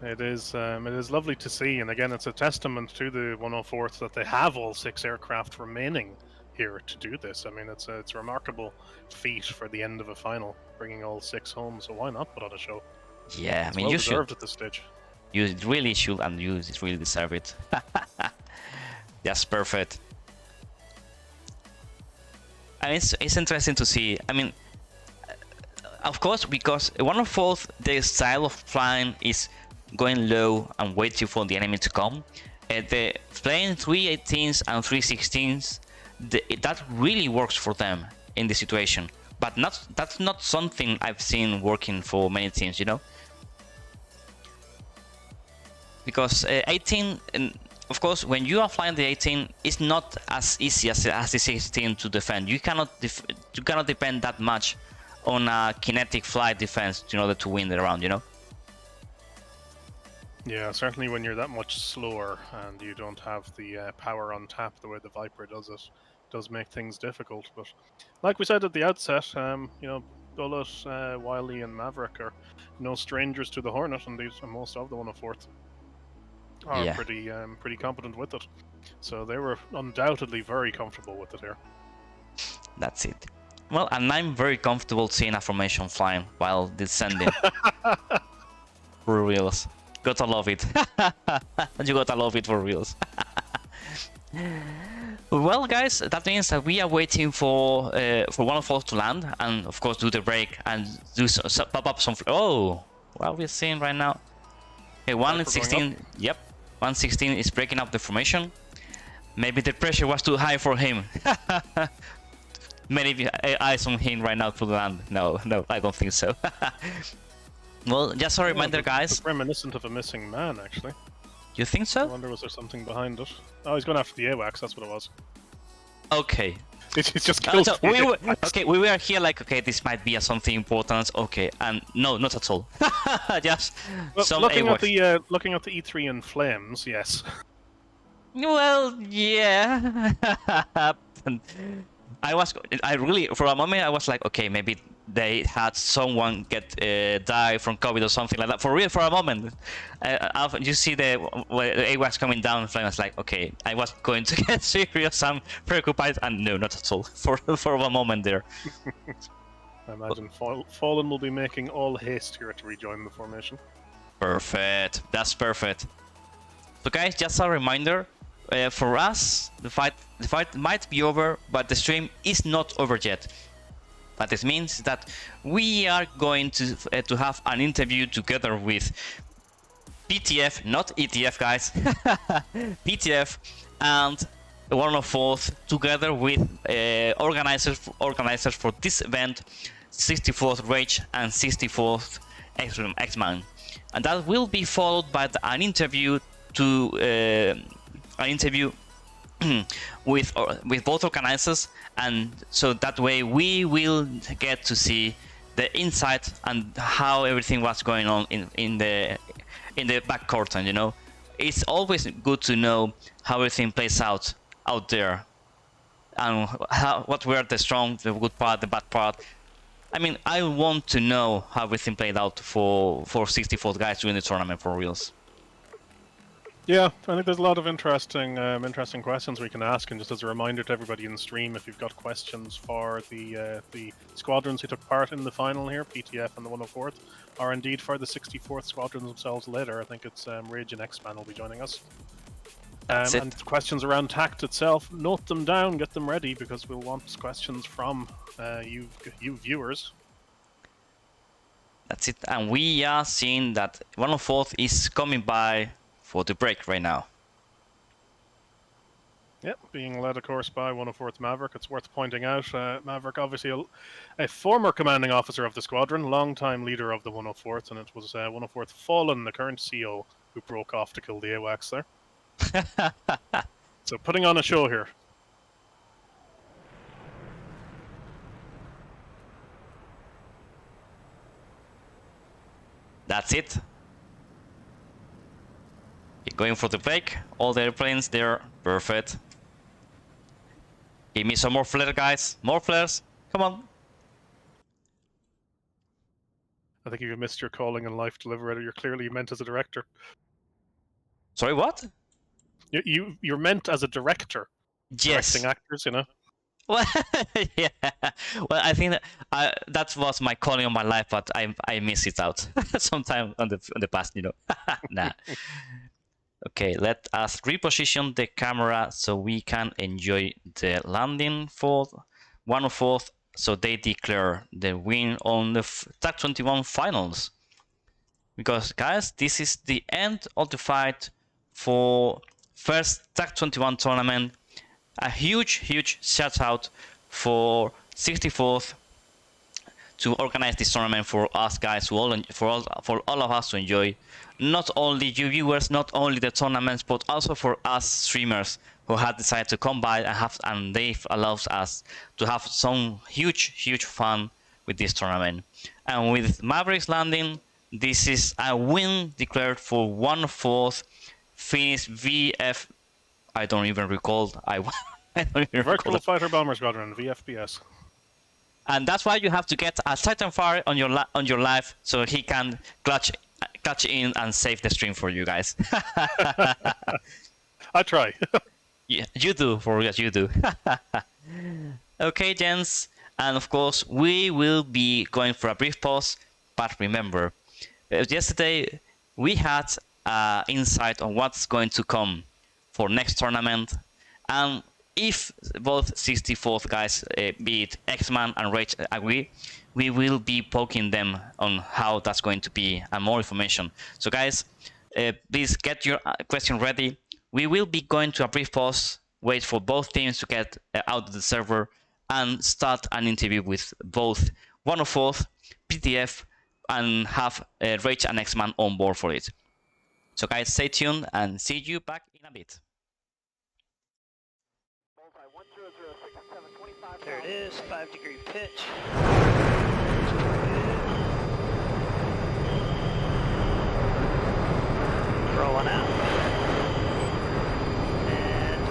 It is lovely to see, and again, it's a testament to the 104th that they have all 6 aircraft remaining here to do this. I mean, it's a remarkable feat for the end of a final, bringing all 6 home. So why not put on a show? Yeah, I mean, you deserved at this stage. You really should, and you really deserve it. That's perfect. And it's interesting to see. I mean, of course, because 104th, their style of flying is going low and waiting for the enemy to come. The playing 318s and 316s, that really works for them in this situation. But that's not something I've seen working for many teams, you know. Because 18, and of course, when you are flying the 18, it's not as easy as the 16 to defend. You cannot depend that much on a kinetic flight defense in order to win the round, you know. Yeah, certainly when you're that much slower and you don't have the power on tap the way the Viper does it, does make things difficult. But like we said at the outset, you know, Bullet, Wiley, and Maverick are no strangers to the Hornet, and most of the 104th are pretty competent with it. So they were undoubtedly very comfortable with it here. That's it. Well, and I'm very comfortable seeing a formation flying while descending. For reals. Gotta love it. You gotta love it for reals. Well, guys, that means that we are waiting for one of us to land, and of course do the break and do pop up some. Oh, what are we seeing right now? Okay, 116. Yep, 116 is breaking up the formation. Maybe the pressure was too high for him. Many eyes on him right now to land. No, I don't think so. Well, just a reminder, guys. It's reminiscent of a missing man, actually. You think so? I wonder, was there something behind it? Oh, he's going after the 𝐓𝐔𝐄𝐒, that's what it was. Okay. He's just killed so we were here like, okay, this might be something important. Okay, and no, not at all. Just some looking at the 𝐓3 in flames, yes. Well, yeah. I really, for a moment, I was like, okay, maybe they had someone die from COVID or something like that. For real, for a moment. You see the 𝐓𝐔𝐄𝐒 coming down, and I was like, okay, I was going to get serious and preoccupied, and no, not at all. For a moment there. I imagine Fallen will be making all haste here to rejoin the formation. Perfect. That's perfect. So, guys, just a reminder. For us, the fight might be over, but the stream is not over yet. But this means that we are going to have an interview together with PTF, not ETF, guys. PTF and 104th, together with organizers for this event, 64th Rage and 64th X-Man, and that will be followed by an interview with both organizers, and so that way we will get to see the insight and how everything was going on in the back curtain. You know, it's always good to know how everything plays out there, and what were the strong, the good part, the bad part. I mean, I want to know how everything played out for 64th guys during the tournament, for reals. Yeah, I think there's a lot of interesting questions we can ask, and just as a reminder to everybody in the stream, if you've got questions for the squadrons who took part in the final here, PTF and the 104th, or indeed for the 64th squadrons themselves later, I think it's Rage and X-Man will be joining us. And questions around TACT itself, note them down, get them ready, because we'll want questions from you viewers. That's it, and we are seeing that 104th is coming by for the break right now. Yep, being led, of course, by 104th Maverick. It's worth pointing out, Maverick, obviously a former commanding officer of the squadron, long-time leader of the 104th, and it was 104th Fallen, the current CO, who broke off to kill the 𝐓𝐿 there. So putting on a show here. That's it. Going for the break. All the airplanes there. Perfect. Give me some more flare, guys. More flares. Come on. I think you missed your calling in life, Deliberator. You're clearly meant as a director. Sorry, what? You're meant as a director. Yes. Directing actors, you know. Well, yeah. Well, I think that was my calling on my life, but I miss it out sometime on the past, you know. Nah. Okay, let us reposition the camera so we can enjoy the landing for 104th. So they declare the win on the TACT21 finals. Because, guys, this is the end of the fight for first TACT21 tournament. A huge shout out for 64th to organize this tournament for us guys, for all of us to enjoy. Not only you viewers, not only the tournaments, but also for us streamers who had decided to come by and they've allowed us to have some huge fun with this tournament. And with Mavericks landing, this is a win declared for 1/4 Phoenix VF. I don't even recall. I don't even Virtual Fighter Bomber Squadron, VFBS. And that's why you have to get a Titanfire on your live so he can clutch in and save the stream for you guys. I try. Yeah, you do, for yes, you do. Okay, gents, and of course we will be going for a brief pause, but remember, yesterday we had insight on what's going to come for next tournament, and if both 64th guys, be it X-Man and Rage, agree, we will be poking them on how that's going to be and more information. So guys, please get your question ready. We will be going to a brief pause, wait for both teams to get out of the server, and start an interview with both 104th, PTF, and have Rage and X-Man on board for it. So guys, stay tuned and see you back in a bit. There it is, 5-degree pitch. Rolling out. And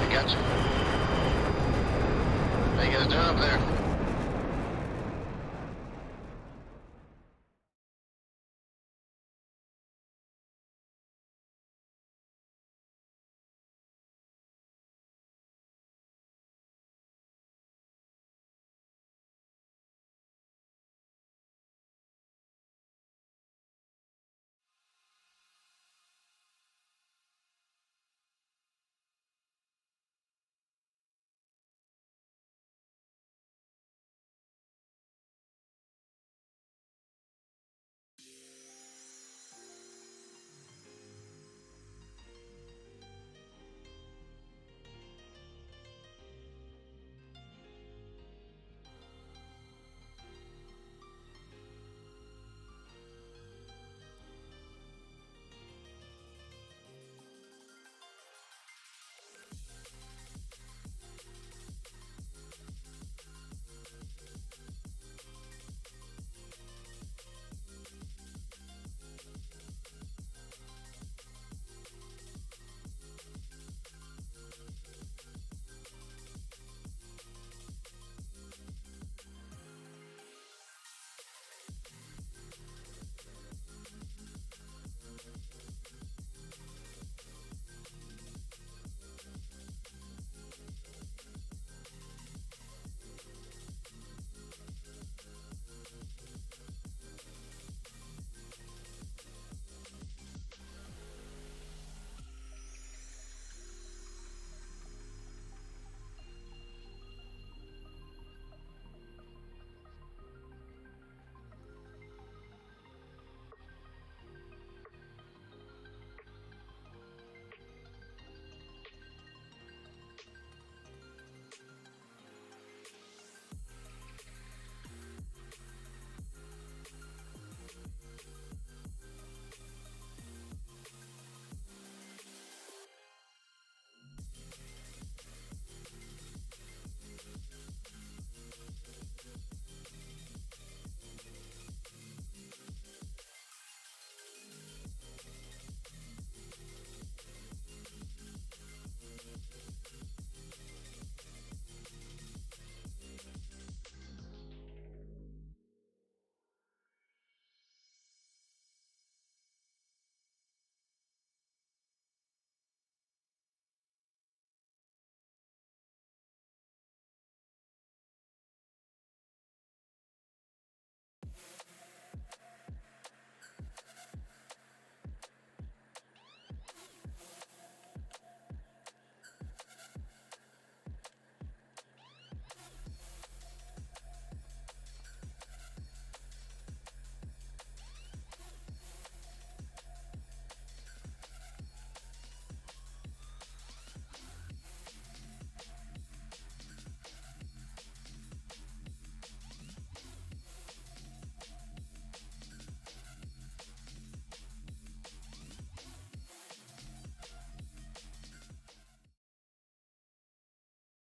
I got you. How you guys doing up there?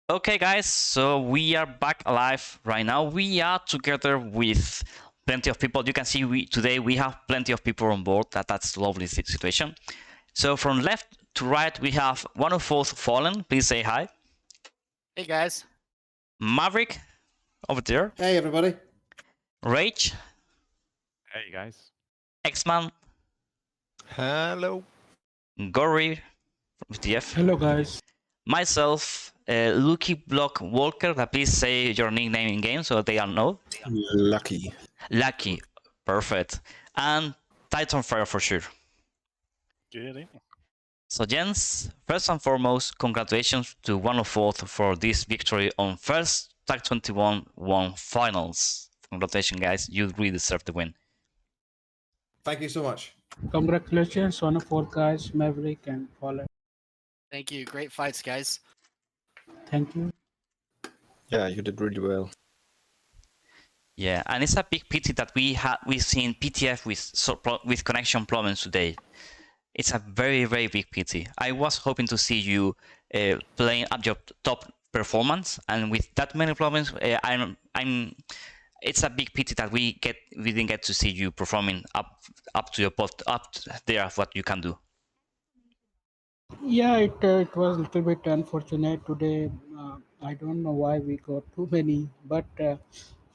Okay guys, so we are back alive right now. We are together with plenty of people. You can see today we have plenty of people on board. That's a lovely situation. So from left to right we have 104th Fallen. Please say hi. Hey guys. Maverick over there. Hey everybody. Rage. Hey guys. X-Man. Hello. Gory from PTF. Hello guys. Myself, Lucky Block Walker, please say your nickname in game so they all know. Lucky. Lucky, perfect. And Titanfire for sure. Good evening. So Jens, first and foremost, congratulations to 104th for this victory on first TACT21-1 finals. Congratulations guys, you really deserve the win. Thank you so much. Congratulations on the 4 guys, Maverick and Fallen. Thank you. Great fights, guys. Thank you. Yeah, you did really well. Yeah, and it's a big pity that we've seen PTF with connection problems today. It's a very, very big pity. I was hoping to see you playing at your top performance, and with that many problems, it's a big pity that we didn't get to see you performing up there what you can do. Yeah, it was a little bit unfortunate today. I don't know why we got too many, but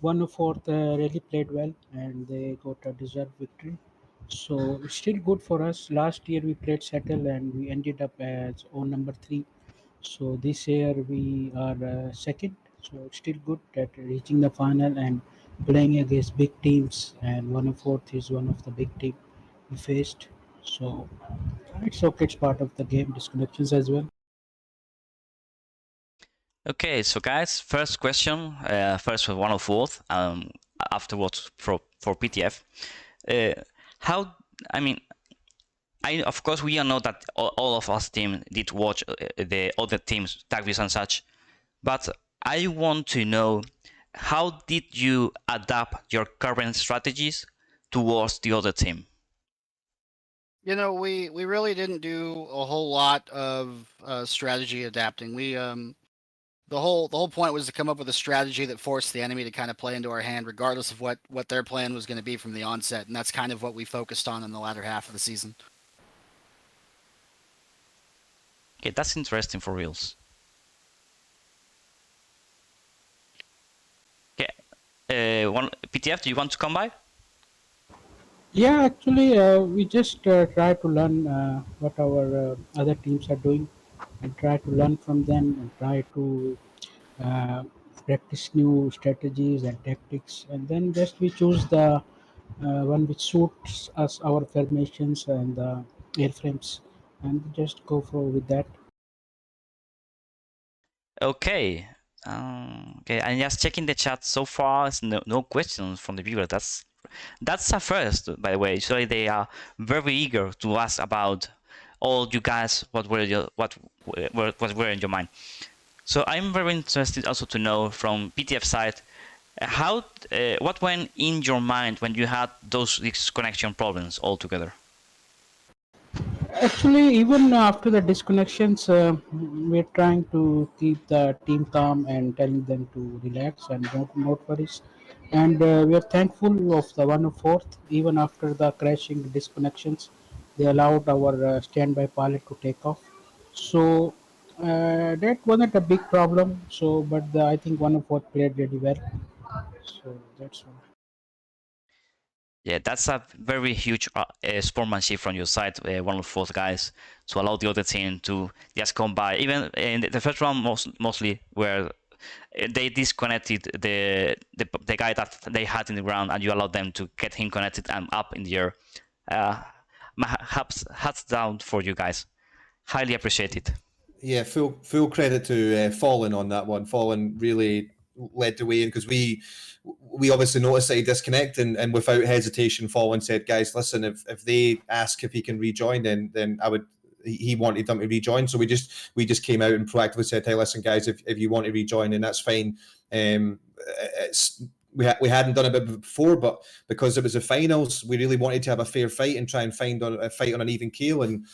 104th really played well and they got a deserved victory. So it's still good for us. Last year we played Settle and we ended up as on number 3. So this year we are second. So it's still good at reaching the final and playing against big teams. And 104th is one of the big team we faced. So it's okay. It's part of the game. Disconnections as well. Okay, so guys, first question, first for 104th, afterwards for PTF. Of course we all know that all of us team did watch the other teams, Tacviews and such, but I want to know, how did you adapt your current strategies towards the other team? You know, we really didn't do a whole lot of strategy adapting. We the whole point was to come up with a strategy that forced the enemy to kind of play into our hand, regardless of what their plan was going to be from the onset, and that's kind of what we focused on in the latter half of the season. Okay, that's interesting for reals. Okay, PTF, do you want to come by? Yeah, actually, we just try to learn what our other teams are doing and try to learn from them and try to uh, practice new strategies and tactics. And then just we choose the one which suits us, our formations and airframes, and just go for with that. Okay. Okay, I'm just checking the chat so far. There's no questions from the viewer. That's a first, by the way. Usually they are very eager to ask about all you guys what were in your mind. So I'm very interested also to know from PTF side what went in your mind when you had those disconnection problems altogether. Actually, even after the disconnections, we're trying to keep the team calm and telling them to relax and not worries. And we are thankful of the 104th. Even after the crashing disconnections, they allowed our standby pilot to take off. So that wasn't a big problem. So, but I think 104th played really well. So that's all. Yeah, that's a very huge sportsmanship from your side, 104th guys, to allow the other team to just come by. Even in the first round, mostly where they disconnected the guy that they had in the ground, and you allowed them to get him connected and up in the air. Hats down for you guys. Highly appreciate it. Yeah, full credit to Fallen on that one. Fallen really led the way in, because we obviously noticed that he disconnected, and without hesitation, Fallen said, "Guys, listen, if they ask if he can rejoin, then I would." He wanted them to rejoin, so we just came out and proactively said, "Hey, listen, guys, if you want to rejoin, then that's fine." We hadn't done it before, but because it was the finals, we really wanted to have a fair fight and try and find a fight on an even keel, and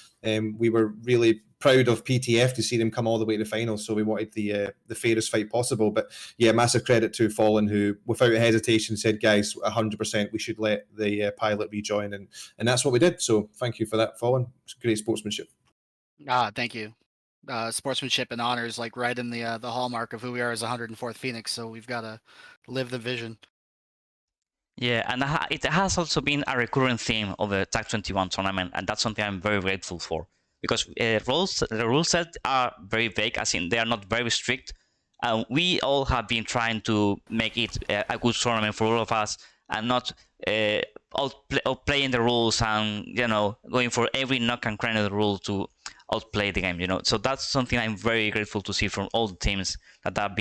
we were really proud of PTF to see them come all the way to the finals. So we wanted the fairest fight possible. But yeah, massive credit to Fallen, who without hesitation said, "Guys, 100%, we should let the pilot rejoin," and that's what we did. So thank you for that, Fallen. It's great sportsmanship. Thank you. Sportsmanship and honor is like right in the hallmark of who we are as 104th Phoenix. So we've got to live the vision. Yeah, and it has also been a recurring theme of the TACT21 tournament, and that's something I'm very grateful for. because the rules set are very vague, as in they are not very strict. We all have been trying to make it a good tournament for all of us, and not outplaying the rules and, you know, going for every nook and cranny of the rule to outplay the game, you know. So that's something I'm very grateful to see from all the teams, that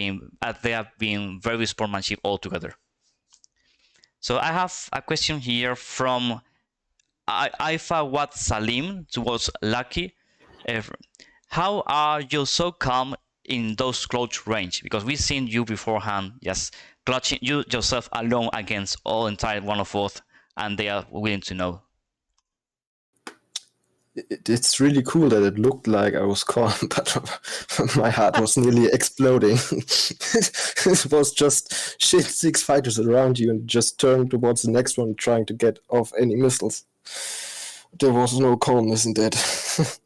they have been very sportsmanship all together. So I have a question here from 𝐋𝐈𝐒𝐂𝐄𝐒 Salim towards Lucky. How are you so calm in those close range? Because we've seen you beforehand just clutching you yourself alone against all entire 104th, and they are willing to know. It's really cool that it looked like I was calm, but my heart was nearly exploding. It was just shit 6 fighters around you and just turn towards the next one trying to get off any missiles. There was no calmness in that.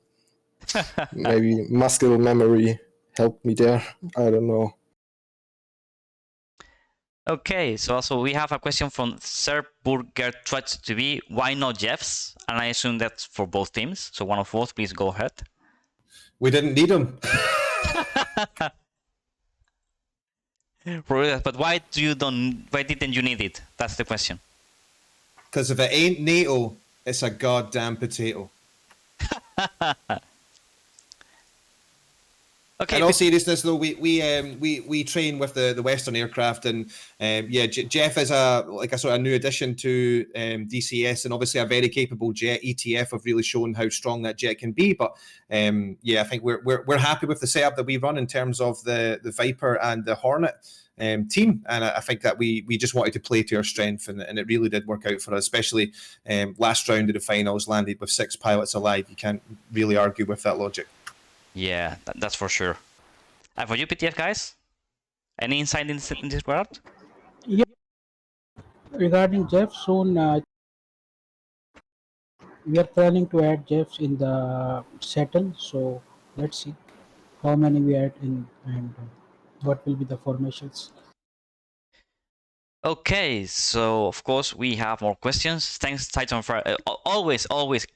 Maybe muscle memory helped me there. I don't know. Okay, so also we have a question from Serburger TV. Why not Jeffs? And I assume that's for both teams. So 104th, please go ahead. We didn't need him. But why didn't you need it? That's the question. Because if it ain't NATO, it's a goddamn potato. Okay. In all seriousness, though, we train with the Western aircraft, and yeah, Jeff is a sort of new addition to DCS, and obviously a very capable jet. ETF have really shown how strong that jet can be. But yeah, I think we're happy with the setup that we run in terms of the Viper and the Hornet team, and I think that we just wanted to play to our strength, and it really did work out for us. Especially last round of the finals, landed with 6 pilots alive. You can't really argue with that logic. Yeah, that's for sure. And for you, PTF guys, any insight in this world? Yeah. Regarding Jeff, soon we are planning to add Jeffs in the settle. So let's see how many we add in and what will be the formations. Okay, so of course we have more questions. Thanks, Titanfire. Always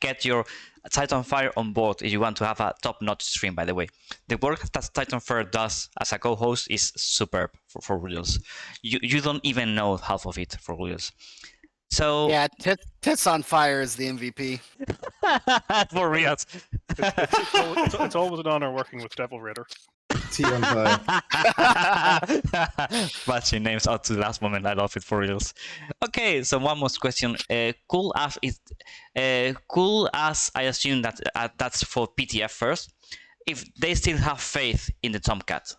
get your Titanfire on board if you want to have a top-notch stream, by the way. The work that Titanfire does as a co-host is superb, for reals. You don't even know half of it, for reals. So Yeah, Tits on Fire is the MVP. for reals. It's always an honor working with Devil Raider. Matching names out to the last moment. I love it, for reals. Okay, so one more question. Cool as I assume that that's for PTF first. If they still have faith in the Tomcat.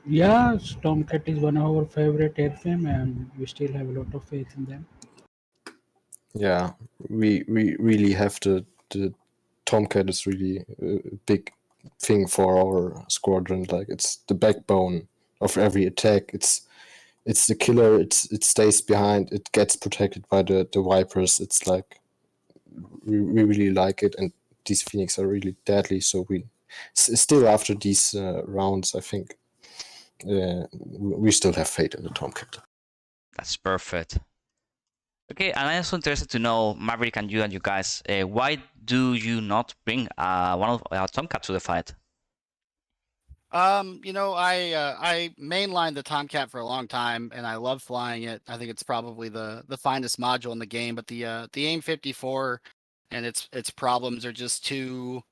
Yeah, Tomcat is one of our favorite airframe, and we still have a lot of faith in them. Yeah, we really have the Tomcat is really a big thing for our squadron. Like, it's the backbone of every attack. It's the killer. It stays behind. It gets protected by the Vipers. It's like we really like it, and these Phoenix are really deadly. So we still, after these rounds, I think we still have faith in the Tomcat. That's perfect. Okay, and I'm also interested to know, Maverick and you guys, why do you not bring one of our Tomcat to the fight? You know, I mainlined the Tomcat for a long time, and I love flying it. I think it's probably the finest module in the game. But the AIM-54 and its problems are just too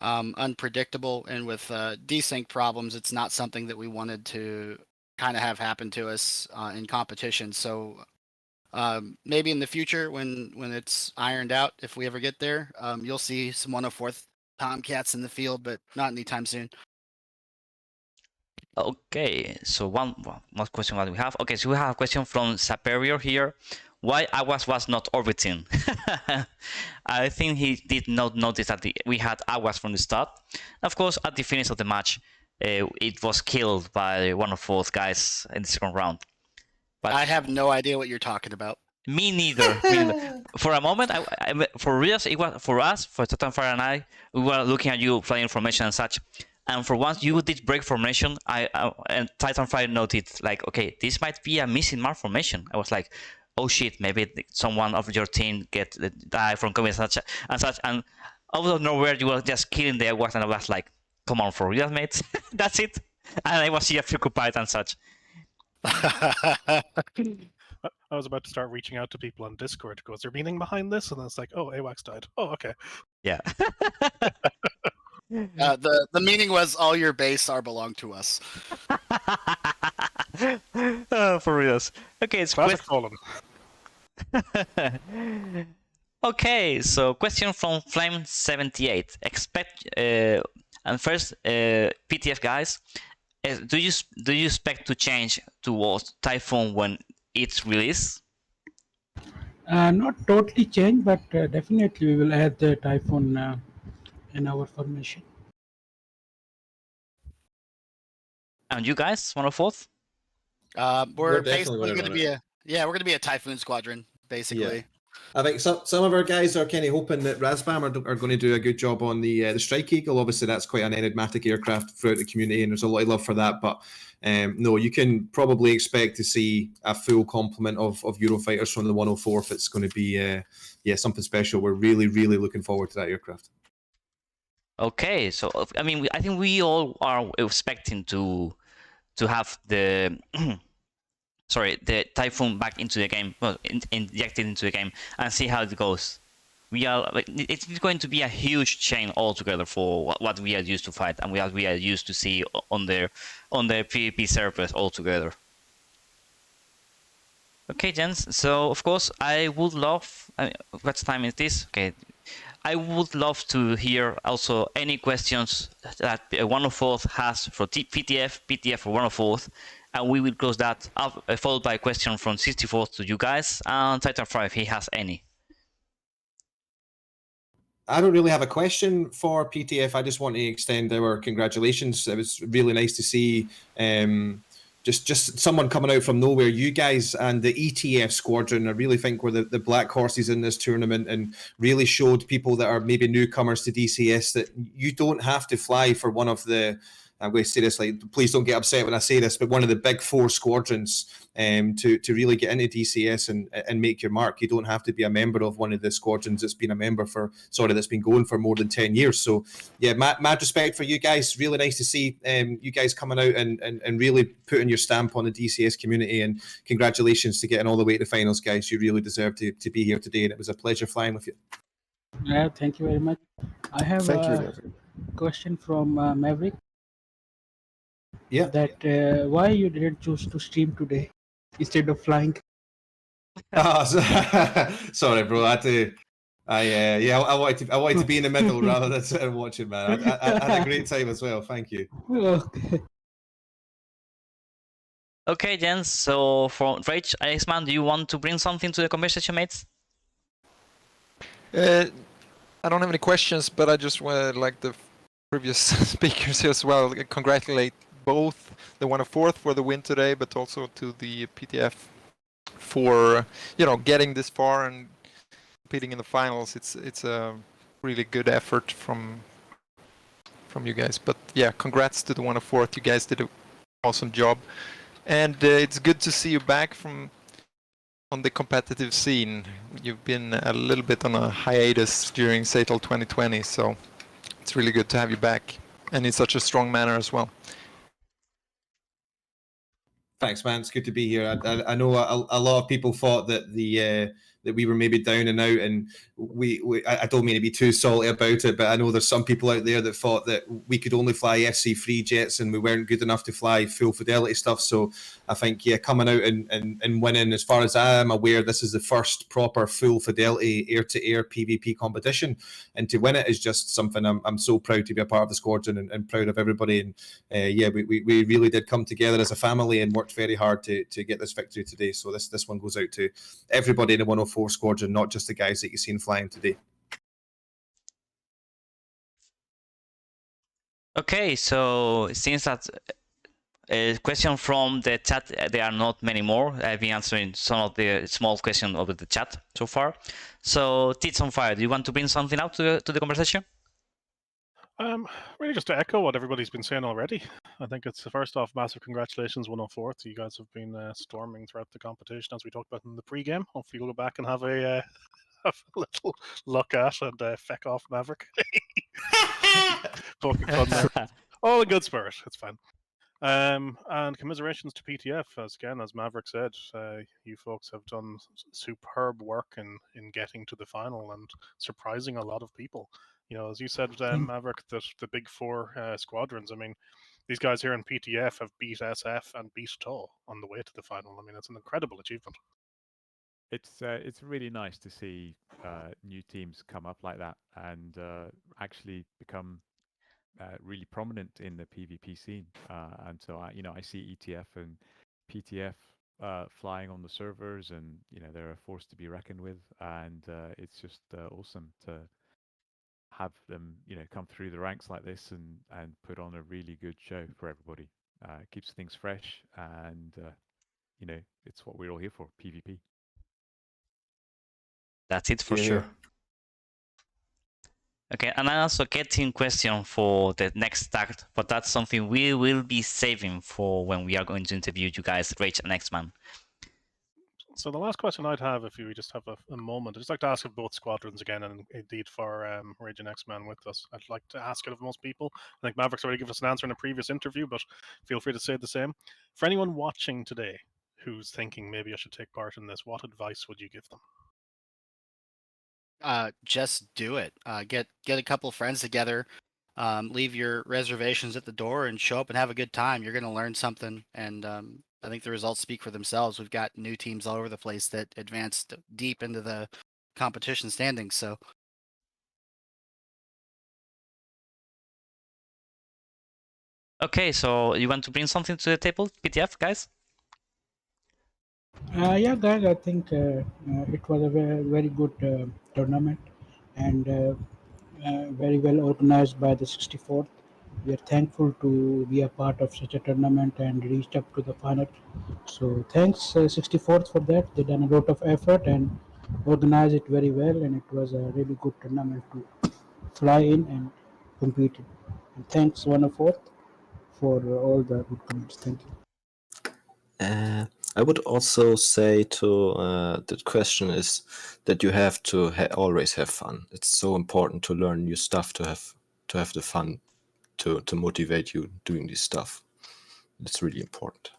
unpredictable, and with desync problems, it's not something that we wanted to kind of have happen to us in competition. So maybe in the future, when it's ironed out, if we ever get there, you'll see some 104th Tomcats in the field, but not anytime soon. Okay, so one more question that we have. Okay, so we have a question from Superior here. Why Aguas was not orbiting? I think he did not notice that we had Aguas from the start. Of course, at the finish of the match, it was killed by 104th guys in the second round. But I have no idea what you're talking about. Me neither. For a moment, for reals, it was for us, for Titanfire and I, we were looking at you playing formation and such. And for once you did break formation, and Titanfire noted, like, okay, this might be a missing mark formation. I was like, oh shit, maybe someone of your team die from coming and such. And out of nowhere, you were just killing the AWACS, and I was like, come on, for real, mates? That's it? And I was here preoccupied and such. I was about to start reaching out to people on Discord to go, is there meaning behind this? And then it's like, oh, AWACS died. Oh, okay. Yeah. The meaning was all your base are belong to us. Oh, for reals. Okay, it's Classic Colin. Okay, so question from Flame78. And first, PTF guys, do you expect to change towards Typhoon when it's released? Not totally change, but definitely we will add the Typhoon in our formation. And you guys, 104th? We're definitely basically gonna going to be we're going to be a Typhoon squadron, basically. Yeah. I think some of our guys are kind of hoping that Razbam are going to do a good job on the Strike Eagle. Obviously, that's quite an enigmatic aircraft throughout the community, and there's a lot of love for that. But no, you can probably expect to see a full complement of Eurofighters from the 104th. It's going to be something special. We're really, really looking forward to that aircraft. Okay, so I mean, I think we all are expecting to have the the Typhoon back into the game, well, injected into the game, and see how it goes. It's going to be a huge change altogether for what we are used to fight and what we are used to see on the PvP servers altogether. Okay, gents. So of course, I would love. What time is this? Okay. I would love to hear also any questions that 104th has for PTF or 104th, and we will close that up, followed by a question from 64th to you guys, and Titan 5 if he has any. I don't really have a question for PTF. I just want to extend our congratulations. It was really nice to see just someone coming out from nowhere. You guys and the ETF squadron, I really think were the black horses in this tournament, and really showed people that are maybe newcomers to DCS that you don't have to fly for one of the, I'm going to say this, like, please don't get upset when I say this, but one of the big four squadrons to really get into DCS and make your mark. You don't have to be a member of one of the squadrons that's been going for more than 10 years. So yeah, mad respect for you guys. Really nice to see you guys coming out and really putting your stamp on the DCS community, and congratulations to getting all the way to the finals, guys. You really deserve to be here today, and it was a pleasure flying with you. Yeah, thank you very much. I have a question from Maverick. Yeah. That why you didn't choose to stream today instead of flying? Sorry, bro. I wanted to be in the middle rather than sitting watching, man. I had a great time as well. Thank you. Okay. Okay, gents. So for Rage, Iceman, do you want to bring something to the conversation, mates? I don't have any questions, but I just want, like the previous speakers as well, congratulate both the 104th for the win today, but also to the PTF for getting this far and competing in the finals. It's a really good effort from you guys. But yeah, congrats to the 104th. You guys did an awesome job, and it's good to see you back on the competitive scene. You've been a little bit on a hiatus during SATL 2020, so it's really good to have you back, and in such a strong manner as well. Thanks, man. It's good to be here. I know a lot of people thought that that we were maybe down and out, and I don't mean to be too salty about it, but I know there's some people out there that thought that we could only fly FC3 jets and we weren't good enough to fly full fidelity stuff. So I think, yeah, coming out and winning, as far as I am aware, this is the first proper full fidelity air-to-air PvP competition, and to win it is just something I'm so proud to be a part of the squadron and proud of everybody. And yeah, we really did come together as a family and worked very hard to get this victory today. So this one goes out to everybody in the 104 squadron, not just the guys that you've seen flying today. Okay, so it seems that a question from the chat, there are not many more. I've been answering some of the small questions over the chat so far. So Tits on Fire, do you want to bring something out to the conversation? Really just to echo what everybody's been saying already. I think it's, first off, massive congratulations 104th. You guys have been storming throughout the competition, as we talked about in the pre-game. Hopefully you'll go back and have have a little look at and feck off Maverick. Poking fun there. All in good spirit. It's fine. And commiserations to PTF, as Maverick said, you folks have done superb work in getting to the final and surprising a lot of people. You know, as you said, Maverick, that the big four squadrons, I mean, these guys here in PTF have beat SF and beat TAW on the way to the final. I mean, it's an incredible achievement. It's really nice to see new teams come up like that and actually become really prominent in the PvP scene. And so I see ETF and PTF flying on the servers, and they're a force to be reckoned with. And it's just awesome to have them come through the ranks like this and put on a really good show for everybody. It keeps things fresh, and it's what we're all here for, PvP. That's it for sure. Okay, and I also getting question for the next tact, but that's something we will be saving for when we are going to interview you guys, Rage and X-Man. So the last question I'd have, if we just have a moment, I'd just like to ask of both squadrons again, and indeed for Rage and X-Man with us. I'd like to ask it of most people. I think Maverick's already given us an answer in a previous interview, but feel free to say the same. For anyone watching today who's thinking maybe I should take part in this, what advice would you give them? Just do it. Get a couple of friends together, leave your reservations at the door, and show up and have a good time. You're going to learn something, and I think the results speak for themselves. We've got new teams all over the place that advanced deep into the competition standings. So. Okay, so you want to bring something to the table, PTF guys? Yeah, guys, I think it was a very, very good tournament and very well organized by the 64th. We are thankful to be a part of such a tournament and reached up to the final. So thanks 64th for that. They done a lot of effort and organized it very well, and it was a really good tournament to fly in and compete in. And thanks 104th for all the good comments. Thank you. I would also say to the question is that you have to always have fun. It's so important to learn new stuff, to have the fun, to motivate you doing this stuff. It's really important.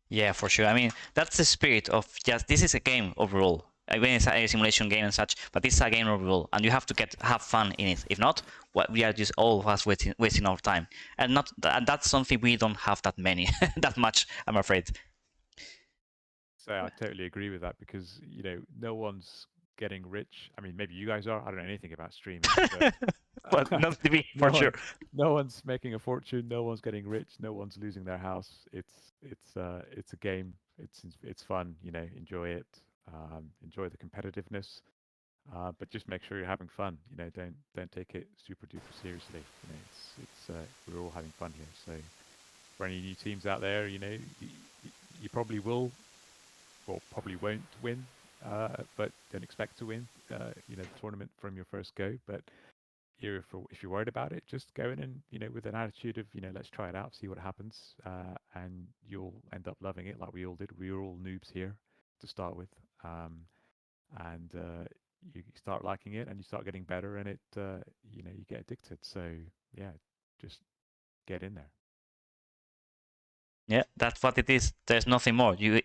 Yeah, for sure. I mean, that's the spirit of just this is a game overall. I mean, it's a simulation game and such, but this is a game overall, and you have to have fun in it. If not, we are just all of us wasting our time, and that's something we don't have that many, that much, I'm afraid. So I totally agree with that, because no one's getting rich. I mean, maybe you guys are. I don't know anything about streaming, but not to be for sure. No one's making a fortune. No one's getting rich. No one's losing their house. It's a game. It's fun. Enjoy it. Enjoy the competitiveness, but just make sure you're having fun. Don't take it super duper seriously. We're all having fun here. So for any new teams out there, you probably will, or probably won't win, but don't expect to win. The tournament from your first go. But if you're worried about it, just go in and with an attitude of let's try it out, see what happens, and you'll end up loving it like we all did. We were all noobs here to start with, and you start liking it, and you start getting better, and you get addicted. So yeah, just get in there. Yeah, that's what it is. There's nothing more. You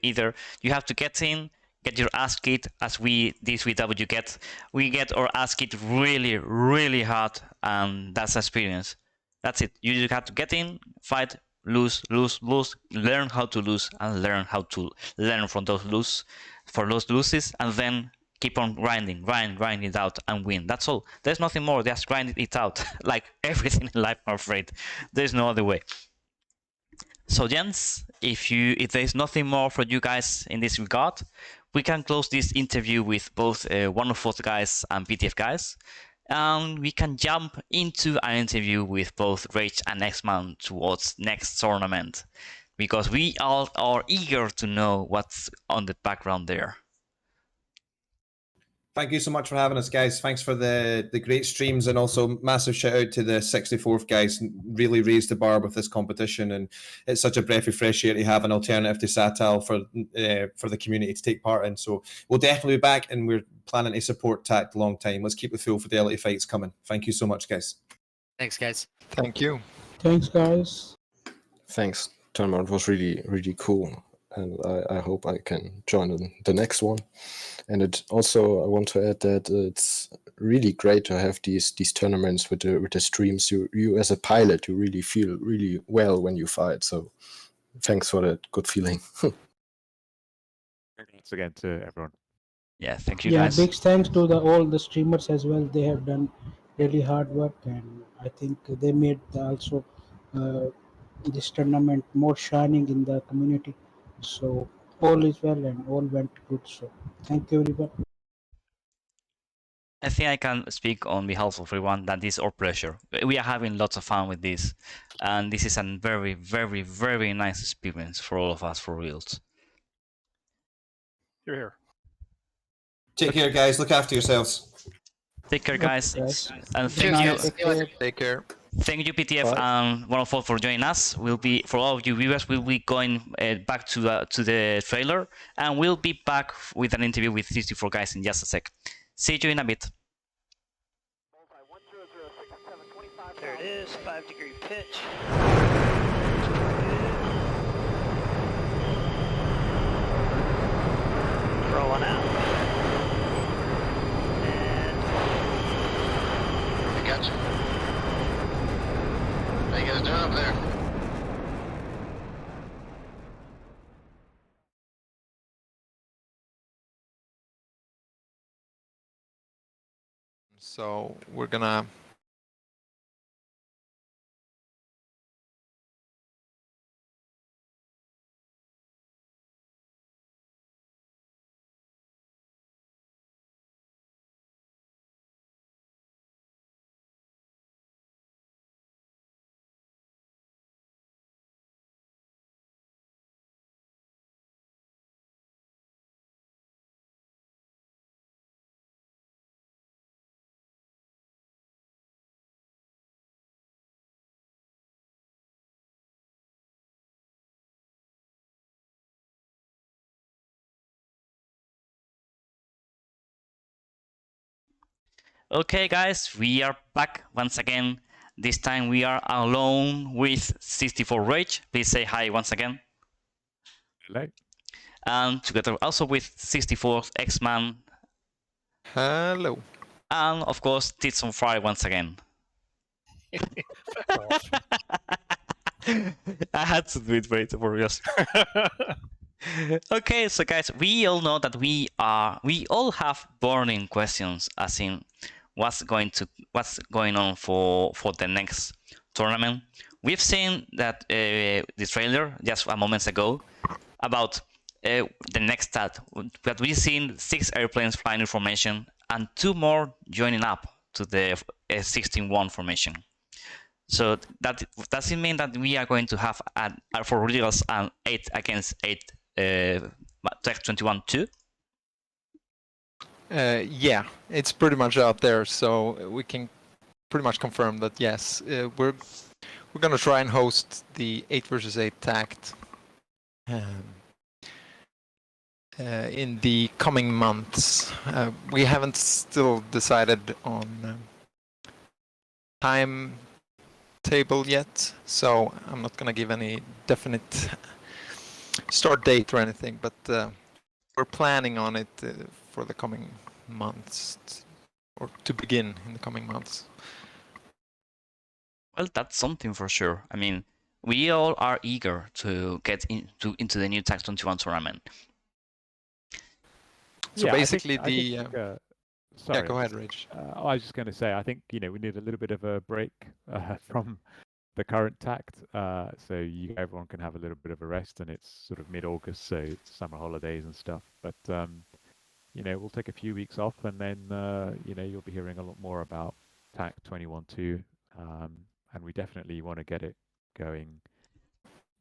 have to get in, get your ass kicked, as we this with WGET. We get our ass kicked really, really hard, and that's experience. That's it. You just have to get in, fight, lose, learn how to lose, and learn how to learn from those losses, and then keep on grinding it out and win. That's all. There's nothing more. Just grind it out, like everything in life, I'm afraid. There's no other way. So gents, if there's nothing more for you guys in this regard, we can close this interview with both 104th guys and PTF guys, and we can jump into an interview with both Rage and X-Man towards next tournament, because we all are eager to know what's on the background there. Thank you so much for having us, guys. Thanks for the great streams, and also massive shout out to the 64th guys. Really raised the bar with this competition, and it's such a breath of fresh air to have an alternative to Satal for the community to take part in. So we'll definitely be back, and we're planning to support TACT a long time. Let's keep the full fidelity fights coming. Thank you so much, guys. Thanks, guys. Thank you. Thanks, guys. Thanks. Tournament was really, really cool. And I hope I can join the next one. And it also, I want to add that it's really great to have these tournaments with the streams. You as a pilot, you really feel really well when you fight. So thanks for that good feeling. Thanks again to everyone. Yeah, thank you Yeah, guys. big thanks to all the streamers as well. They have done really hard work, and I think they made also this tournament more shining in the community. So all is well and all went good. So thank you, everyone. I think I can speak on behalf of everyone that this is our pleasure. We are having lots of fun with this, and this is a very, very, very nice experience for all of us, for reals. You're here. Take care, guys. Look after yourselves. Take care, guys, and Cheers, thank you. guys. Take care. Take care. Thank you, PTF and 104 for joining us. We'll be, for all of you viewers, we'll be going back to the trailer, and we'll be back with an interview with 64 guys in just a sec. See you in a bit. There it is, 5-degree pitch. Rolling out. And I got you. How you guys doing up there? So we're gonna Okay, guys, we are back once again. This time we are alone with 64 Rage. Please say hi once again. Hello. And together also with 64 X-Man. hello. And of course, Tits on Fire once again. I had to do it for you. Okay, so guys, we all know that we all have burning questions, as in what's going on for the next tournament. We've seen that the trailer just a moment ago about the next stat, but we've seen 6 airplanes flying in formation and 2 more joining up to the 16-1 formation. So that does it mean that we are going to have for reals an 8 against 8 TACT21-2? Yeah, it's pretty much out there, so we can pretty much confirm that yes, we're gonna try and host the 8 versus 8 TACT in the coming months. We haven't still decided on timetable yet, so I'm not gonna give any definite start date or anything, but we're planning on it for the coming months, or to begin in the coming months. Well, that's something for sure. I mean, we all are eager to get into the new TACT21 tournament. So Yeah, basically, sorry, yeah, go ahead, Rich. I was just going to say, I think we need a little bit of a break from the current TACT, so everyone can have a little bit of a rest, and it's sort of mid-August, so it's summer holidays and stuff. But we'll take a few weeks off, and then you'll be hearing a lot more about TACT21-2, and we definitely want to get it going,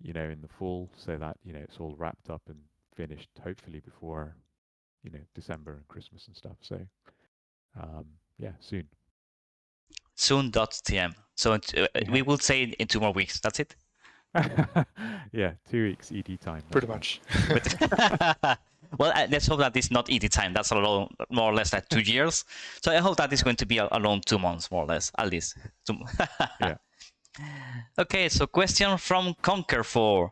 in the fall, so that it's all wrapped up and finished, hopefully before December and Christmas and stuff. So yeah, soon. Soon.tm. So we will say in 2 more weeks. That's it. Yeah, 2 weeks ED time. Pretty much. Well, let's hope that it's not ED time. That's more or less like 2 years. So I hope that is going to be around 2 months, more or less, at least. Yeah. Okay, so question from Conquer4.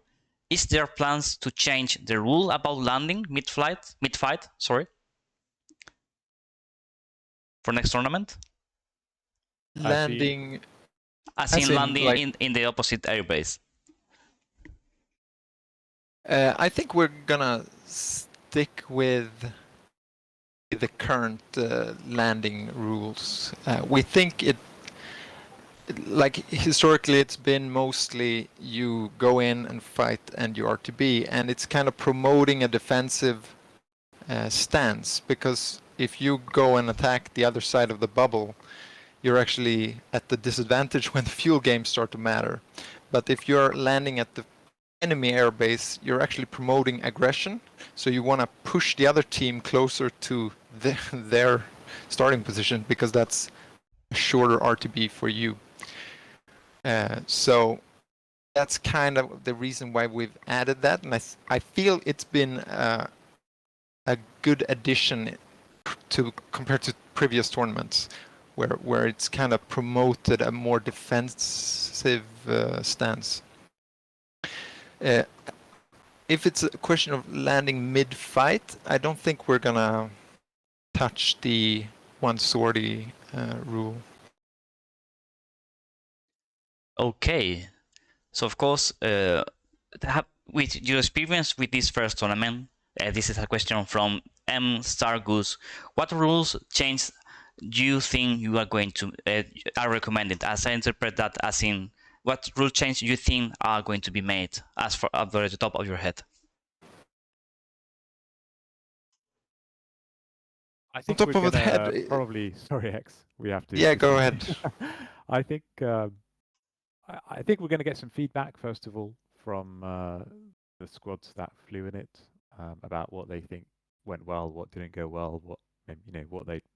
Is there plans to change the rule about landing mid-fight, sorry, for next tournament? Landing. As in landing like, in the opposite airbase. I think we're gonna stick with the current landing rules. We think like historically it's been mostly you go in and fight and you RTB, and it's kind of promoting a defensive stance, because if you go and attack the other side of the bubble, you're actually at the disadvantage when the fuel games start to matter. But if you're landing at the enemy airbase, you're actually promoting aggression, so you want to push the other team closer to their starting position, because that's a shorter RTB for you. So that's kind of the reason why we've added that, and I feel it's been a good addition compared to previous tournaments, where it's kind of promoted a more defensive stance. If it's a question of landing mid-fight, I don't think we're gonna touch the one sortie rule. Okay, so of course, with your experience with this first tournament, this is a question from M Stargoose. What rules change do you think you are going to are recommended? As I interpret that as in, what rule change do you think are going to be made, as for at the top of your head? I think top of the head, probably. Sorry, X. We have to. Yeah, go ahead. I think we're going to get some feedback first of all from the squads that flew in it about what they think went well, what didn't go well, what they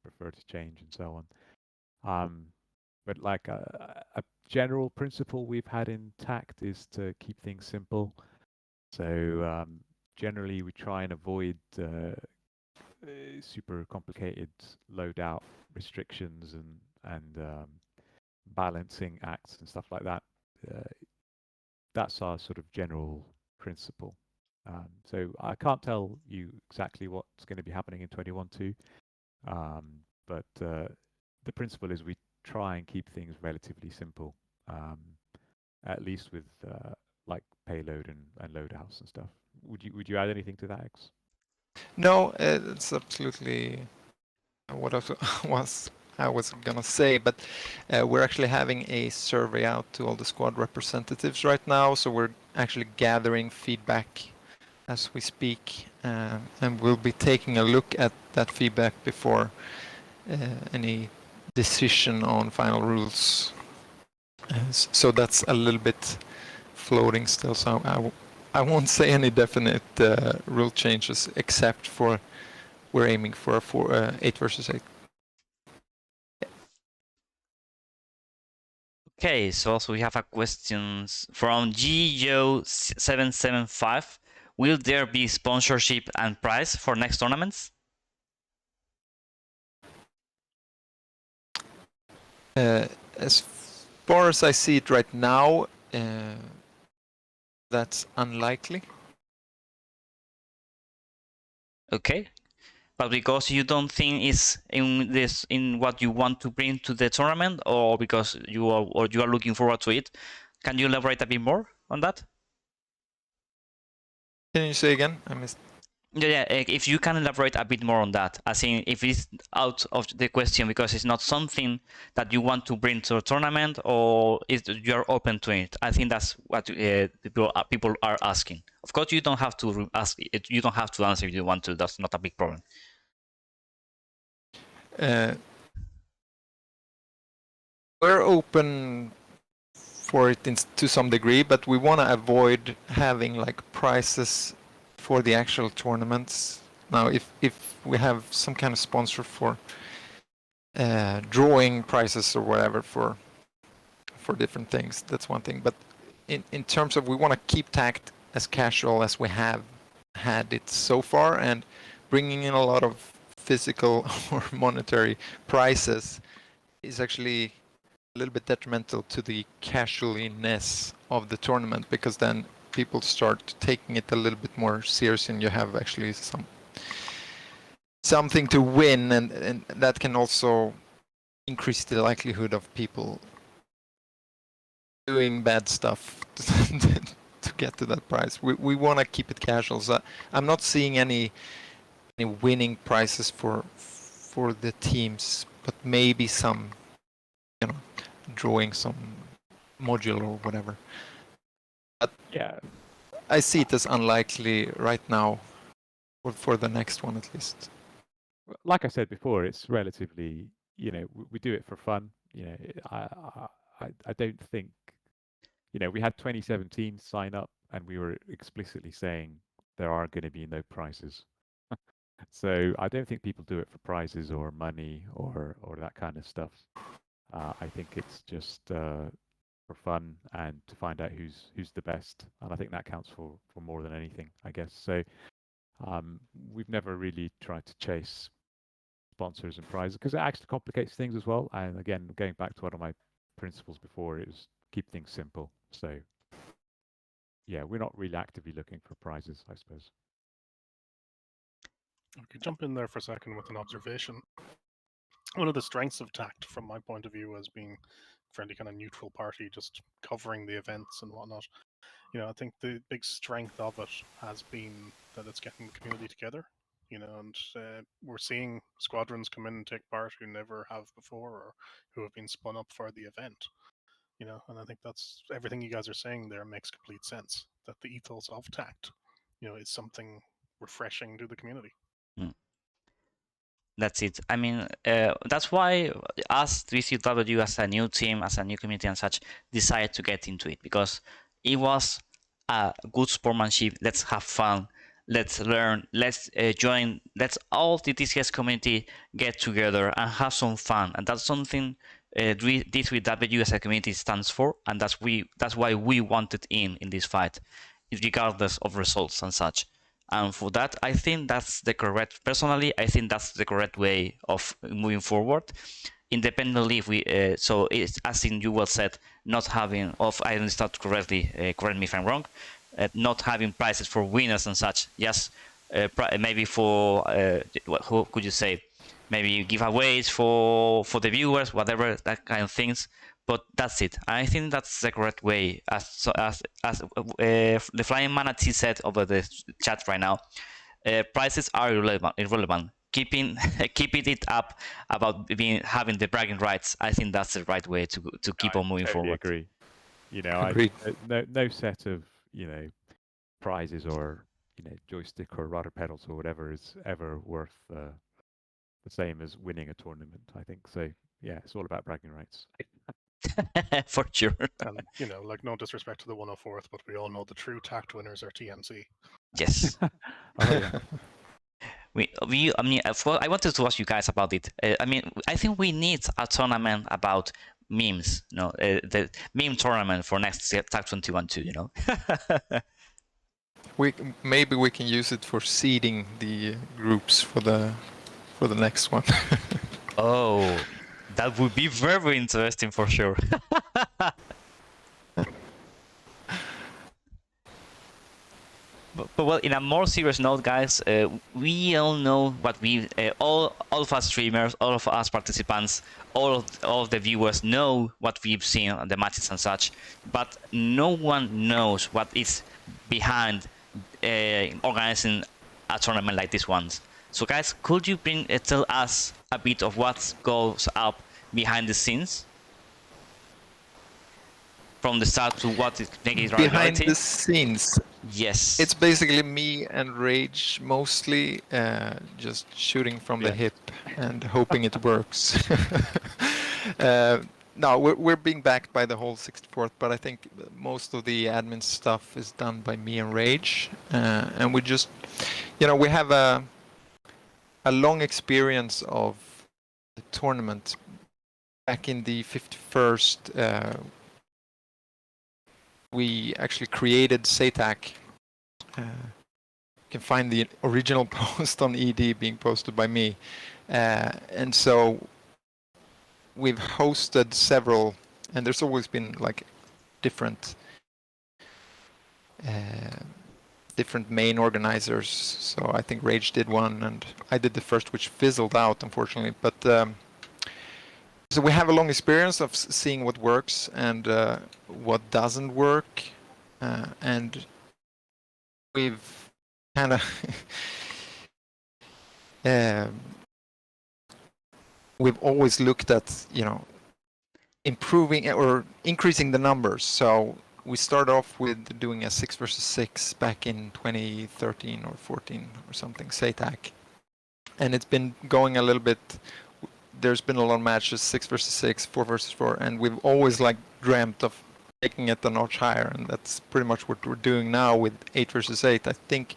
prefer to change, and so on. But like a general principle we've had in TACT is to keep things simple. So generally we try and avoid super complicated loadout restrictions and balancing acts and stuff like that. That's our sort of general principle. So I can't tell you exactly what's going to be happening in 21-2, but the principle is we try and keep things relatively simple, at least with like payload and loadouts and stuff. Would you add anything to that, X? No, it's absolutely what I was gonna say, but we're actually having a survey out to all the squad representatives right now, so we're actually gathering feedback as we speak, and we'll be taking a look at that feedback before any decision on final rules. So that's a little bit floating still, so I won't say any definite rule changes, except for we're aiming for a 8 versus 8. Okay, so also we have a questions from GYO775. Will there be sponsorship and prize for next tournaments? As far as I see it right now, that's unlikely. Okay, but because you don't think it's in what you want to bring to the tournament, or because you are looking forward to it, can you elaborate a bit more on that? Can you say again? I missed. Yeah, if you can elaborate a bit more on that, as in if it's out of the question because it's not something that you want to bring to a tournament, or if you're open to it. I think that's what people are asking. Of course, you don't have to ask. You don't have to answer if you want to. That's not a big problem. We're open for it to some degree, but we want to avoid having like prizes for the actual tournaments, Now, if we have some kind of sponsor for drawing prizes or whatever for different things, that's one thing. But in terms of, we want to keep TACT as casual as we have had it so far, and bringing in a lot of physical or monetary prizes is actually a little bit detrimental to the casualness of the tournament, because then people start taking it a little bit more serious, and you have actually something to win, and that can also increase the likelihood of people doing bad stuff to get to that prize. We want to keep it casual. So I'm not seeing any winning prizes for the teams, but maybe some, drawing some module or whatever. But Yeah, I see it as unlikely right now, for the next one at least. like I said before, it's relatively, we do it for fun. I don't think, we had 2017 sign up, and we were explicitly saying there are going to be no prizes. So I don't think people do it for prizes or money or that kind of stuff. I think it's just for fun and to find out who's the best, and I think that counts for more than anything, I guess. So we've never really tried to chase sponsors and prizes, because it actually complicates things as well. And again, going back to one of my principles before, it was keep things simple. So yeah, we're not really actively looking for prizes, I suppose. Okay, jump in there for a second with an observation. One of the strengths of TACT, from my point of view, as being a fairly kind of neutral party, just covering the events and whatnot, I think the big strength of it has been that it's getting the community together, and we're seeing squadrons come in and take part who never have before, or who have been spun up for the event, and I think that's everything you guys are saying there makes complete sense, that the ethos of TACT, is something refreshing to the community. That's it. I mean, that's why us, 3CW, as a new team, as a new community and such, decided to get into it, because it was a good sportsmanship. Let's have fun. Let's learn. Let's join. Let's all the TCS community get together and have some fun. And that's something D3W as a community stands for, and that's why we wanted in this fight, regardless of results and such. And for that, I think that's the correct. Personally, I think that's the correct way of moving forward. Independently, if we so it's, as in you well said, not having, if I understood correctly, correct me if I'm wrong, not having prizes for winners and such. Yes, maybe for who could you say? Maybe giveaways for the viewers, whatever, that kind of things. But that's it. I think that's the correct way. As the Flying Manatee said over the chat right now, prices are irrelevant. Keeping it up about having the bragging rights. I think that's the right way to keep on moving forward. Agree. No set of prizes or joystick or rudder pedals or whatever is ever worth the same as winning a tournament, I think. So yeah, it's all about bragging rights. For sure. And like, no disrespect to the 104th, but we all know the true TACT winners are TNC. Yes. Oh, yeah. I mean, I wanted to ask you guys about it. I mean, I think we need a tournament about memes. The meme tournament for next TACT21-2. Maybe we can use it for seeding the groups for the next one. Oh, that would be very interesting for sure. But well, in a more serious note, guys, we all know what we all of us streamers, all of us participants, all of the viewers know what we've seen on the matches and such, but no one knows what is behind organizing a tournament like this one. So, guys, could you tell us a bit of what goes up behind the scenes? From the start to what is making it behind the scenes. Yes. It's basically me and Rage mostly, just shooting from the hip and hoping it works. No, we're being backed by the whole 64th, but I think most of the admin stuff is done by me and Rage. And we just, we have a a long experience of the tournament. Back in the 51st, we actually created SATAC. You can find the original post on ED being posted by me. And so we've hosted several, and there's always been like different different main organizers. So I think Rage did one, and I did the first, which fizzled out, unfortunately. But so we have a long experience of seeing what works and what doesn't work, and we've kind of we've always looked at, you know, improving or increasing the numbers. So we started off with doing a 6 versus 6 back in 2013 or 14 or something, SATAC. And it's been going a little bit, there's been a lot of matches, 6 versus 6, 4 versus 4, and we've always like dreamt of taking it a notch higher, and that's pretty much what we're doing now with 8 versus 8. I think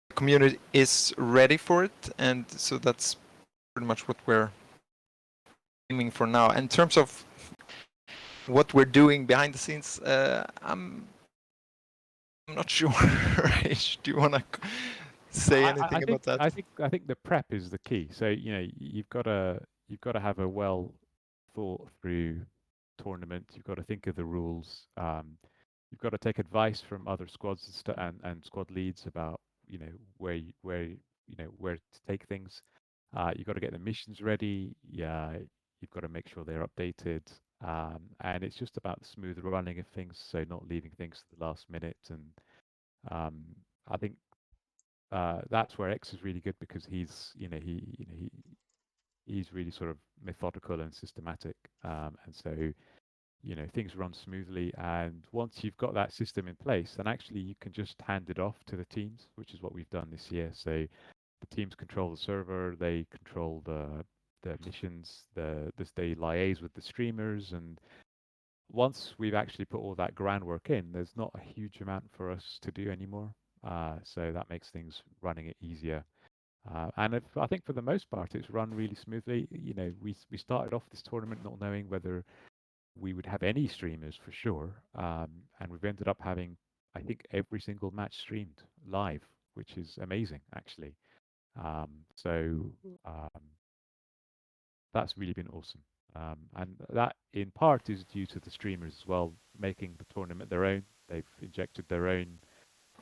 the community is ready for it, and so that's pretty much what we're aiming for now. In terms of what we're doing behind the scenes, I'm not sure. Do you want to say anything about that? I think the prep is the key. So you know, you've got to have a well thought through tournament. You've got to think of the rules. You've got to take advice from other squads and squad leads about, you know, where to take things. You've got to get the missions ready. Yeah, you've got to make sure they're updated. And it's just about the smooth running of things, so not leaving things to the last minute. And I think that's where X is really good, because he's really sort of methodical and systematic, and so, you know, things run smoothly. And once you've got that system in place, then actually you can just hand it off to the teams, which is what we've done this year. So the teams control the server, they control the missions, they liaise with the streamers, and once we've actually put all that groundwork in, there's not a huge amount for us to do anymore. So that makes things running it easier. And I think for the most part, it's run really smoothly. You know, we started off this tournament not knowing whether we would have any streamers for sure, and we've ended up having, I think, every single match streamed live, which is amazing, actually. So that's really been awesome. And that in part is due to the streamers as well, making the tournament their own. They've injected their own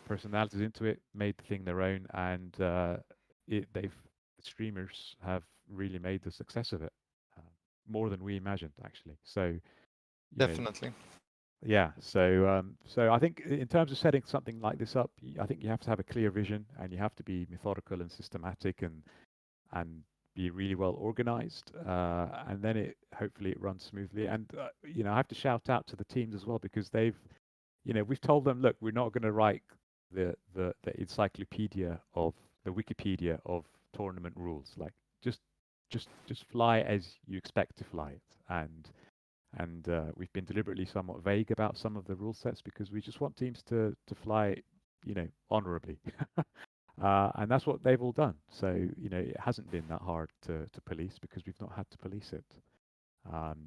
personalities into it, made the thing their own, and the streamers have really made the success of it, more than we imagined, actually. So definitely. Yeah. So I think in terms of setting something like this up, I think you have to have a clear vision, and you have to be methodical and systematic, and be really well organized, and then hopefully it runs smoothly. And you know, I have to shout out to the teams as well, because they've, you know, we've told them, look, we're not going to write the encyclopedia of the Wikipedia of tournament rules. Like just fly as you expect to fly it. And we've been deliberately somewhat vague about some of the rule sets, because we just want teams to fly, you know, honorably. And that's what they've all done. So, you know, it hasn't been that hard to police, because we've not had to police it.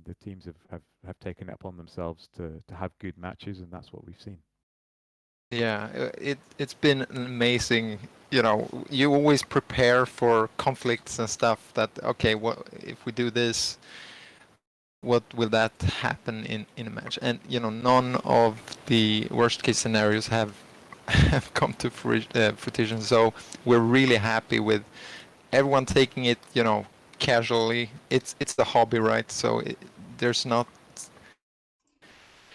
The teams have taken it upon themselves to have good matches, and that's what we've seen. Yeah, it's been amazing. You know, you always prepare for conflicts and stuff. That, okay, what if we do this? What will that happen in a match? And you know, none of the worst case scenarios have come to fruition. So we're really happy with everyone taking it, you know, casually. It's the hobby, right? So there's not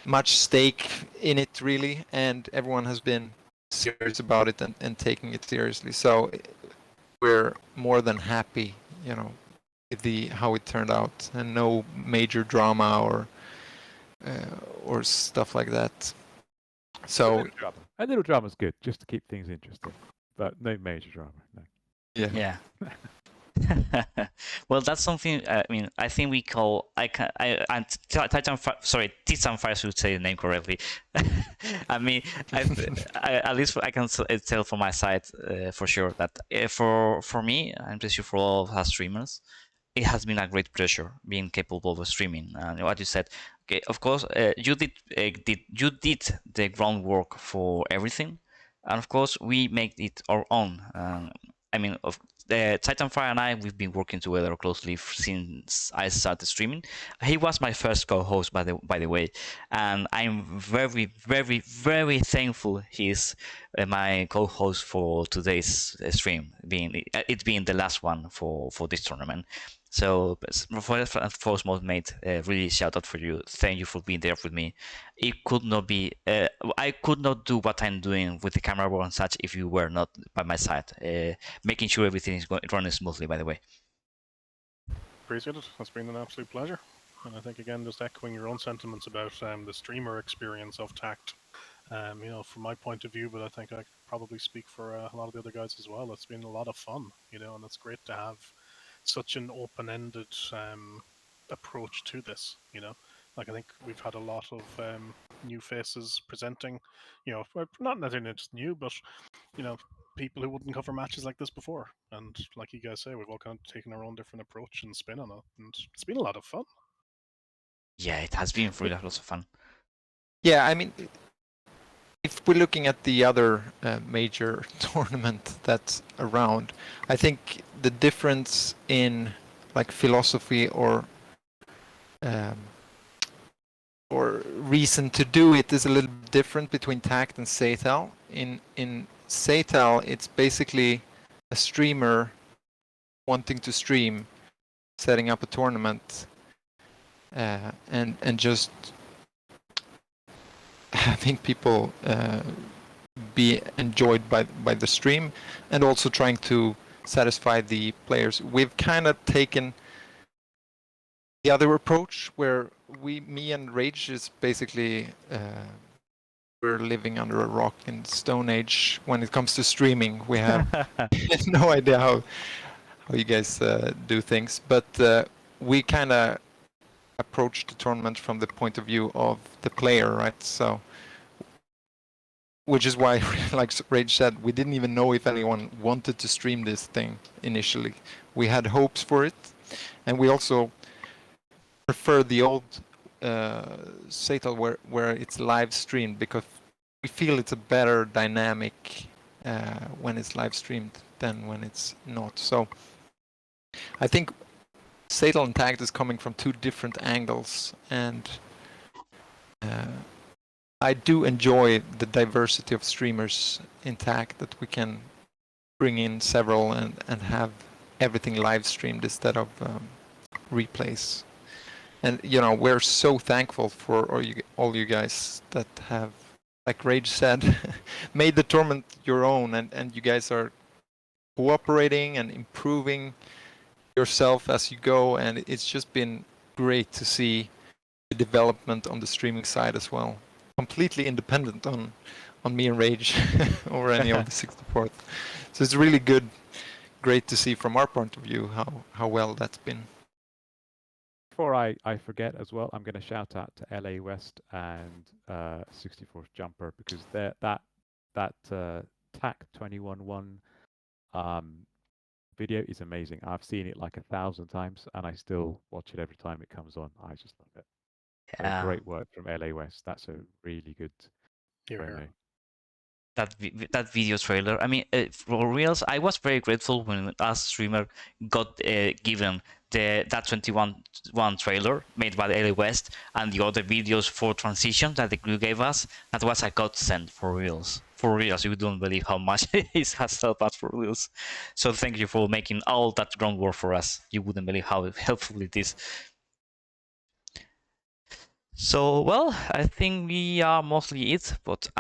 much stake in it really, and everyone has been serious about it and taking it seriously. So we're more than happy, you know, with how it turned out, and no major drama or stuff like that. So a little drama's good, just to keep things interesting, but no major drama. No. Yeah. Well, that's something. I mean, I think we call. Titanfire should say the name correctly. I mean, at least I can tell from my side for sure that for me, I'm pretty sure for all of us streamers, it has been a great pleasure being capable of streaming. And what you said, okay, of course, you did the groundwork for everything, and of course, we make it our own. I mean, Titanfire and I, we've been working together closely since I started streaming. He was my first co-host, by the way, and I'm very, very, very thankful he's my co-host for today's stream, being the last one for this tournament. So first, mate, really shout out for you. Thank you for being there with me. It could not be. I could not do what I'm doing with the camera roll and such if you were not by my side, making sure everything is running smoothly. By the way, Appreciate it. It's been an absolute pleasure. And I think again, just echoing your own sentiments about the streamer experience of Tact. You know, from my point of view, but I think I could probably speak for a lot of the other guys as well. It's been a lot of fun, you know, and it's great to have such an open-ended approach to this, you know. Like, I think we've had a lot of new faces presenting, you know, not necessarily just new, but, you know, people who wouldn't cover matches like this before. And like you guys say, we've all kind of taken our own different approach and spin on it, and it's been a lot of fun. yeah, it has been really lots of fun. Yeah, I mean, if we're looking at the other major tournament that's around, I think the difference in like philosophy or reason to do it is a little different between Tact and Seccond. In Seccond, it's basically a streamer wanting to stream, setting up a tournament, and just having people be enjoyed by the stream, and also trying to satisfy the players. We've kind of taken the other approach where me and Rage is basically we're living under a rock in Stone Age when it comes to streaming. We have no idea how you guys do things, but we kind of approach the tournament from the point of view of the player, right? So, which is why, like Rage said, we didn't even know if anyone wanted to stream this thing initially. We had hopes for it, and we also prefer the old Seccond where it's live streamed, because we feel it's a better dynamic when it's live streamed than when it's not. So I think Seccond and Tact is coming from two different angles, and I do enjoy the diversity of streamers in Tact, that we can bring in several and have everything live streamed instead of replays. And you know, we're so thankful for all you guys that have, like Rage said, made the tournament your own, and you guys are cooperating and improving yourself as you go, and it's just been great to see the development on the streaming side as well, completely independent on me and Rage or any of the 64th. So it's really great to see from our point of view how well that's been. Before I forget as well, I'm going to shout out to LA West and 64th Jumper, because that TACT21-1 video is amazing. I've seen it like 1,000 times, and I still watch it every time it comes on. I just love it. Yeah. So great work from LA West. That's a really good promo. That video trailer. I mean, for reals, I was very grateful when us streamer got given that 21 trailer made by LA West and the other videos for transition that the crew gave us. That was a godsend for reals. For reals, you don't believe how much it has helped us for reals. So thank you for making all that groundwork for us. You wouldn't believe how helpful it is. So, well, I think we are mostly it, but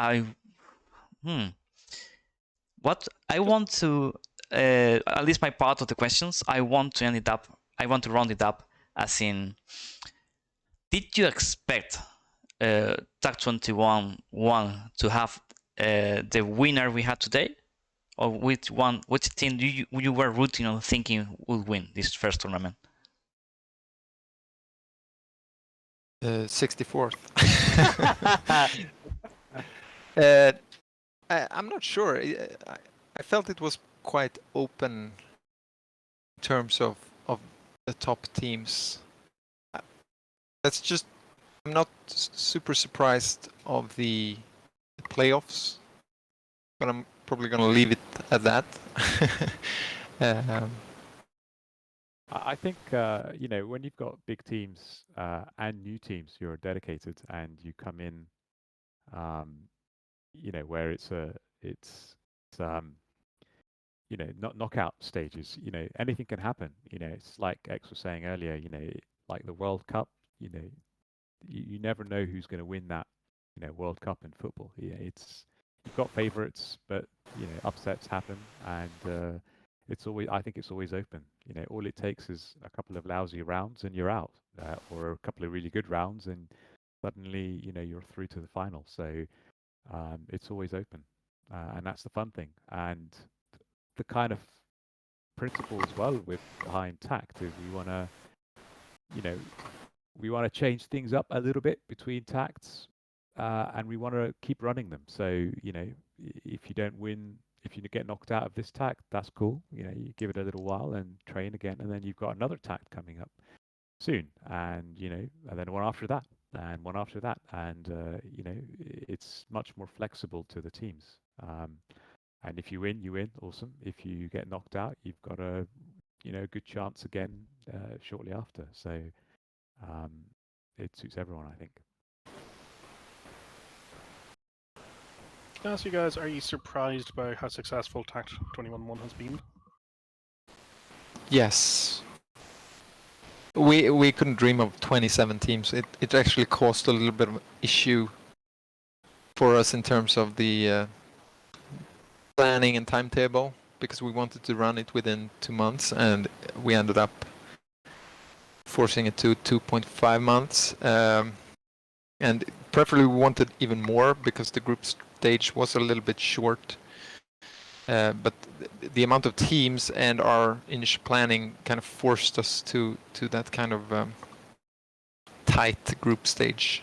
what I want to, at least my part of the questions, I want to round it up as in, did you expect TACT21-1 to have the winner we had today? or which team you were rooting or thinking would win this first tournament? 64th. I'm not sure. I felt it was quite open in terms of the top teams. That's just, I'm not super surprised of the playoffs, but I'm probably going to leave it at that. I think you know, when you've got big teams and new teams who are dedicated, and you come in, you know, where it's you know, not knockout stages. You know, anything can happen. You know, it's like X was saying earlier. You know, like the World Cup. You know, you never know who's going to win that. You know, World Cup in football. Yeah, it's, you've got favourites, but you know, upsets happen, and it's always, I think it's always open. You know, all it takes is a couple of lousy rounds and you're out, or a couple of really good rounds and suddenly, you know, you're through to the final. So it's always open, and that's the fun thing. And the kind of principle as well with behind TACT is we want to, you know, we want to change things up a little bit between TACTs, and we want to keep running them. So, you know, if you don't win, if you get knocked out of this TACT, that's cool. You know, you give it a little while and train again, and then you've got another TACT coming up soon, and you know, and then one after that, and one after that, and you know, it's much more flexible to the teams. And if you win, you win, awesome. If you get knocked out, you've got a, you know, good chance again shortly after. So it suits everyone, I think. Can I ask you guys, are you surprised by how successful TACT21-1 has been? Yes. We couldn't dream of 27 teams. It actually caused a little bit of an issue for us in terms of the planning and timetable, because we wanted to run it within 2 months, and we ended up forcing it to 2.5 months. And preferably we wanted even more because the group stage was a little bit short. But the amount of teams and our initial planning kind of forced us to that kind of tight group stage.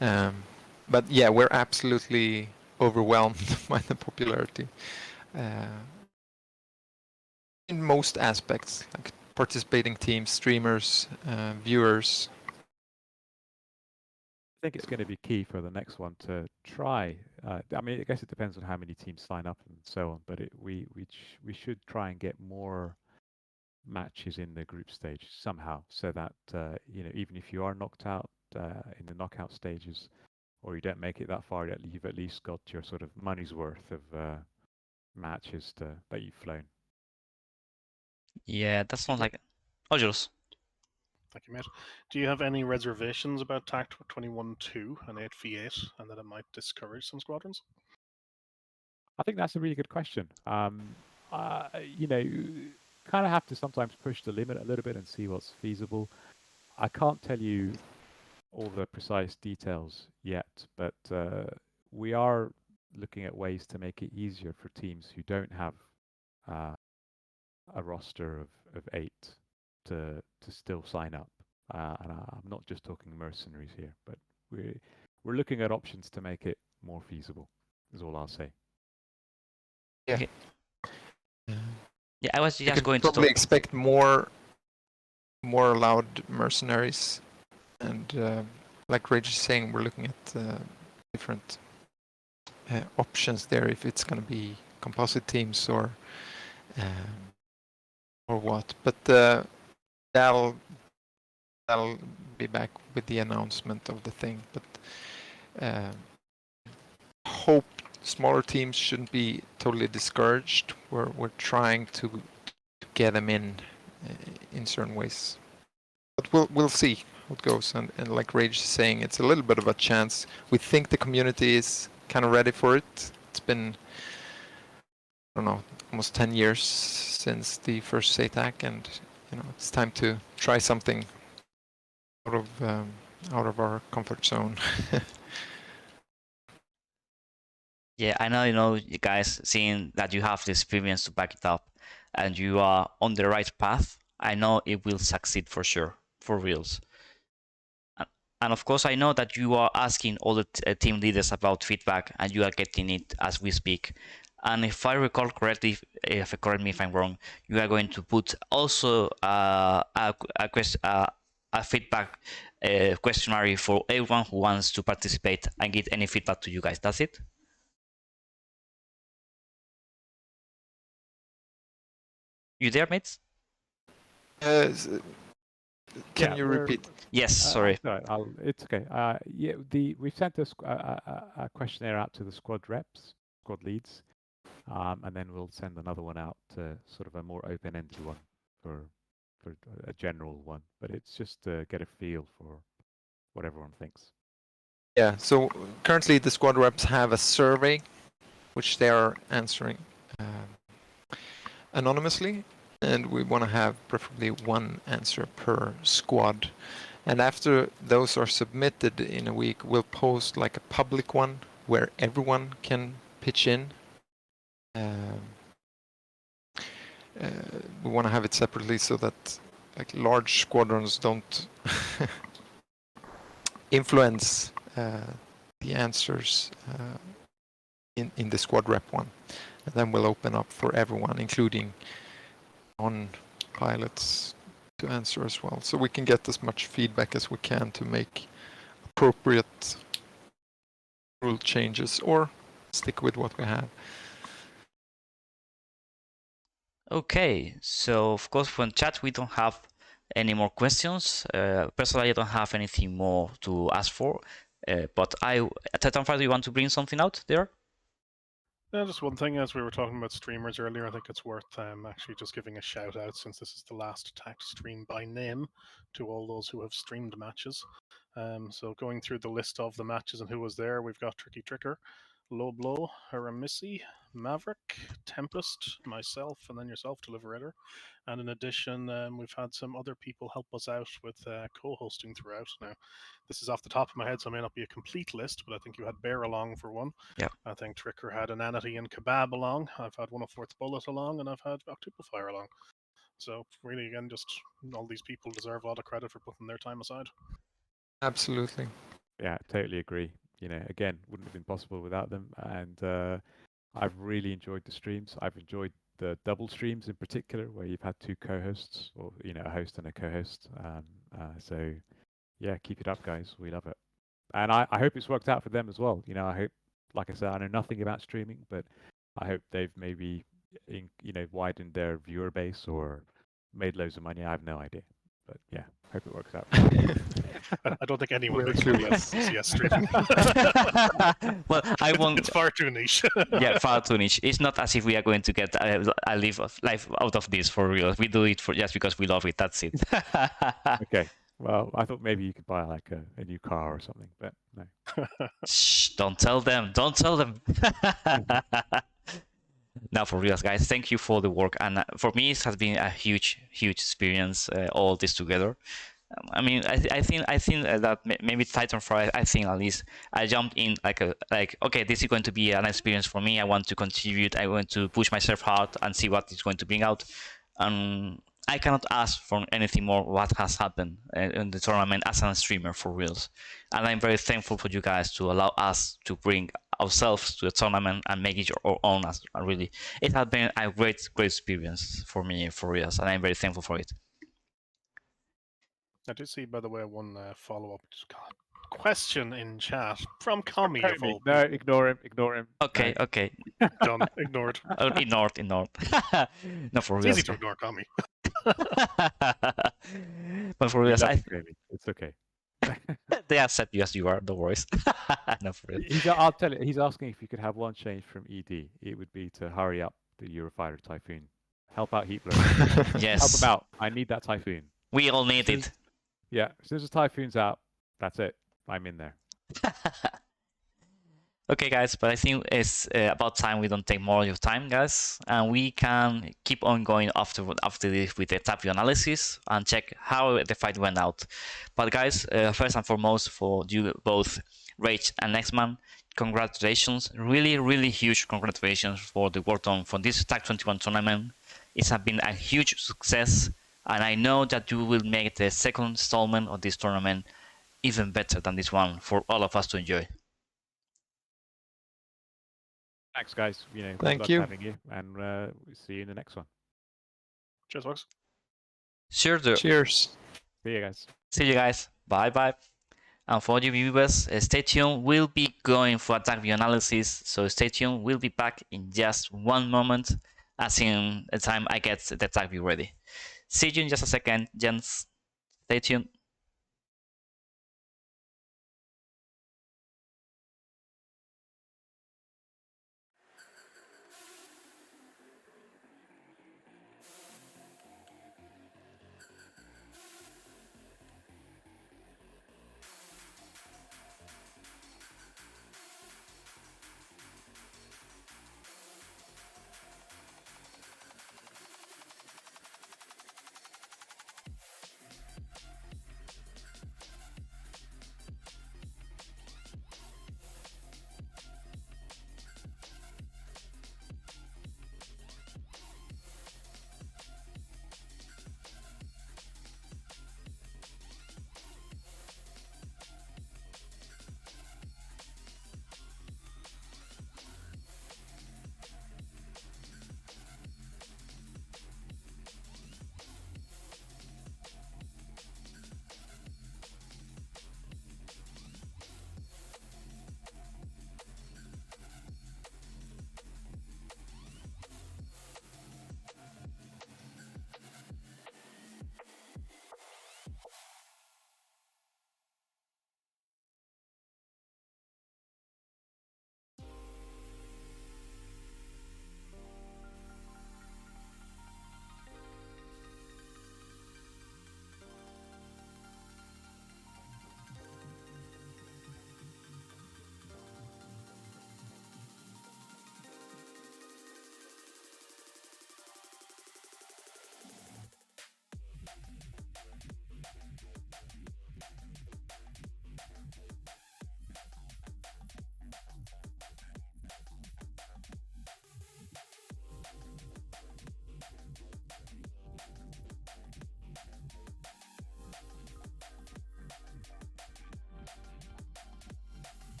But yeah, we're absolutely overwhelmed by the popularity in most aspects, like participating teams, streamers, viewers. I think it's going to be key for the next one to try. I mean, I guess it depends on how many teams sign up and so on, but we should try and get more matches in the group stage somehow, so that you know, even if you are knocked out in the knockout stages, or you don't make it that far, you've at least got your sort of money's worth of matches that you've flown. Yeah, that sounds like. Oh, Jules. Thank you, mate. Do you have any reservations about TACT21-2 and 8v8, and that it might discourage some squadrons? I think that's a really good question. You know, you kind of have to sometimes push the limit a little bit and see what's feasible. I can't tell you all the precise details yet, but we are looking at ways to make it easier for teams who don't have a roster of 8 to still sign up. And I'm not just talking mercenaries here, but we're looking at options to make it more feasible, is all I'll say. Yeah. Okay. Yeah, I was You just can going to probably talk. expect more allowed mercenaries, and like Rage is saying, we're looking at different options there, if it's going to be composite teams or what. But that'll be back with the announcement of the thing. But hope smaller teams shouldn't be totally discouraged. We're trying to get them in certain ways, but we'll see how it goes. And like Rage is saying, it's a little bit of a chance. We think the community is kind of ready for it. It's been, I don't know, almost 10 years since the first SATAC, and you know, it's time to try something out of our comfort zone. Yeah, I know, you guys, seeing that you have the experience to back it up and you are on the right path, I know it will succeed for sure, for reals. And of course, I know that you are asking all the team leaders about feedback and you are getting it as we speak. And if I recall correctly, correct me if I'm wrong, you are going to put also a feedback questionnaire for everyone who wants to participate and give any feedback to you guys. That's it? You there, mates? Can you repeat? Yes, sorry. It's okay. Yeah, we've sent a questionnaire out to the squad reps, squad leads, and then we'll send another one out to sort of a more open-ended one for a general one. But it's just to get a feel for what everyone thinks. Yeah. So currently the squad reps have a survey, which they are answering anonymously, and we want to have preferably one answer per squad. And after those are submitted in a week, we'll post like a public one where everyone can pitch in. We want to have it separately so that like large squadrons don't influence the answers in the squad rep one. And then we'll open up for everyone, including non-pilots, to answer as well. So we can get as much feedback as we can to make appropriate rule changes or stick with what we have. Okay, so of course from chat we don't have any more questions. Personally, I don't have anything more to ask for. But Titanfire, do you want to bring something out there? Yeah, just one thing, as we were talking about streamers earlier, I think it's worth actually just giving a shout out, since this is the last TACT stream by name, to all those who have streamed matches. So going through the list of the matches and who was there, we've got Tricky Tricker, Low Blow, Haramisi, Maverick, Tempest, myself, and then yourself, Deliberator. And in addition, we've had some other people help us out with co-hosting throughout. Now, this is off the top of my head, so it may not be a complete list, but I think you had Bear along for one. Yeah. I think Tricker had Inanity and Kebab along. I've had 104th Bullet along, and I've had Octupifire along. So really, again, just all these people deserve a lot of credit for putting their time aside. Absolutely. Yeah, totally agree. You know, again, wouldn't have been possible without them. And I've really enjoyed the streams. I've enjoyed the double streams in particular, where you've had two co-hosts, or a host and a co-host. So yeah, keep it up, guys. We love it, and I hope it's worked out for them as well. I hope, like I said, I know nothing about streaming, but I hope they've maybe widened their viewer base or made loads of money. I have no idea, but yeah, hope it works out. I don't think anyone makes money on CS streaming. Well, I won't. It's far too niche. Yeah, far too niche. It's not as if we are going to get a life out of this for real. We do it just because we love it. That's it. Okay. Well, I thought maybe you could buy like a new car or something, but no. Shh! Don't tell them. Don't tell them. Now, for real, guys, thank you for the work, and for me, it has been a huge experience. All this together. I mean, I think that maybe Titanfire. I think at least I jumped in like okay, this is going to be an experience for me. I want to contribute. I want to push myself hard and see what it's going to bring out. I cannot ask for anything more what has happened in the tournament as a streamer, for reals. And I'm very thankful for you guys to allow us to bring ourselves to the tournament and make it our own. Really, it has been a great experience for me, for reals, and I'm very thankful for it. I do see, by the way, one follow-up question in chat from Commie. No, ignore him. Okay, no. Okay. Done. Ignored. Oh, ignored. No, for real. It's easy to ignore Commie. But for real, it's okay. They accept you as you are. No worries. No, for real. I'll tell you. He's asking if you could have one change from ED. It would be to hurry up the Eurofighter Typhoon. Help out Heatblow. Yes. Help him out. I need that Typhoon. We all need it. Yeah. As soon as the Typhoon's out, that's it. I'm in there. Okay, guys, but I think it's about time we don't take more of your time, guys, and we can keep on going after this with the Tacview analysis and check how the fight went out. But guys, first and foremost, for you both, Rage and Nextman, congratulations, really huge congratulations for the work done for this TACT21 tournament. It has been a huge success, and I know that you will make the second installment of this tournament even better than this one for all of us to enjoy. Thanks, guys. You know, Thank love you. having you, and we'll see you in the next one. Cheers, folks. Sure do. Cheers. See you guys. See you guys. Bye. And for you viewers, stay tuned. We'll be going for a Tacview analysis, so stay tuned. We'll be back in just one moment, as in the time I get the Tacview ready. See you in just a second, gents. Stay tuned.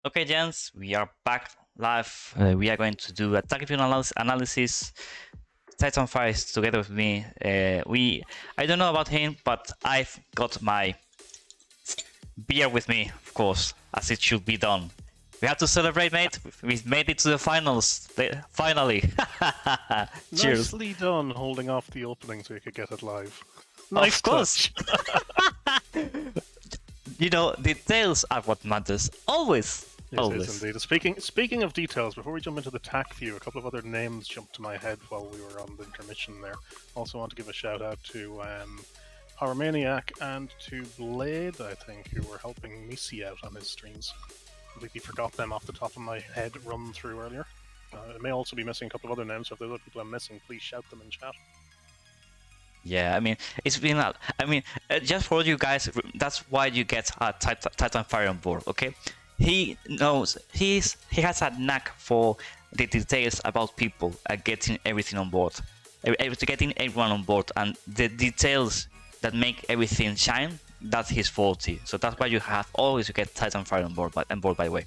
Okay, gents, we are back live. We are going to do a Tacview analysis. Titanfire is together with me. I don't know about him, but I've got my beer with me, of course, as it should be done. We have to celebrate, mate. We made it to the finals, finally. Cheers. Nicely done, holding off the opening so you could get it live. Nice of course. You know, details are what matters. Always. Yes, Always. yes, indeed. Speaking of details, before we jump into the Tacview, a couple of other names jumped to my head while we were on the intermission there. Also want to give a shout out to Power Maniac and to Blade, I think, who were helping Missy out on his streams. Completely forgot them off the top of my head run through earlier. It may also be missing a couple of other names, so if there's other people I'm missing, please shout them in chat. Yeah, I mean, it's been a, I mean, just for you guys, that's why you get a Titan Fire on board, okay? He knows, he has a knack for the details about people, getting everything on board, getting everyone on board, and the details that make everything shine, that's his forte. So that's why you have always to get Titan Fire on board, by the way.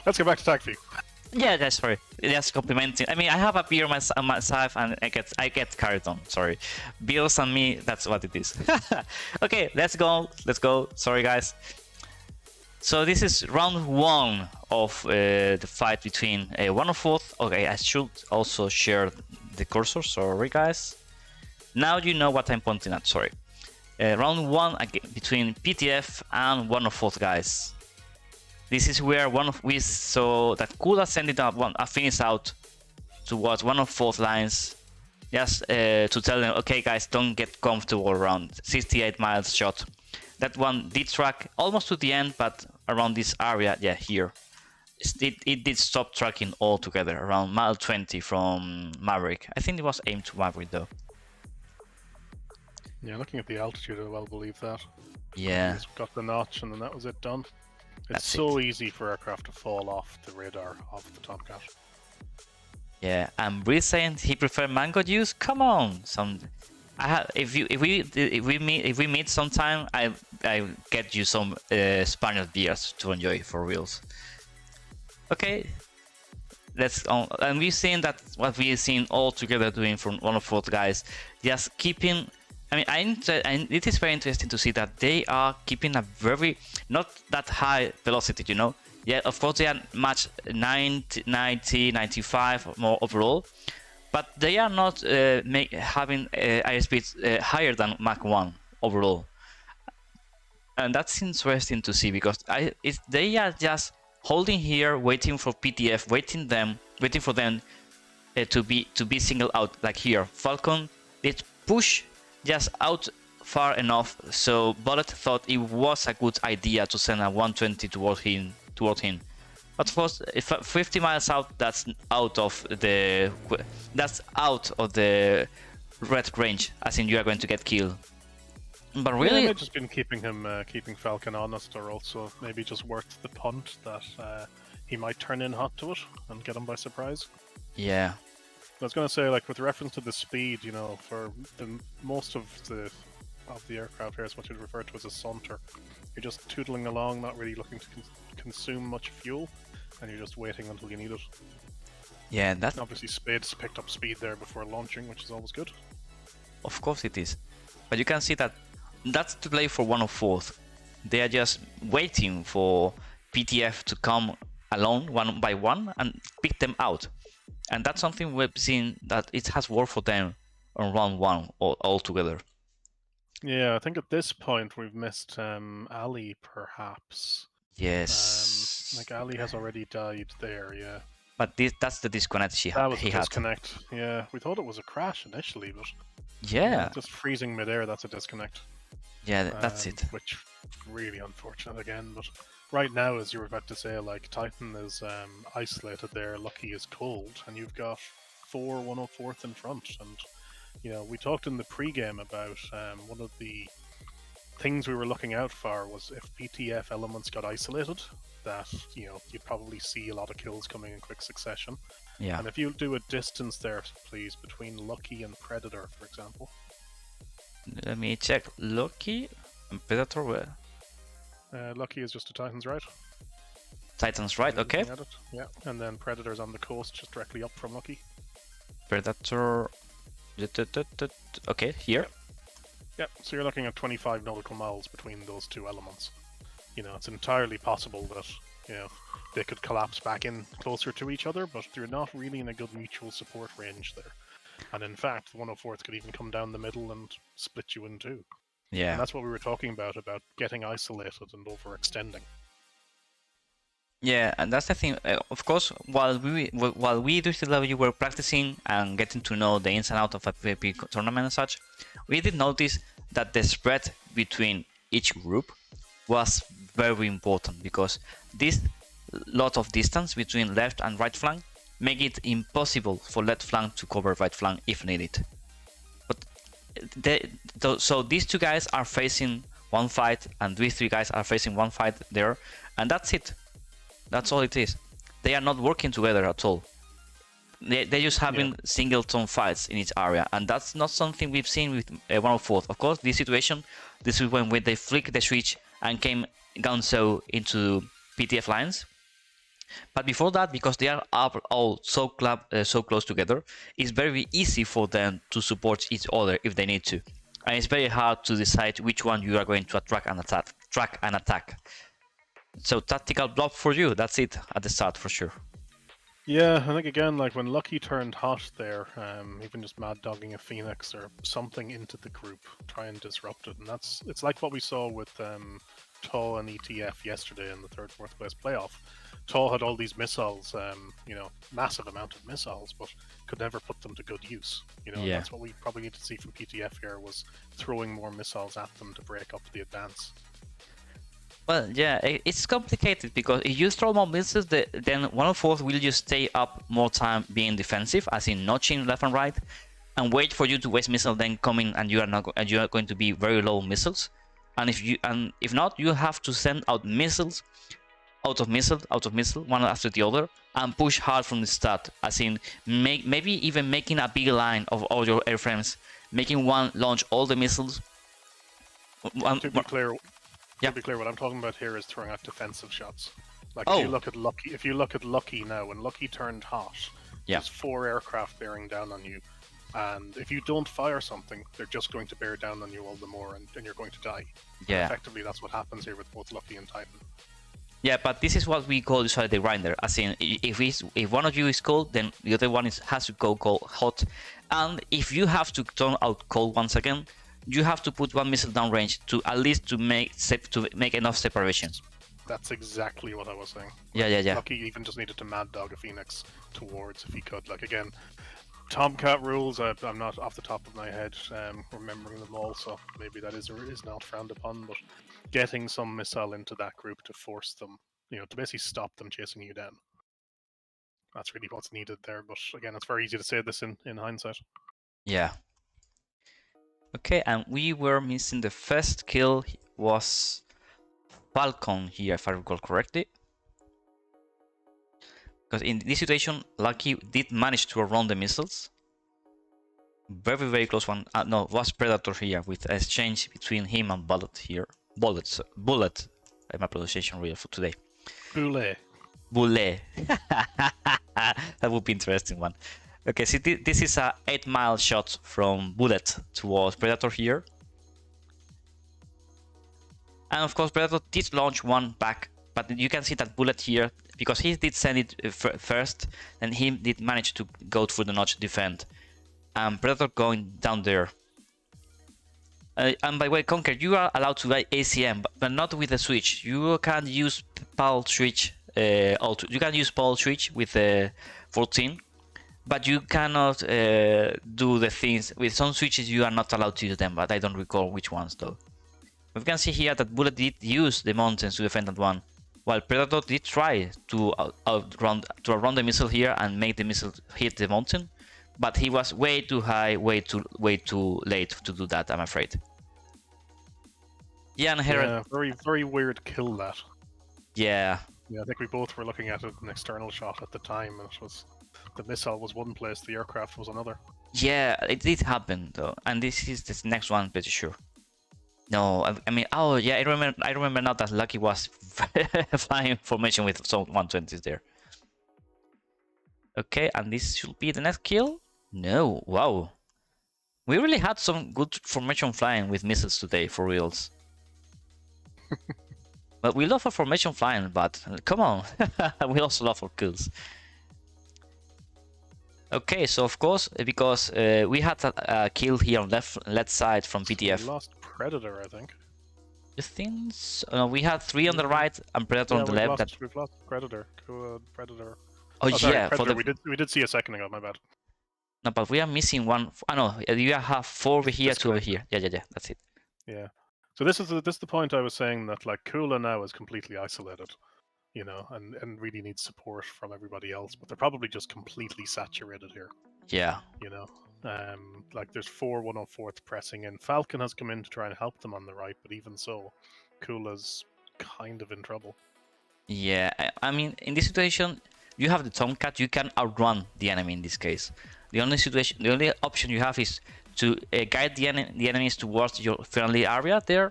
Let's get back to Tacview. Yeah, that's sorry. Just complimenting. I mean, I have a beer myself, and I get carried on. Sorry, beers and me. That's what it is. Okay, let's go. Let's go. Sorry, guys. So this is round 1 of the fight between 104th. Okay, I should also share the cursor. Sorry, guys. Now you know what I'm pointing at. Sorry. Round 1 between PTF and 104th, guys. This is where we saw that could have sent it up a finish out towards 104th lines, just to tell them, okay, guys, don't get comfortable around 68 miles shot. That one did track almost to the end, but around this area, yeah, here, it did stop tracking altogether around mile 20 from Maverick. I think it was aimed to Maverick though. Yeah, looking at the altitude, I well believe that. Yeah. Just got the notch, and then that was it done. It's That's so easy for aircraft to fall off the radar of the Tomcat. Yeah, and Breeze saying he preferred mango juice. Come on, if we meet sometime, I get you some Spanish beers to enjoy for reals. Okay, let's and we've seen that what we've seen all together doing from 104th, guys, just keeping. I mean, it is very interesting to see that they are keeping a very not that high velocity, you know. Yeah, of course they are match 90, 95 more overall, but they are not having airspeeds higher than Mach 1 overall, and that's interesting to see because they are just holding here, waiting for PTF, waiting for them to be singled out. Like here, Falcon did push just out far enough, so Bullet thought it was a good idea to send a 120 toward him. But of course, if 50 miles out, that's out of the red range, as in you are going to get killed. But really, yeah, they've just been keeping Falcon honest, or also maybe just worth the punt that he might turn in hot to it and get him by surprise. Yeah. I was going to say, like, with reference to the speed, you know, for most of the aircraft here is what you'd refer to as a saunter. You're just tootling along, not really looking to consume much fuel, and you're just waiting until you need it. Yeah, that's obviously Spades picked up speed there before launching, which is always good. Of course it is, but you can see that that's to play for 104th. They are just waiting for PTF to come along one by one and pick them out. And that's something we've seen that it has worked for them on round 1 altogether. Yeah, I think at this point we've missed Ali, perhaps. Yes. Like Ali has already died there, yeah. But that's the disconnect he had. That was a disconnect, yeah. We thought it was a crash initially, but yeah, just freezing midair, that's a disconnect. Yeah, that's it. Which really unfortunate again, but right now, as you were about to say, like, Titan is isolated there, Lucky is cold, and you've got 4 104th in front. And, you know, we talked in the pre-game about one of the things we were looking out for was if PTF elements got isolated, that, you know, you'd probably see a lot of kills coming in quick succession. Yeah. And if you do a distance there, please, between Lucky and Predator, for example. Let me check. Lucky and Predator where? Lucky is just to Titan's right. Titan's right, okay. Yeah, and then Predator's on the coast, just directly up from Lucky. Predator. Okay, here. Yeah, so you're looking at 25 nautical miles between those two elements. You know, it's entirely possible that, you know, they could collapse back in closer to each other, but they're not really in a good mutual support range there. And in fact, the 104th could even come down the middle and split you in two. Yeah. And that's what we were talking about getting isolated and overextending. Yeah, and that's the thing. Of course, while we DCW were practicing and getting to know the ins and outs of a PvP tournament and such, we did notice that the spread between each group was very important, because this lot of distance between left and right flank, make it impossible for left flank to cover right flank if needed. But so these two guys are facing one fight, and these three guys are facing one fight there, and that's it. That's all it is. They are not working together at all. They're just having singleton fights in each area, and that's not something we've seen with 104th. Of course, this situation, this is when they flick the switch and came Gonzo into PTF lines. But before that, because they are all so close together, it's very easy for them to support each other if they need to. And it's very hard to decide which one you are going to track and attack. So tactical block for you, that's it at the start for sure. Yeah, I think again, like when Lucky turned hot there, even just mad dogging a Phoenix or something into the group, try and disrupt it, and it's like what we saw with 𝐋𝐈 and ETF yesterday in the 3rd, 4th place playoff. 𝐋𝐈 had all these missiles, massive amount of missiles, but could never put them to good use. That's what we probably need to see from PTF here, was throwing more missiles at them to break up the advance. Well, yeah, it's complicated because if you throw more missiles, then 104th will just stay up more time being defensive, as in notching left and right, and wait for you to waste missiles, then coming, and you are going to be very low missiles. And if not, you have to send out missiles, out of missile, one after the other, and push hard from the start. As in, maybe even making a big line of all your airframes, making one launch all the missiles. To be clear, what I'm talking about here is throwing out defensive shots. Like if you look at Lucky now, when Lucky turned hot, there's 4 aircraft bearing down on you, and if you don't fire something, they're just going to bear down on you all the more, and you're going to die. Yeah. And effectively, that's what happens here with both Lucky and Titan. Yeah, but this is what we call usually the grinder. As in, if one of you is cold, then the other one has to go hot, and if you have to turn out cold once again, you have to put one missile downrange to at least to make enough separation. That's exactly what I was saying. Yeah. Lucky even just needed to mad dog a Phoenix towards if he could. Like again, Tomcat rules. I'm not off the top of my head remembering them all, so maybe that is not frowned upon. But getting some missile into that group to force them, to basically stop them chasing you down. That's really what's needed there. But again, it's very easy to say this in hindsight. Yeah. Okay, and we were missing the first kill was Falcon here, if I recall correctly. Because in this situation, Lucky did manage to run the missiles. Very, very close one. No, was Predator here with exchange between him and Bullet here. Bullet. My pronunciation real for today. Boulet. That would be interesting one. Okay, so this is a 8-mile shot from Bullet towards Predator here. And of course, Predator did launch one back, but you can see that Bullet here, because he did send it first, and he did manage to go through the notch defend. And Predator going down there. And by the way, Conquer, you are allowed to buy ACM, but not with a switch. You can use PAL switch. You can use PAL switch with 14. But you cannot do the things with some switches. You are not allowed to use them, but I don't recall which ones though. We can see here that Bullet did use the mountains to defend that one, while Predator did try to outrun the missile here and make the missile hit the mountain, but he was way too high, way too late to do that, I'm afraid. Yeah, and Heron. Yeah, very, very weird kill that. Yeah. Yeah, I think we both were looking at it, an external shot at the time, and it was. The missile was one place, the aircraft was another. Yeah, it did happen though, and this is the next one, pretty sure. No, I mean, oh yeah, I remember now that Lucky was flying formation with some 120s there. Okay, and this should be the next kill. No, wow, we really had some good formation flying with missiles today, for reals. But we love our formation flying, but come on, we also love our kills. Okay, so of course, because we had a kill here on left side from PTF. We lost Predator, I think. You think so? No, we had 3 on the right and Predator on the left. We've lost Predator. Predator. Oh sorry, yeah, Predator. We did see a second ago. My bad. No, but we are missing one. Oh no, you have 4 over here, 2 over here. Yeah, that's it. Yeah. So this is the point I was saying, that like 𝐿𝐒 now is completely isolated. you know, and really needs support from everybody else. But they're probably just completely saturated here. Yeah. You know, like there's 4 104th pressing in. Falcon has come in to try and help them on the right, but even so, 𝐋𝐈𝐒's kind of in trouble. Yeah, I mean, in this situation, you have the Tomcat. You can outrun the enemy in this case. The only option you have is to guide the enemies towards your friendly area there,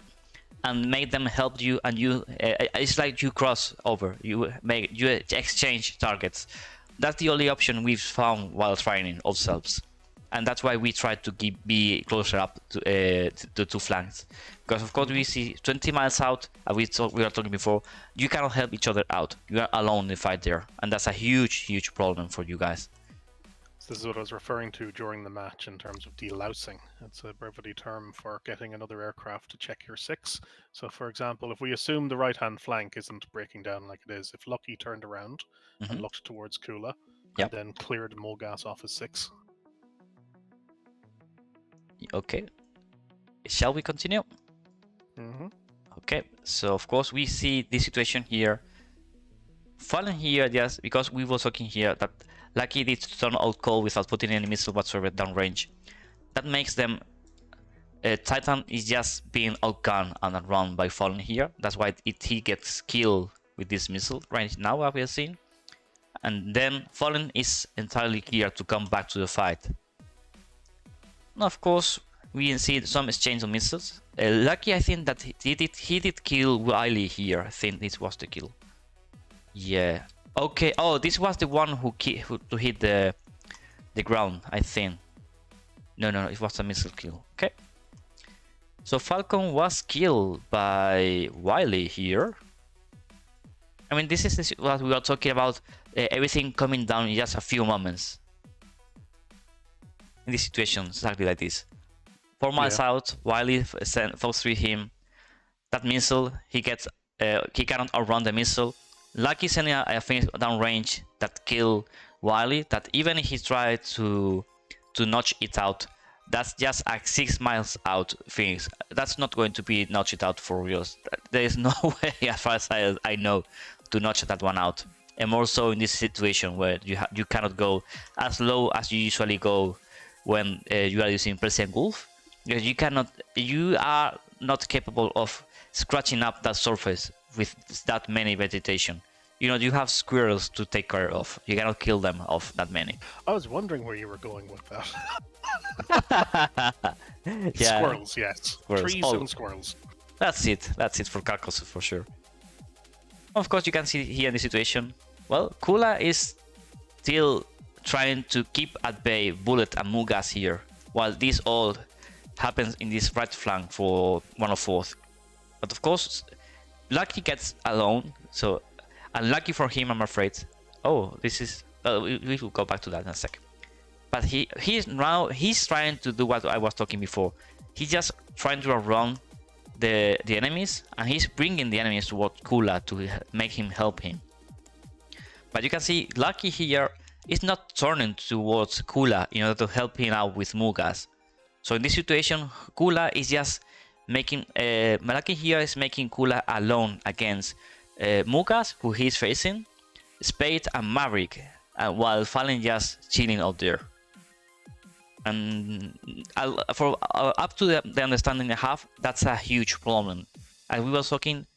and make them help you. And you, it's like you cross over. You exchange targets. That's the only option we've found while training ourselves, and that's why we try to be closer up to the two flanks. Because of course we see 20 miles out, as we were talking before, you cannot help each other out. You are alone in the fight there, and that's a huge problem for you guys. So this is what I was referring to during the match in terms of delousing. It's a brevity term for getting another aircraft to check your 6. So for example, if we assume the right-hand flank isn't breaking down like it is, if Lucky turned around and looked towards 𝐋𝐈𝐒, and then cleared MoGas off his 6. Okay. Shall we continue? Okay, so of course we see this situation here. Fallen here just because we were talking here that Lucky did turn out cold without putting any missile whatsoever downrange. That makes them Titan is just being outgunned and outrun by Fallen here. That's why he gets killed with this missile right now, as we have seen. And then Fallen is entirely clear to come back to the fight. Now, of course, we see some exchange of missiles. Lucky, I think that he did kill 𝐋𝐈𝐒𝐒 here. I think this was the kill. Yeah. Okay. Oh, this was the one who hit the ground, I think. No, it was a missile kill. Okay. So Falcon was killed by 𝐋𝐈𝐒𝐒 here. I mean, this is what we are talking about. Everything coming down in just a few moments. In this situation, exactly like this. 4 miles out, 𝐋𝐈𝐒𝐒 falls through him. That missile, he cannot outrun the missile. Lucky sending a Phoenix downrange that kill 𝐋𝐈𝐒𝐒. That even if he tried to notch it out, that's just a 6 miles out Phoenix. That's not going to be notched out for real. There is no way, as far as I know, to notch that one out. And more so in this situation where you cannot go as low as you usually go when you are using Persian Gulf. Because you are not capable of scratching up that surface with that many vegetation. You know, you have squirrels to take care of. You cannot kill them off that many. I was wondering where you were going with that. Yeah. Squirrels, yes. Squirrels. Trees and squirrels. That's it for Carcos for sure. Of course, you can see here in the situation. Well, 𝐋𝐈𝐒 is still trying to keep at bay Bullet and MoGas here, while this all happens in this right flank for 104th. But of course, Lucky gets alone, so unlucky for him, I'm afraid. Oh, this is... we will go back to that in a sec. But he's trying to do what I was talking before. He's just trying to outrun the enemies, and he's bringing the enemies towards 𝐋𝐈𝐒 to make him help him. But you can see Lucky here is not turning towards 𝐋𝐈𝐒 in order to help him out with MoGas. So in this situation, 𝐋𝐈𝐒 is just making... Lucky here is making 𝐋𝐈𝐒 alone against MoGas, who he's facing, Spade and Maverick, while Fallen just chilling out there. And for up to the understanding I have, that's a huge problem. As we were talking,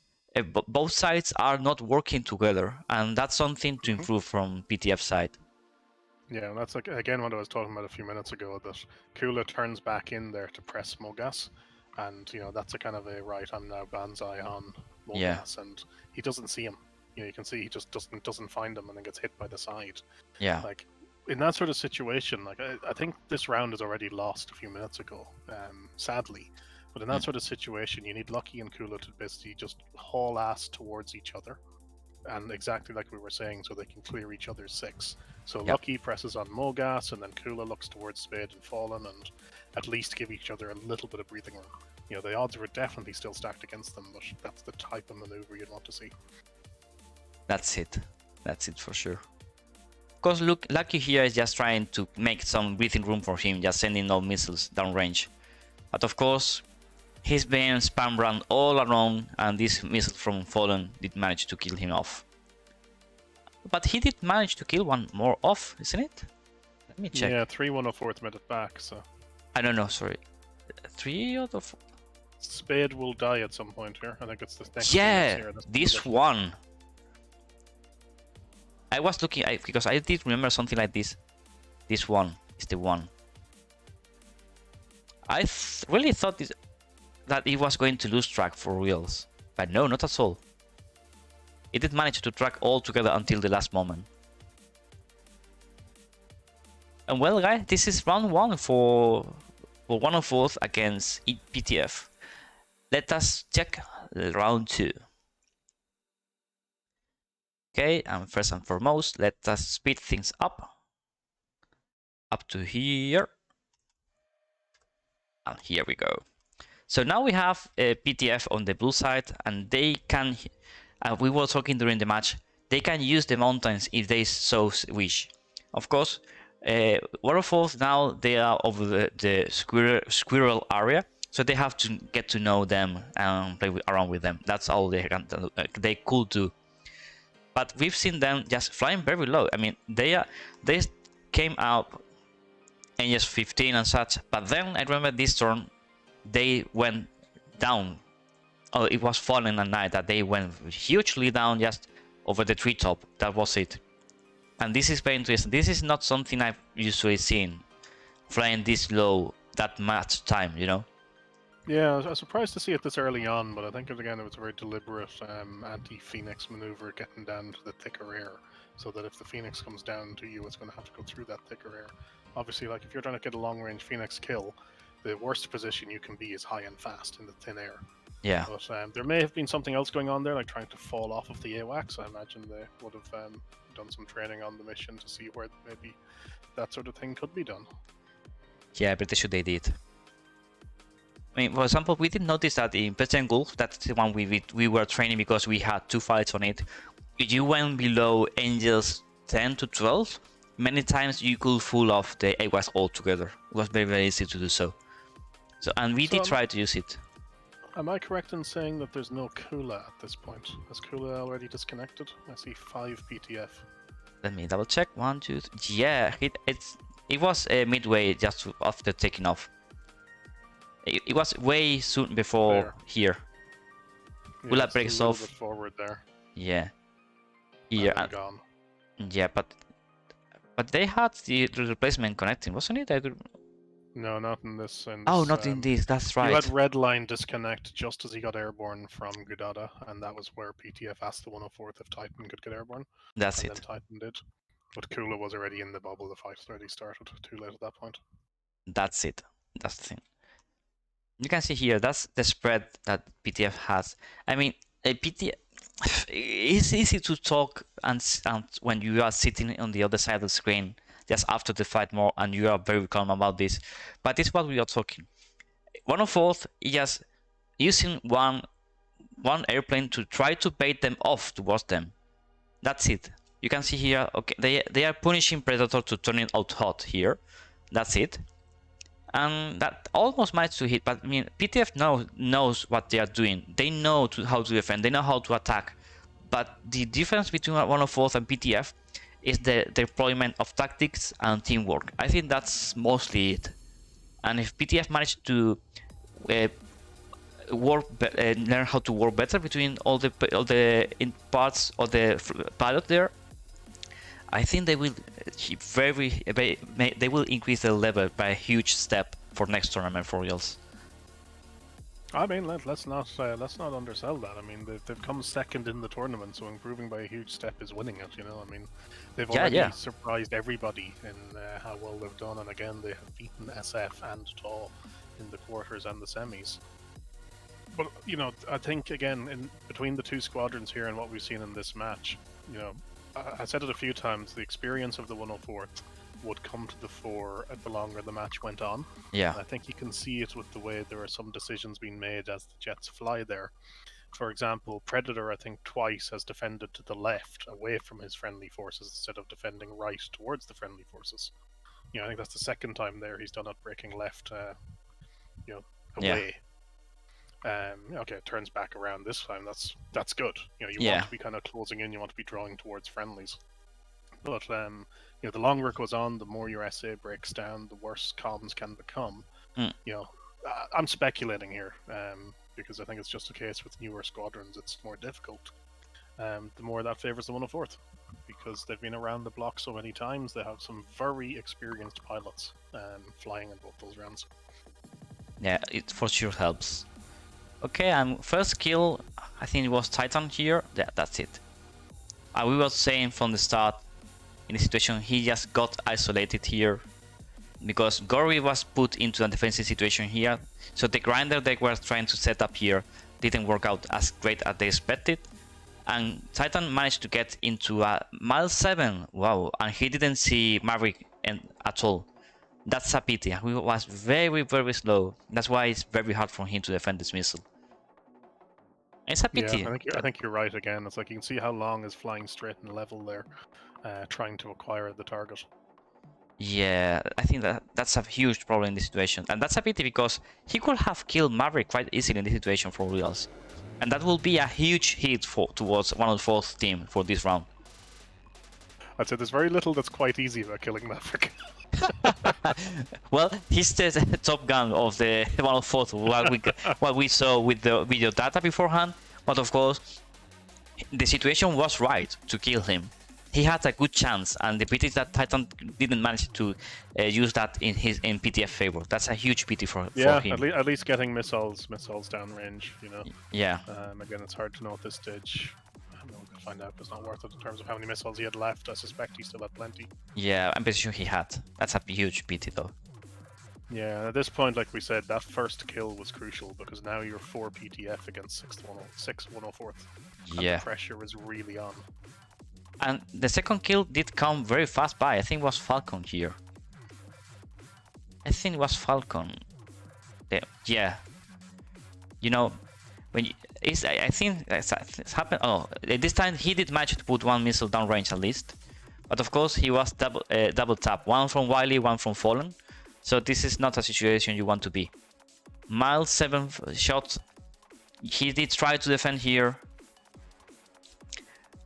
both sides are not working together, and that's something to improve from PTF side. Yeah, and that's like again what I was talking about a few minutes ago, that 𝐋𝐈𝐒 turns back in there to press MoGas, and you know that's a kind of a right, I'm now banzai on MoGas, and he doesn't see him. You know, you can see he just doesn't find him and then gets hit by the side. Yeah. Like in that sort of situation, like I think this round is already lost a few minutes ago, sadly. But in that sort of situation, you need Lucky and 𝐋𝐈𝐒 to basically just haul ass towards each other, and exactly like we were saying, so they can clear each other's 6. So Lucky presses on MoGas, and then 𝐋𝐈𝐒 looks towards Spade and Fallen, and at least give each other a little bit of breathing room. You know, the odds were definitely still stacked against them, but that's the type of maneuver you'd want to see. That's it for sure. Of course, Lucky here is just trying to make some breathing room for him, just sending no missiles downrange. But of course, he's being spam run all around, and this missile from Fallen did manage to kill him off. But he did manage to kill one more off, isn't it? Let me check. Yeah, 3 104th made it back, so. I don't know, sorry. 3 out of... Spade will die at some point here. I think it's the next Yeah, here. this one. I was looking, because I did remember something like this. This one is the one. I really thought that it was going to lose track for reals. But no, not at all. It did manage to track all together until the last moment. And well, guys, this is round 1 for 104th against PTF. Let us check round 2. Okay, and first and foremost, let us speed things up to here. And here we go. So now we have PTF on the blue side, and they can, we were talking during the match, they can use the mountains if they so wish. Of course, Waterfalls now, they are over the squirrel area, so they have to get to know them and play around with them. That's all they could do. But we've seen them just flying very low. I mean, they came out in just 15 and such, but then I remember this turn they went down. Oh, it was falling at night that they went hugely down just over the treetop. That was it. And this is very interesting. This is not something I've usually seen, flying this low that much time, you know? Yeah, I was surprised to see it this early on, but I think again it was a very deliberate anti-Phoenix maneuver, getting down to the thicker air, so that if the Phoenix comes down to you, it's going to have to go through that thicker air. Obviously, like if you're trying to get a long-range Phoenix kill, the worst position you can be is high and fast in the thin air. Yeah. But there may have been something else going on there, like trying to fall off of the AWACS. I imagine they would have done some training on the mission to see where maybe that sort of thing could be done. Yeah, pretty sure they did. I mean, for example, we did notice that in President Gulf, that's the one we were training because we had 2 fights on it. If you went below Angels 10 to 12, many times you could fool off the AWACS altogether. It was very, very easy to do so. And we did try to use it. Am I correct in saying that there's no 𝐋𝐈𝐒𝐒 at this point? Is 𝐋𝐈𝐒𝐒 already disconnected? I see 5 PTF. Let me double check. 1, 2, 3. Yeah, it was midway just after taking off. It was way soon before there. Here. Yeah, Will that break a little off? bit forward there. Yeah. Here. And gone. Yeah, but they had the replacement connecting, wasn't it? No, not in this. Oh, not in this. That's right. You had Redline disconnect just as he got airborne from Gudada, and that was where PTF asked the 104th if Titan could get airborne. That's and it. Then Titan did. But 𝐋𝐈𝐒𝐒 was already in the bubble. The fight already started. Too late at that point. That's it. That's the thing. You can see here, that's the spread that PTF has. I mean, PTF, it's easy to talk and when you are sitting on the other side of the screen just after the fight more and you are very calm about this. But it's what we are talking. 104th is just using one airplane to try to bait them off towards them. That's it. You can see here, okay, they are punishing Predator to turn it out hot here. That's it. And that almost managed to hit, but I mean, PTF knows what they are doing. They know how to defend, they know how to attack. But the difference between 104th and PTF is the deployment of tactics and teamwork. I think that's mostly it. And if PTF managed to learn how to work better between all the parts of the pilot there, I think they will they will increase their level by a huge step for next tournament for reals. I mean, let's not undersell that. I mean, they've come second in the tournament, so improving by a huge step is winning it. You know, I mean, they've already surprised everybody in how well they've done, and again, they have beaten SF and TAW in the quarters and the semis. But you know, I think again, in between the two squadrons here and what we've seen in this match, you know, I said it a few times, the experience of the 104 would come to the fore the longer the match went on. Yeah. And I think you can see it with the way there are some decisions being made as the jets fly there. For example, Predator, I think, twice has defended to the left, away from his friendly forces, instead of defending right towards the friendly forces. You know, I think that's the second time there he's done it, breaking left, you know, away. Yeah. Okay, it turns back around this time. That's good. You know, you want to be kind of closing in. You want to be drawing towards friendlies. But the longer it goes on, the more your SA breaks down, the worse comms can become. I'm speculating here because I think it's just a case with newer squadrons. It's more difficult. The more that favors the 104th, because they've been around the block so many times. They have some very experienced pilots flying in both those rounds. Yeah, it for sure helps. Okay, first kill, I think it was Titan here. Yeah, that's it. We were saying from the start, in the situation, he just got isolated here because Gory was put into a defensive situation here. So the grinder they were trying to set up here didn't work out as great as they expected. And Titan managed to get into a mile 7, wow, and he didn't see Maverick at all. That's a pity. He was very, very slow. That's why it's very hard for him to defend this missile. It's a pity. Yeah, I think you're right again. It's like you can see how Long is flying straight and level there, trying to acquire the target. Yeah, I think that's a huge problem in this situation. And that's a pity because he could have killed Maverick quite easily in this situation for reals. And that will be a huge hit towards 104th team for this round. I'd say there's very little that's quite easy about killing Maverick. Well, he's the top gun of the 104th, what we saw with the video data beforehand. But of course, the situation was right to kill him. He had a good chance, and the pity is that Titan didn't manage to use that in PTF favor. That's a huge pity for him. At least getting missiles downrange, Yeah. Again, it's hard to know at this stage. I don't know, we can find out, but it's not worth it in terms of how many missiles he had left. I suspect he still had plenty. Yeah, I'm pretty sure he had. That's a huge pity, though. Yeah, at this point, like we said, that first kill was crucial because now you're 4 PTF against 6 104th. Yeah. The pressure is really on. And the second kill did come very fast by. I think it was Falcon here. I think it was Falcon. Yeah. When I think it's happened. Oh, this time he did manage to put one missile downrange at least. But of course he was double tap. One from Wily, one from Fallen. So this is not a situation you want to be. Mile 7 shot. He did try to defend here.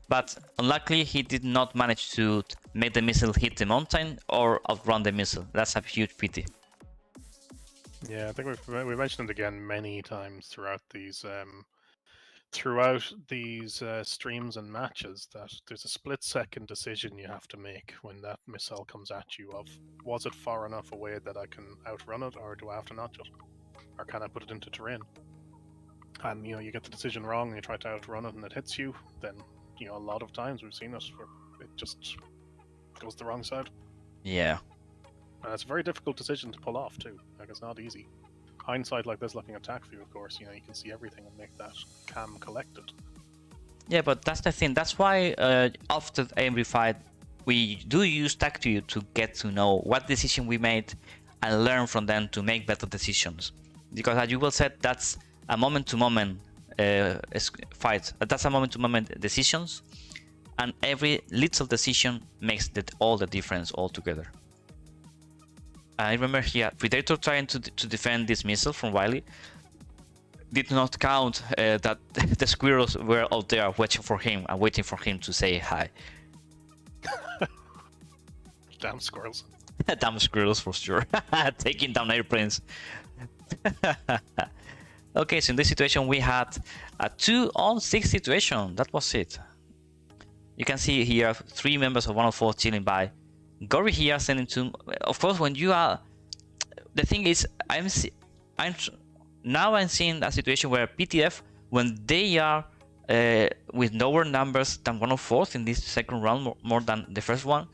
But unluckily, he did not manage to make the missile hit the mountain or outrun the missile. That's a huge pity. Yeah, I think we mentioned it again many times throughout these streams and matches that there's a split-second decision you have to make when that missile comes at you of, was it far enough away that I can outrun it, or do I have to notch it? Or can I put it into terrain? And, you get the decision wrong and you try to outrun it and it hits you, then a lot of times we've seen it where it just goes the wrong side. Yeah. And it's a very difficult decision to pull off too. Like, it's not easy. Hindsight like this, looking at Tacview, of course, you can see everything and make that cam collected. Yeah, but that's the thing. That's why after every fight, we do use Tacview to get to know what decision we made and learn from them to make better decisions. Because as you well said, that's a moment-to-moment fight. That's a moment-to-moment decisions, and every little decision makes all the difference altogether. I remember here, Predator trying to defend this missile from Wily did not count that the squirrels were out there waiting for him and waiting for him to say hi. Damn squirrels. Damn squirrels for sure. Taking down airplanes. Okay, so in this situation we had a 2-on-6 situation. That was it. You can see here 3 members of 104 chilling by. Gory here sending to. Of course, when you are, the thing is, I'm seeing a situation where PTF, when they are with lower numbers than 104th in this second round, more than the first one,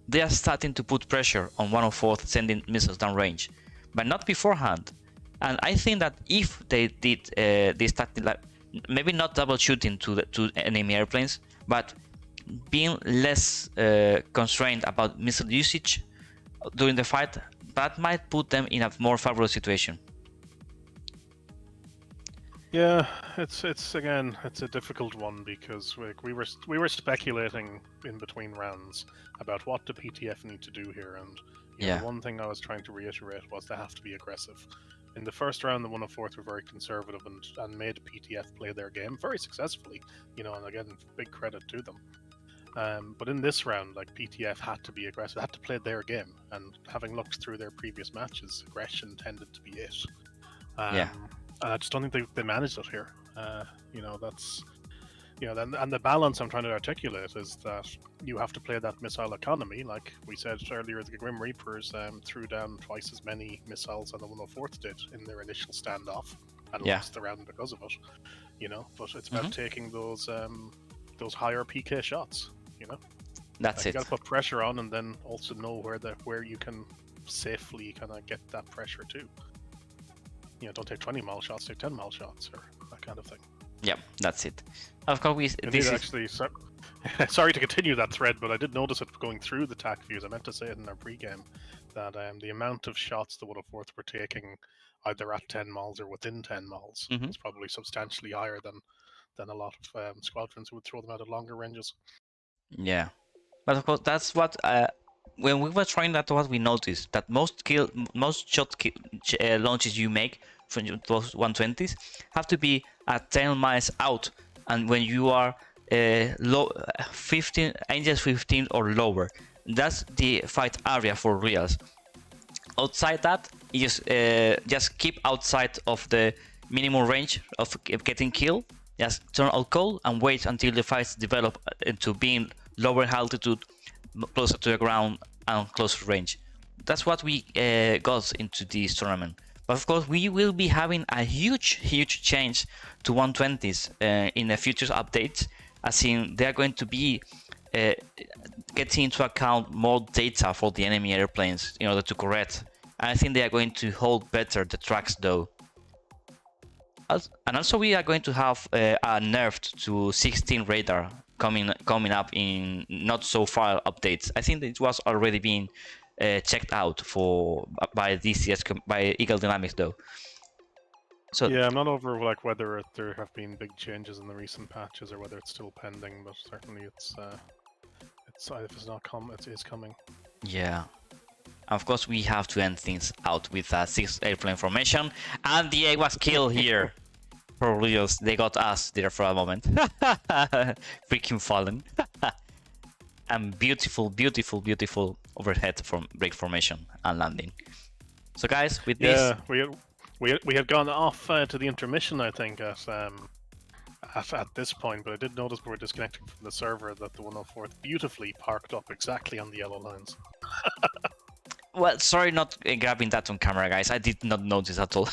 they are starting to put pressure on 104th, sending missiles downrange, but not beforehand. And I think that if they did this tactic, like maybe not double shooting to enemy airplanes, but being less constrained about missile usage during the fight, that might put them in a more favorable situation. Yeah, it's a difficult one because we were speculating in between rounds about what the PTF need to do here, and yeah, one thing I was trying to reiterate was they have to be aggressive. In the first round, the 104th were very conservative and made PTF play their game very successfully, and again, big credit to them. But in this round, like PTF had to be aggressive, had to play their game, and having looked through their previous matches, aggression tended to be it. Yeah. And I just don't think they managed it here. That's and the balance I'm trying to articulate is that you have to play that missile economy, like we said earlier. The Grim Reapers threw down twice as many missiles than the 104th did in their initial standoff, and lost the round because of it. But it's about taking those higher PK shots. That's You it. got to put pressure on, and then also know where you can safely kind of get that pressure too. Don't take 20 mile shots, take 10 mile shots, or that kind of thing. Yeah, that's it. Of course, Actually, sorry to continue that thread, but I did notice it going through the Tacviews. I meant to say it in our pregame that the amount of shots the 104th were taking, either at 10 miles or within 10 miles, is probably substantially higher than a lot of squadrons who would throw them out at longer ranges. Yeah, but of course that's what when we were trying that, what we noticed that most shot launches you make from those 120s have to be at 10 miles out, and when you are 15 Angels 15 or lower, that's the fight area for reals. Outside that, you just keep outside of the minimum range of getting killed. Just turn out cold and wait until the fights develop into being lower altitude, closer to the ground, and closer range. That's what we got into this tournament. But of course, we will be having a huge change to 120s in the future updates, as in they are going to be getting into account more data for the enemy airplanes in order to correct. And I think they are going to hold better the tracks though. And also we are going to have a nerfed to 16 radar coming up in not so far updates. I think it was already being checked out by DCS by Eagle Dynamics though. So yeah, I'm not over like whether there have been big changes in the recent patches or whether it's still pending, but certainly if it's not come, it is coming. Yeah. Of course, we have to end things out with a 6 airplane formation, and the A was killed here. For reals, they got us there for a moment. Freaking fallen. And beautiful overhead from break formation and landing. So guys, with this, we had gone off to the intermission, I think, at this point, but I did notice before disconnecting from the server that the 104th beautifully parked up exactly on the yellow lines. well, sorry not grabbing that on camera, guys. I did not notice at all.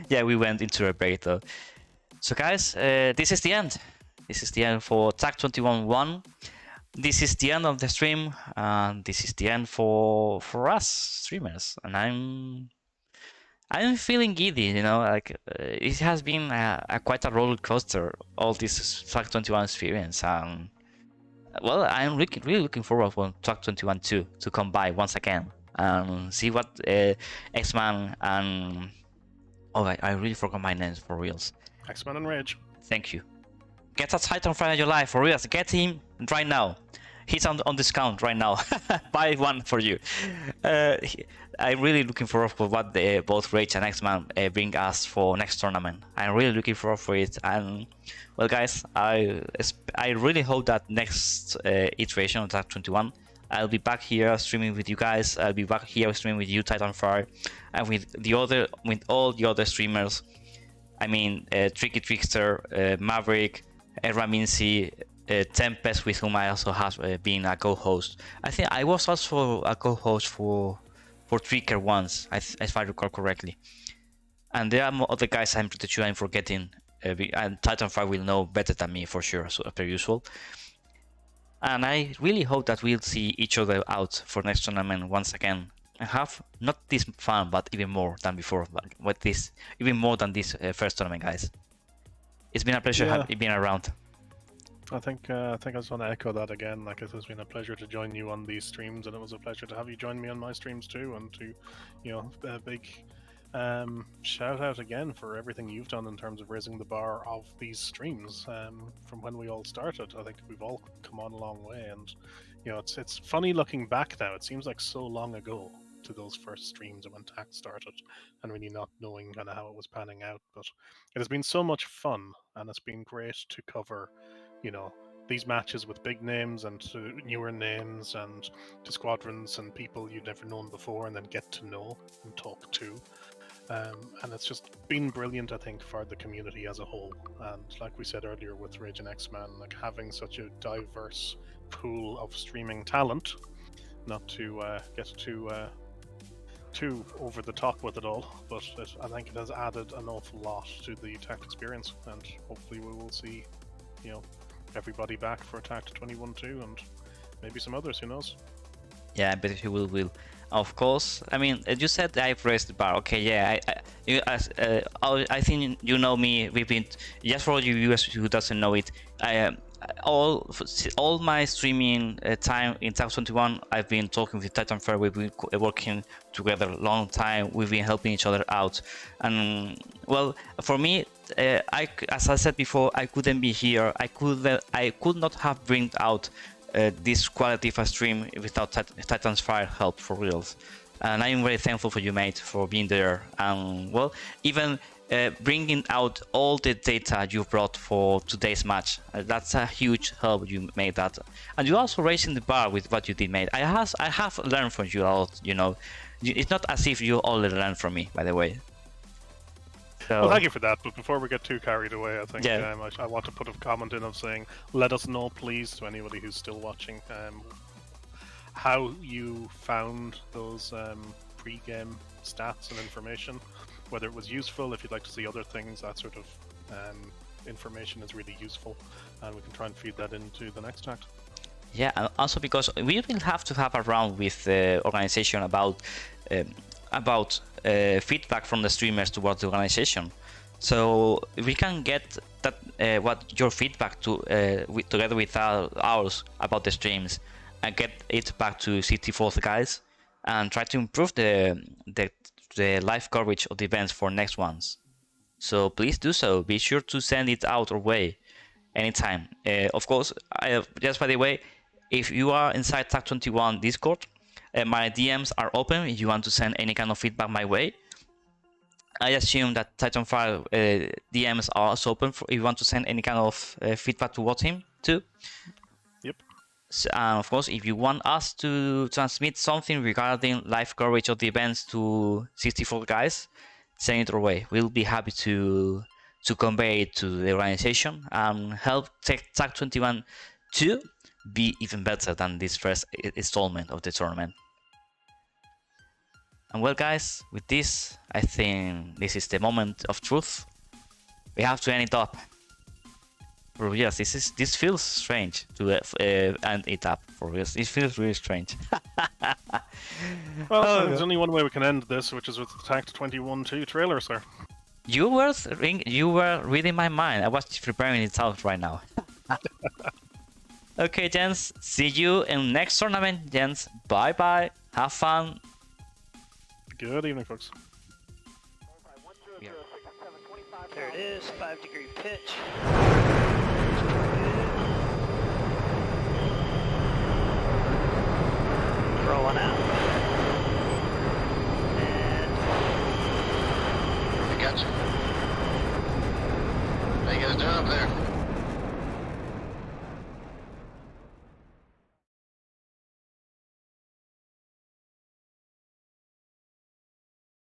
Yeah, we went into a break though. So guys, this is the end. This is the end for TACT21-1. This is the end of the stream, and this is the end for us streamers. And I'm feeling giddy, like it has been quite a roller coaster, all this TACT21 experience. Well, I'm really looking forward for TACT21-2 to come by once again and see what X-Man and I really forgot my names for reals. X-Man and Rage. Thank you. Get that Titan Friday July for reals. Get him right now. He's on discount right now. Buy one for you. I'm really looking forward for what both Rage and X-Man bring us for next tournament. I'm really looking forward for it. And well, guys, I really hope that next iteration of TACT21, I'll be back here streaming with you guys. I'll be back here streaming with you, Titanfire, and with all the other streamers. I mean, Tricky Trickster, Maverick, Raminsi, Tempest, with whom I also have been a co-host. I think I was also a co-host for Tricker once, if I recall correctly. And there are other guys I'm pretty sure I'm forgetting, and Titanfire will know better than me for sure, so per usual. And I really hope that we'll see each other out for next tournament once again, and have not this fun, but even more than before. But even more than this first tournament, guys. It's been a pleasure being around. I think I just want to echo that again. Like, it has been a pleasure to join you on these streams, and it was a pleasure to have you join me on my streams too. And to, a big shout out again for everything you've done in terms of raising the bar of these streams from when we all started. I think we've all come on a long way, and it's funny looking back now. It seems like so long ago to those first streams when TACT started, and really not knowing kind of how it was panning out. But it has been so much fun, and it's been great to cover these matches with big names and to newer names and to squadrons and people you'd never known before, and then get to know and talk to. And it's just been brilliant, I think, for the community as a whole. And like we said earlier with Rage and X-Man, like having such a diverse pool of streaming talent, not to get too over the top with it all, but I think it has added an awful lot to the TACT experience, and hopefully we will see, you know, everybody back for TACT21-2 and maybe some others, who knows. Yeah, I bet you will. Of course, I mean, you said I've raised the bar. Okay, yeah, I think you know me. We've been, just for you viewers who doesn't know it, all my streaming time in TACT21, I've been talking with Titanfire. We've been working together a long time. We've been helping each other out, and well, for me, as I said before, I couldn't be here. I could not have bring out this quality of a stream without Titanfire help, for reals. And I'm very thankful for you, mate, for being there. And well, even bringing out all the data you brought for today's match. That's a huge help. You made that, and you also raising the bar with what you did, mate. I have learned from you a lot. You know, it's not as if you only learned from me, by the way. So, well, thank you for that, but before we get too carried away, I think yeah. I want to put a comment in of saying, let us know, please, to anybody who's still watching, how you found those pre-game stats and information, whether it was useful. If you'd like to see other things, that sort of information is really useful, and we can try and feed that into the next TACT. Yeah, and also because we will have to have a round with the organization about feedback from the streamers towards the organization, so we can get that what your feedback together with ours about the streams, and get it back to 𝐋𝐈𝐒𝐄𝐒 guys, and try to improve the live coverage of the events for next ones. So please do so. Be sure to send it out our way anytime. Of course, just by the way, if you are inside TACT21 Discord, my DMs are open if you want to send any kind of feedback my way. I assume that Titanfire DMs are also open for if you want to send any kind of feedback towards him too. Yep. So, of course, if you want us to transmit something regarding live coverage of the events to 𝐋𝐈𝐒𝐄𝐒 guys, send it our way. We'll be happy to convey it to the organization and help TACT21 to be even better than this first installment of the tournament. And well, guys, with this, I think this is the moment of truth. We have to end it up. For yes, this feels strange to end it up. For yes, it feels really strange. Well, there's only one way we can end this, which is with the TACT21-2 trailer, sir. You were reading my mind. I was preparing it out right now. Okay, gents. See you in next tournament, gents. Bye bye. Have fun. Good evening, folks. There it is, 5-degree pitch.